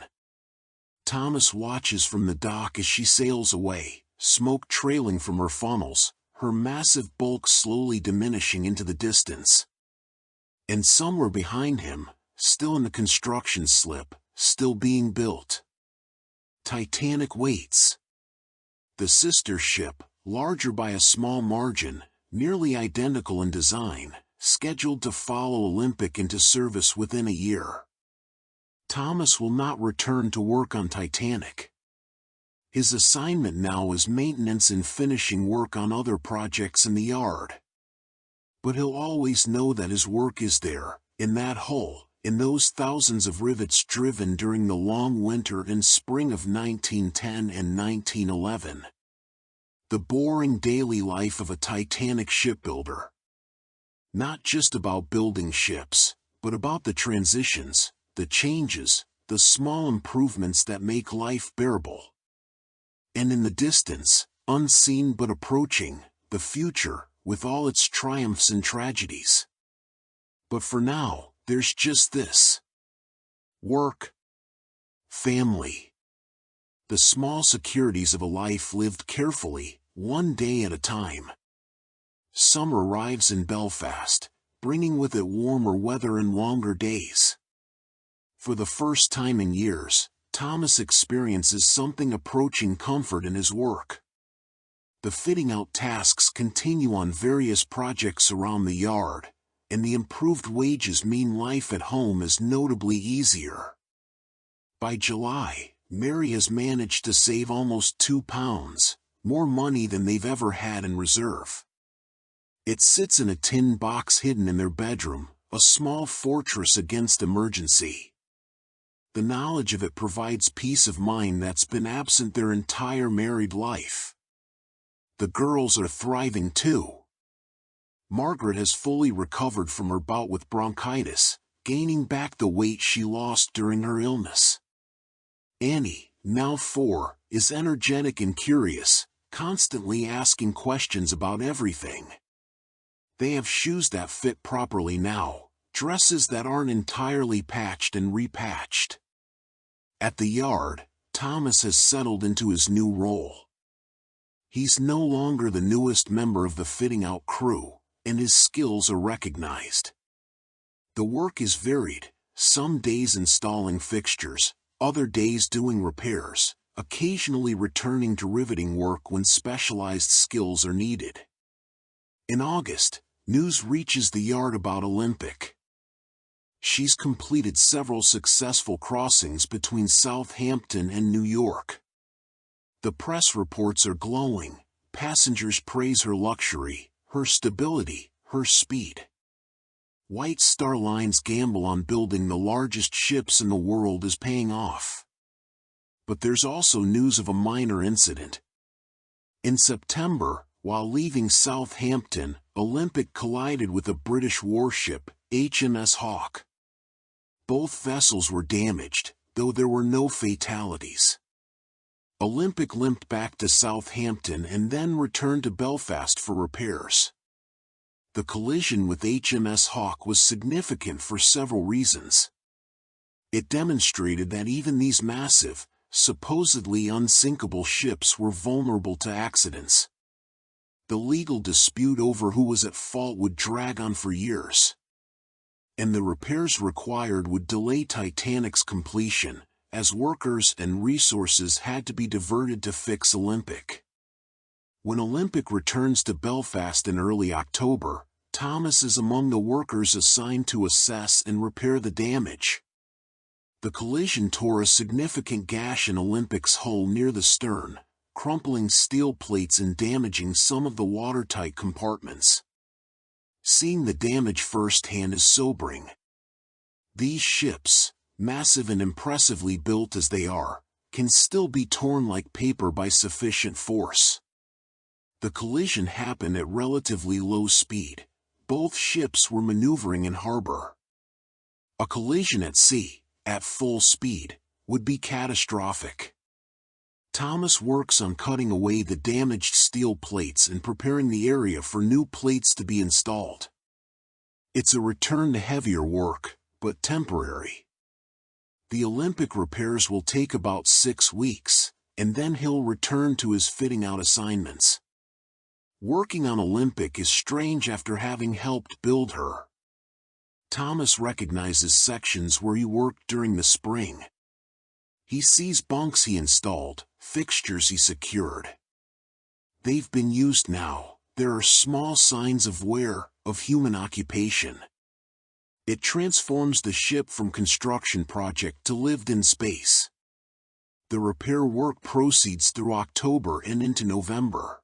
Thomas watches from the dock as she sails away, smoke trailing from her funnels, her massive bulk slowly diminishing into the distance. And somewhere behind him, still in the construction slip, still being built, Titanic waits. The sister ship, larger by a small margin, nearly identical in design, scheduled to follow Olympic into service within a year. Thomas will not return to work on Titanic. His assignment now is maintenance and finishing work on other projects in the yard. But he'll always know that his work is there, in that hull, in those thousands of rivets driven during the long winter and spring of 1910 and 1911. The boring daily life of a Titanic shipbuilder. Not just about building ships, but about the transitions, the changes, the small improvements that make life bearable. And in the distance, unseen but approaching, the future, with all its triumphs and tragedies. But for now, there's just this: work, family. The small securities of a life lived carefully, one day at a time. Summer arrives in Belfast, bringing with it warmer weather and longer days. For the first time in years, Thomas experiences something approaching comfort in his work. The fitting out tasks continue on various projects around the yard, and the improved wages mean life at home is notably easier. By July, Mary has managed to save almost £2, more money than they've ever had in reserve. It sits in a tin box hidden in their bedroom, a small fortress against emergency. The knowledge of it provides peace of mind that's been absent their entire married life. The girls are thriving too. Margaret has fully recovered from her bout with bronchitis, gaining back the weight she lost during her illness. Annie, now 4, is energetic and curious, constantly asking questions about everything. They have shoes that fit properly now, dresses that aren't entirely patched and repatched. At the yard, Thomas has settled into his new role. He's no longer the newest member of the fitting-out crew, and his skills are recognized. The work is varied, some days installing fixtures, other days doing repairs, occasionally returning to riveting work when specialized skills are needed. In August, news reaches the yard about Olympic. She's completed several successful crossings between Southampton and New York. The press reports are glowing, passengers praise her luxury, her stability, her speed. White Star Line's gamble on building the largest ships in the world is paying off. But there's also news of a minor incident. In September, while leaving Southampton, Olympic collided with a British warship, HMS Hawke. Both vessels were damaged, though there were no fatalities. Olympic limped back to Southampton and then returned to Belfast for repairs. The collision with HMS Hawke was significant for several reasons. It demonstrated that even these massive, supposedly unsinkable ships were vulnerable to accidents. The legal dispute over who was at fault would drag on for years. And the repairs required would delay Titanic's completion, as workers and resources had to be diverted to fix Olympic. When Olympic returns to Belfast in early October, Thomas is among the workers assigned to assess and repair the damage. The collision tore a significant gash in Olympic's hull near the stern, crumpling steel plates and damaging some of the watertight compartments. Seeing the damage firsthand is sobering. These ships, massive and impressively built as they are, can still be torn like paper by sufficient force. The collision happened at relatively low speed. Both ships were maneuvering in harbor. A collision at sea, at full speed, would be catastrophic. Thomas works on cutting away the damaged steel plates and preparing the area for new plates to be installed. It's a return to heavier work, but temporary. The Olympic repairs will take about 6 weeks, and then he'll return to his fitting-out assignments. Working on Olympic is strange after having helped build her. Thomas recognizes sections where he worked during the spring. He sees bunks he installed, fixtures he secured. They've been used now. There are small signs of wear, of human occupation. It transforms the ship from construction project to lived-in space. The repair work proceeds through October and into November.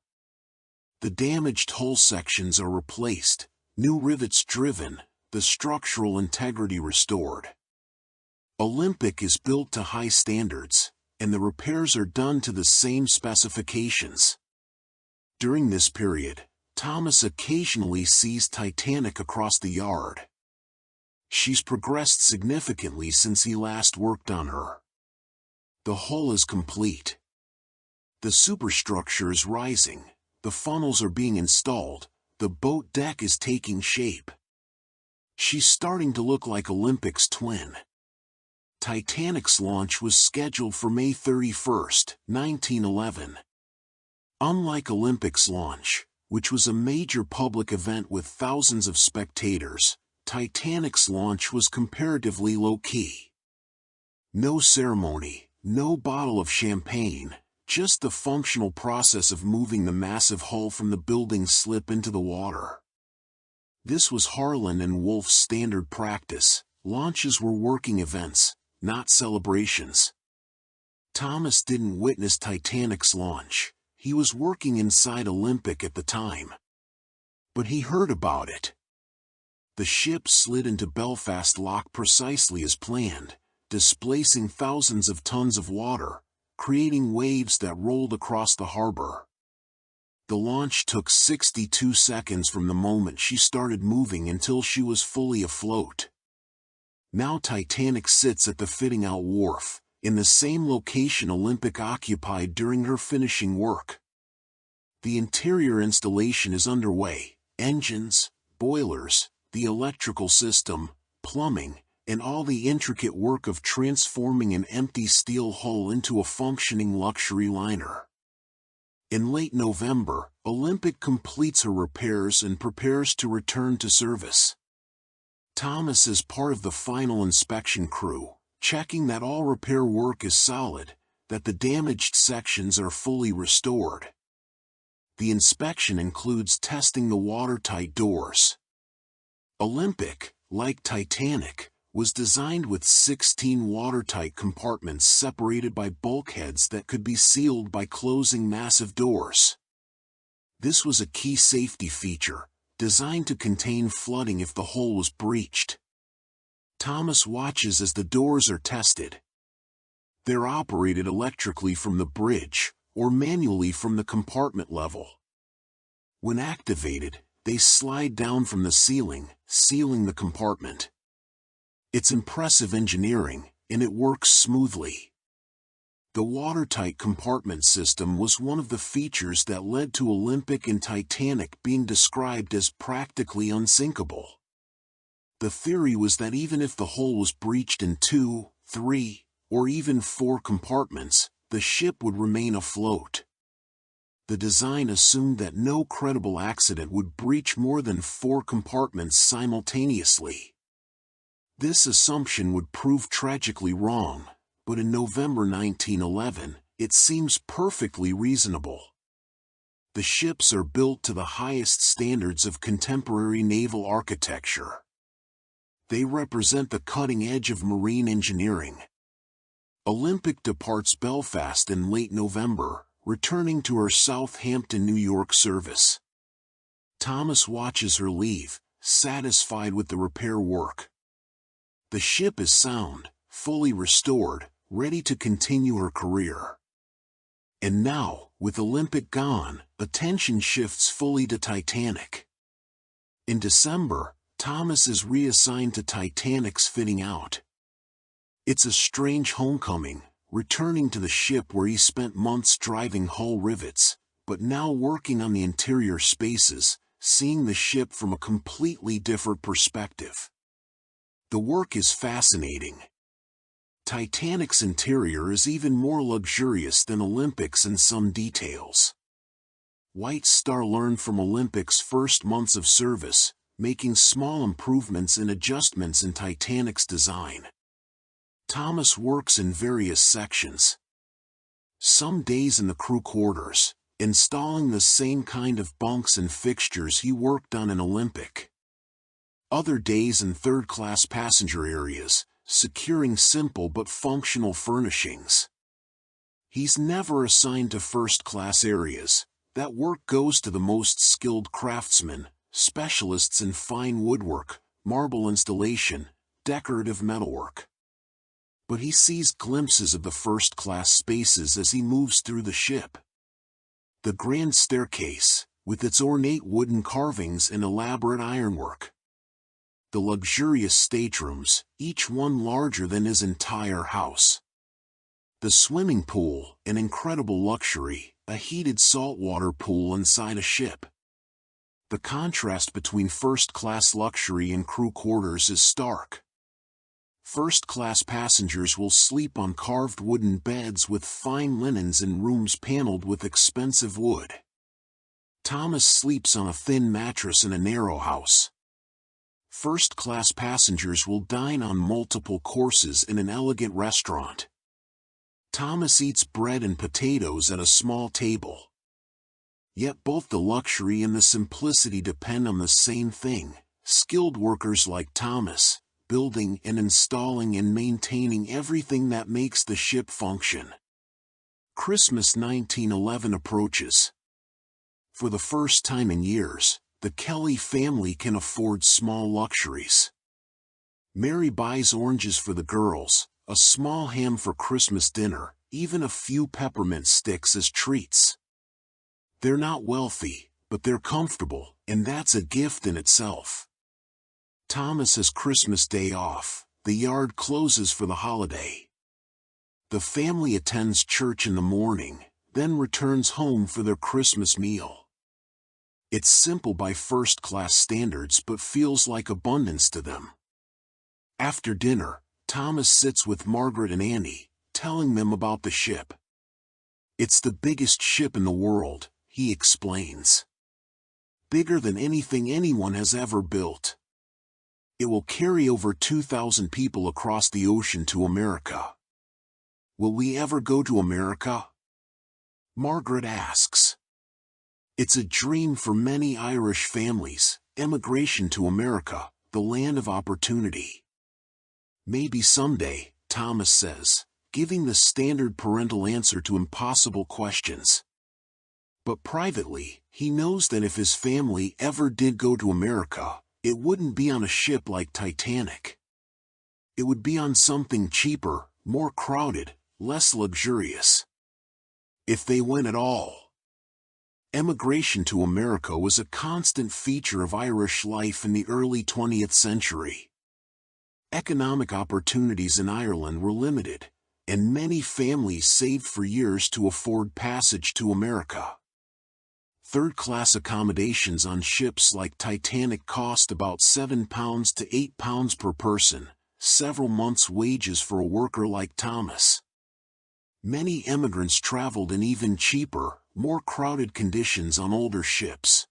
The damaged hull sections are replaced, new rivets driven, the structural integrity restored. Olympic is built to high standards, and the repairs are done to the same specifications. During this period, Thomas occasionally sees Titanic across the yard. She's progressed significantly since he last worked on her. The hull is complete. The superstructure is rising, the funnels are being installed, the boat deck is taking shape. She's starting to look like Olympic's twin. Titanic's launch was scheduled for May 31, 1911. Unlike Olympic's launch, which was a major public event with thousands of spectators, Titanic's launch was comparatively low-key. No ceremony, no bottle of champagne, just the functional process of moving the massive hull from the building slip into the water. This was Harland and Wolff's standard practice. Launches were working events, not celebrations. Thomas didn't witness Titanic's launch. He was working inside Olympic at the time. But he heard about it. The ship slid into Belfast Lock precisely as planned, displacing thousands of tons of water, creating waves that rolled across the harbor. The launch took 62 seconds from the moment she started moving until she was fully afloat. Now Titanic sits at the fitting-out wharf, in the same location Olympic occupied during her finishing work. The interior installation is underway: engines, boilers, the electrical system, plumbing, and all the intricate work of transforming an empty steel hull into a functioning luxury liner. In late November, Olympic completes her repairs and prepares to return to service. Thomas is part of the final inspection crew, checking that all repair work is solid, that the damaged sections are fully restored. The inspection includes testing the watertight doors. Olympic, like Titanic, was designed with 16 watertight compartments separated by bulkheads that could be sealed by closing massive doors. This was a key safety feature, designed to contain flooding if the hull was breached. Thomas watches as the doors are tested. They're operated electrically from the bridge, or manually from the compartment level. When activated, they slide down from the ceiling, sealing the compartment. It's impressive engineering, and it works smoothly. The watertight compartment system was one of the features that led to Olympic and Titanic being described as practically unsinkable. The theory was that even if the hull was breached in 2, 3, or even 4 compartments, the ship would remain afloat. The design assumed that no credible accident would breach more than 4 compartments simultaneously. This assumption would prove tragically wrong, but in November 1911, it seems perfectly reasonable. The ships are built to the highest standards of contemporary naval architecture. They represent the cutting edge of marine engineering. Olympic departs Belfast in late November, returning to her Southampton, New York service. Thomas watches her leave, satisfied with the repair work. The ship is sound, fully restored, ready to continue her career. And now, with Olympic gone, attention shifts fully to Titanic. In December, Thomas is reassigned to Titanic's fitting out. It's a strange homecoming, returning to the ship where he spent months driving hull rivets, but now working on the interior spaces, seeing the ship from a completely different perspective. The work is fascinating. Titanic's interior is even more luxurious than Olympic's in some details. White Star learned from Olympic's first months of service, making small improvements and adjustments in Titanic's design. Thomas works in various sections. Some days in the crew quarters, installing the same kind of bunks and fixtures he worked on in Olympic. Other days in third-class passenger areas, securing simple but functional furnishings. He's never assigned to first-class areas. That work goes to the most skilled craftsmen, specialists in fine woodwork, marble installation, decorative metalwork. But he sees glimpses of the first-class spaces as he moves through the ship. The grand staircase, with its ornate wooden carvings and elaborate ironwork. The luxurious staterooms, each one larger than his entire house. The swimming pool, an incredible luxury, a heated saltwater pool inside a ship. The contrast between first-class luxury and crew quarters is stark. First-class passengers will sleep on carved wooden beds with fine linens in rooms paneled with expensive wood. Thomas sleeps on a thin mattress in a narrow house. First-class passengers will dine on multiple courses in an elegant restaurant. Thomas eats bread and potatoes at a small table. Yet both the luxury and the simplicity depend on the same thing: skilled workers like Thomas, building and installing and maintaining everything that makes the ship function. Christmas 1911 approaches. For the first time in years, the Kelly family can afford small luxuries. Mary buys oranges for the girls, a small ham for Christmas dinner, even a few peppermint sticks as treats. They're not wealthy, but they're comfortable, and that's a gift in itself. Thomas has Christmas Day off. The yard closes for the holiday. The family attends church in the morning, then returns home for their Christmas meal. It's simple by first-class standards but feels like abundance to them. After dinner, Thomas sits with Margaret and Annie, telling them about the ship. It's the biggest ship in the world, he explains. Bigger than anything anyone has ever built. It will carry over 2,000 people across the ocean to America. Will we ever go to America? Margaret asks. It's a dream for many Irish families, emigration to America, the land of opportunity. Maybe someday, Thomas says, giving the standard parental answer to impossible questions. But privately, he knows that if his family ever did go to America, it wouldn't be on a ship like Titanic. It would be on something cheaper, more crowded, less luxurious. If they went at all. Emigration to America was a constant feature of Irish life in the early 20th century. Economic opportunities in Ireland were limited, and many families saved for years to afford passage to America. Third-class accommodations on ships like Titanic cost about £7 to £8 per person, several months' wages for a worker like Thomas. Many immigrants traveled in even cheaper, more crowded conditions on older ships.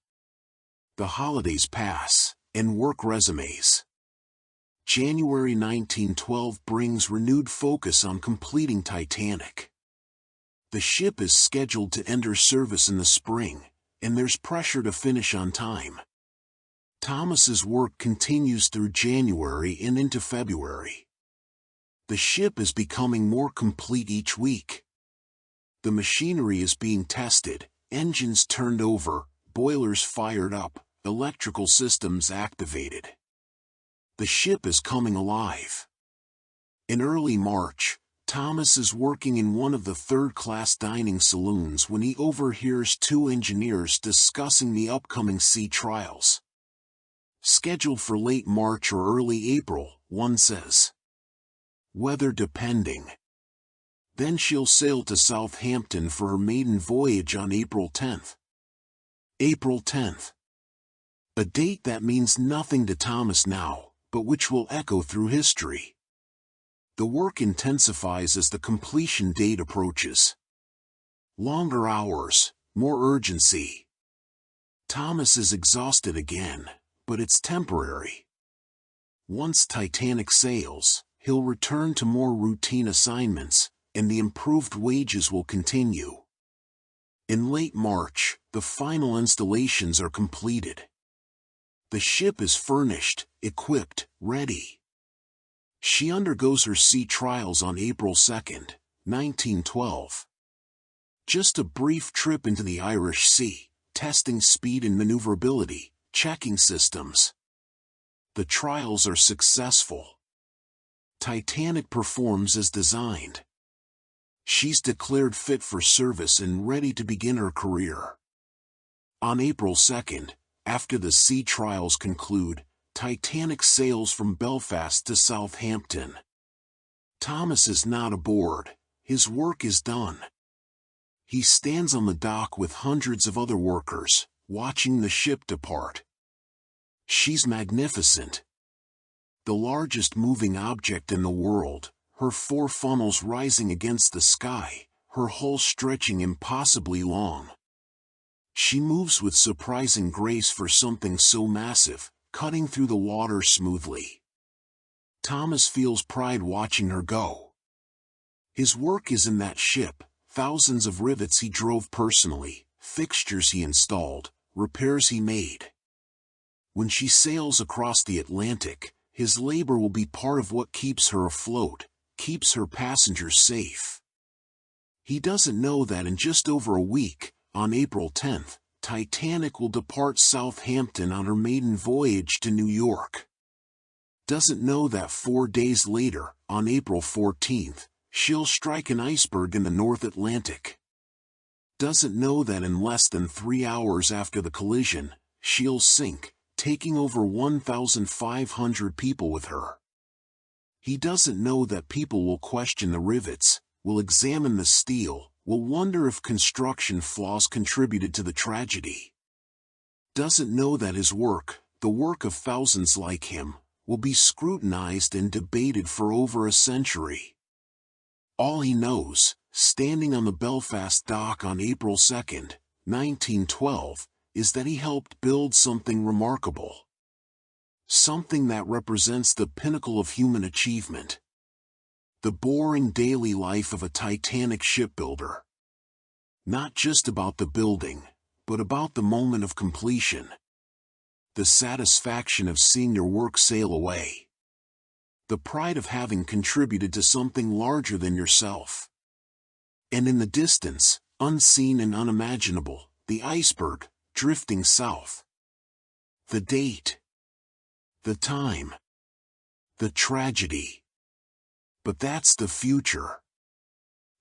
The holidays pass, and work resumes. January 1912 brings renewed focus on completing Titanic. The ship is scheduled to enter service in the spring, and there's pressure to finish on time. Thomas's work continues through January and into February. The ship is becoming more complete each week. The machinery is being tested, engines turned over, boilers fired up, electrical systems activated. The ship is coming alive. In early March, Thomas is working in one of the third-class dining saloons when he overhears two engineers discussing the upcoming sea trials. Scheduled for late March or early April, one says. Weather depending. Then she'll sail to Southampton for her maiden voyage on April 10th. April 10th. A date that means nothing to Thomas now, but which will echo through history. The work intensifies as the completion date approaches. Longer hours, more urgency. Thomas is exhausted again, but it's temporary. Once Titanic sails, he'll return to more routine assignments, and the improved wages will continue. In late March, the final installations are completed. The ship is furnished, equipped, ready. She undergoes her sea trials on April 2nd, 1912. Just a brief trip into the Irish Sea, testing speed and maneuverability, checking systems. The trials are successful. Titanic performs as designed. She's declared fit for service and ready to begin her career. On April 2nd, after the sea trials conclude, Titanic sails from Belfast to Southampton. Thomas is not aboard. His work is done. He stands on the dock with hundreds of other workers, watching the ship depart. She's magnificent. The largest moving object in the world, her four funnels rising against the sky, her hull stretching impossibly long. She moves with surprising grace for something so massive, cutting through the water smoothly. Thomas feels pride watching her go. His work is in that ship, thousands of rivets he drove personally, fixtures he installed, repairs he made. When she sails across the Atlantic, his labor will be part of what keeps her afloat, keeps her passengers safe. He doesn't know that in just over a week, on April 10th, Titanic will depart Southampton on her maiden voyage to New York. Doesn't know that 4 days later, on April 14th, she'll strike an iceberg in the North Atlantic. Doesn't know that in less than 3 hours after the collision, she'll sink, taking over 1,500 people with her. He doesn't know that people will question the rivets, will examine the steel, will wonder if construction flaws contributed to the tragedy. Doesn't know that his work, the work of thousands like him, will be scrutinized and debated for over a century. All he knows, standing on the Belfast dock on April 2nd, 1912, is that he helped build something remarkable. Something that represents the pinnacle of human achievement. The boring daily life of a Titanic shipbuilder. Not just about the building, but about the moment of completion. The satisfaction of seeing your work sail away. The pride of having contributed to something larger than yourself. And in the distance, unseen and unimaginable, the iceberg, drifting south. The date. The time. The tragedy. But that's the future.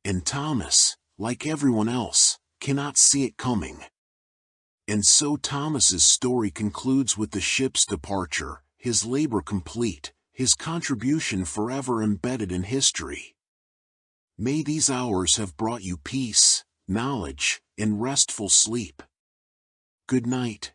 And Thomas, like everyone else, cannot see it coming. And so Thomas's story concludes with the ship's departure, his labor complete, his contribution forever embedded in history. May these hours have brought you peace, knowledge, and restful sleep. Good night.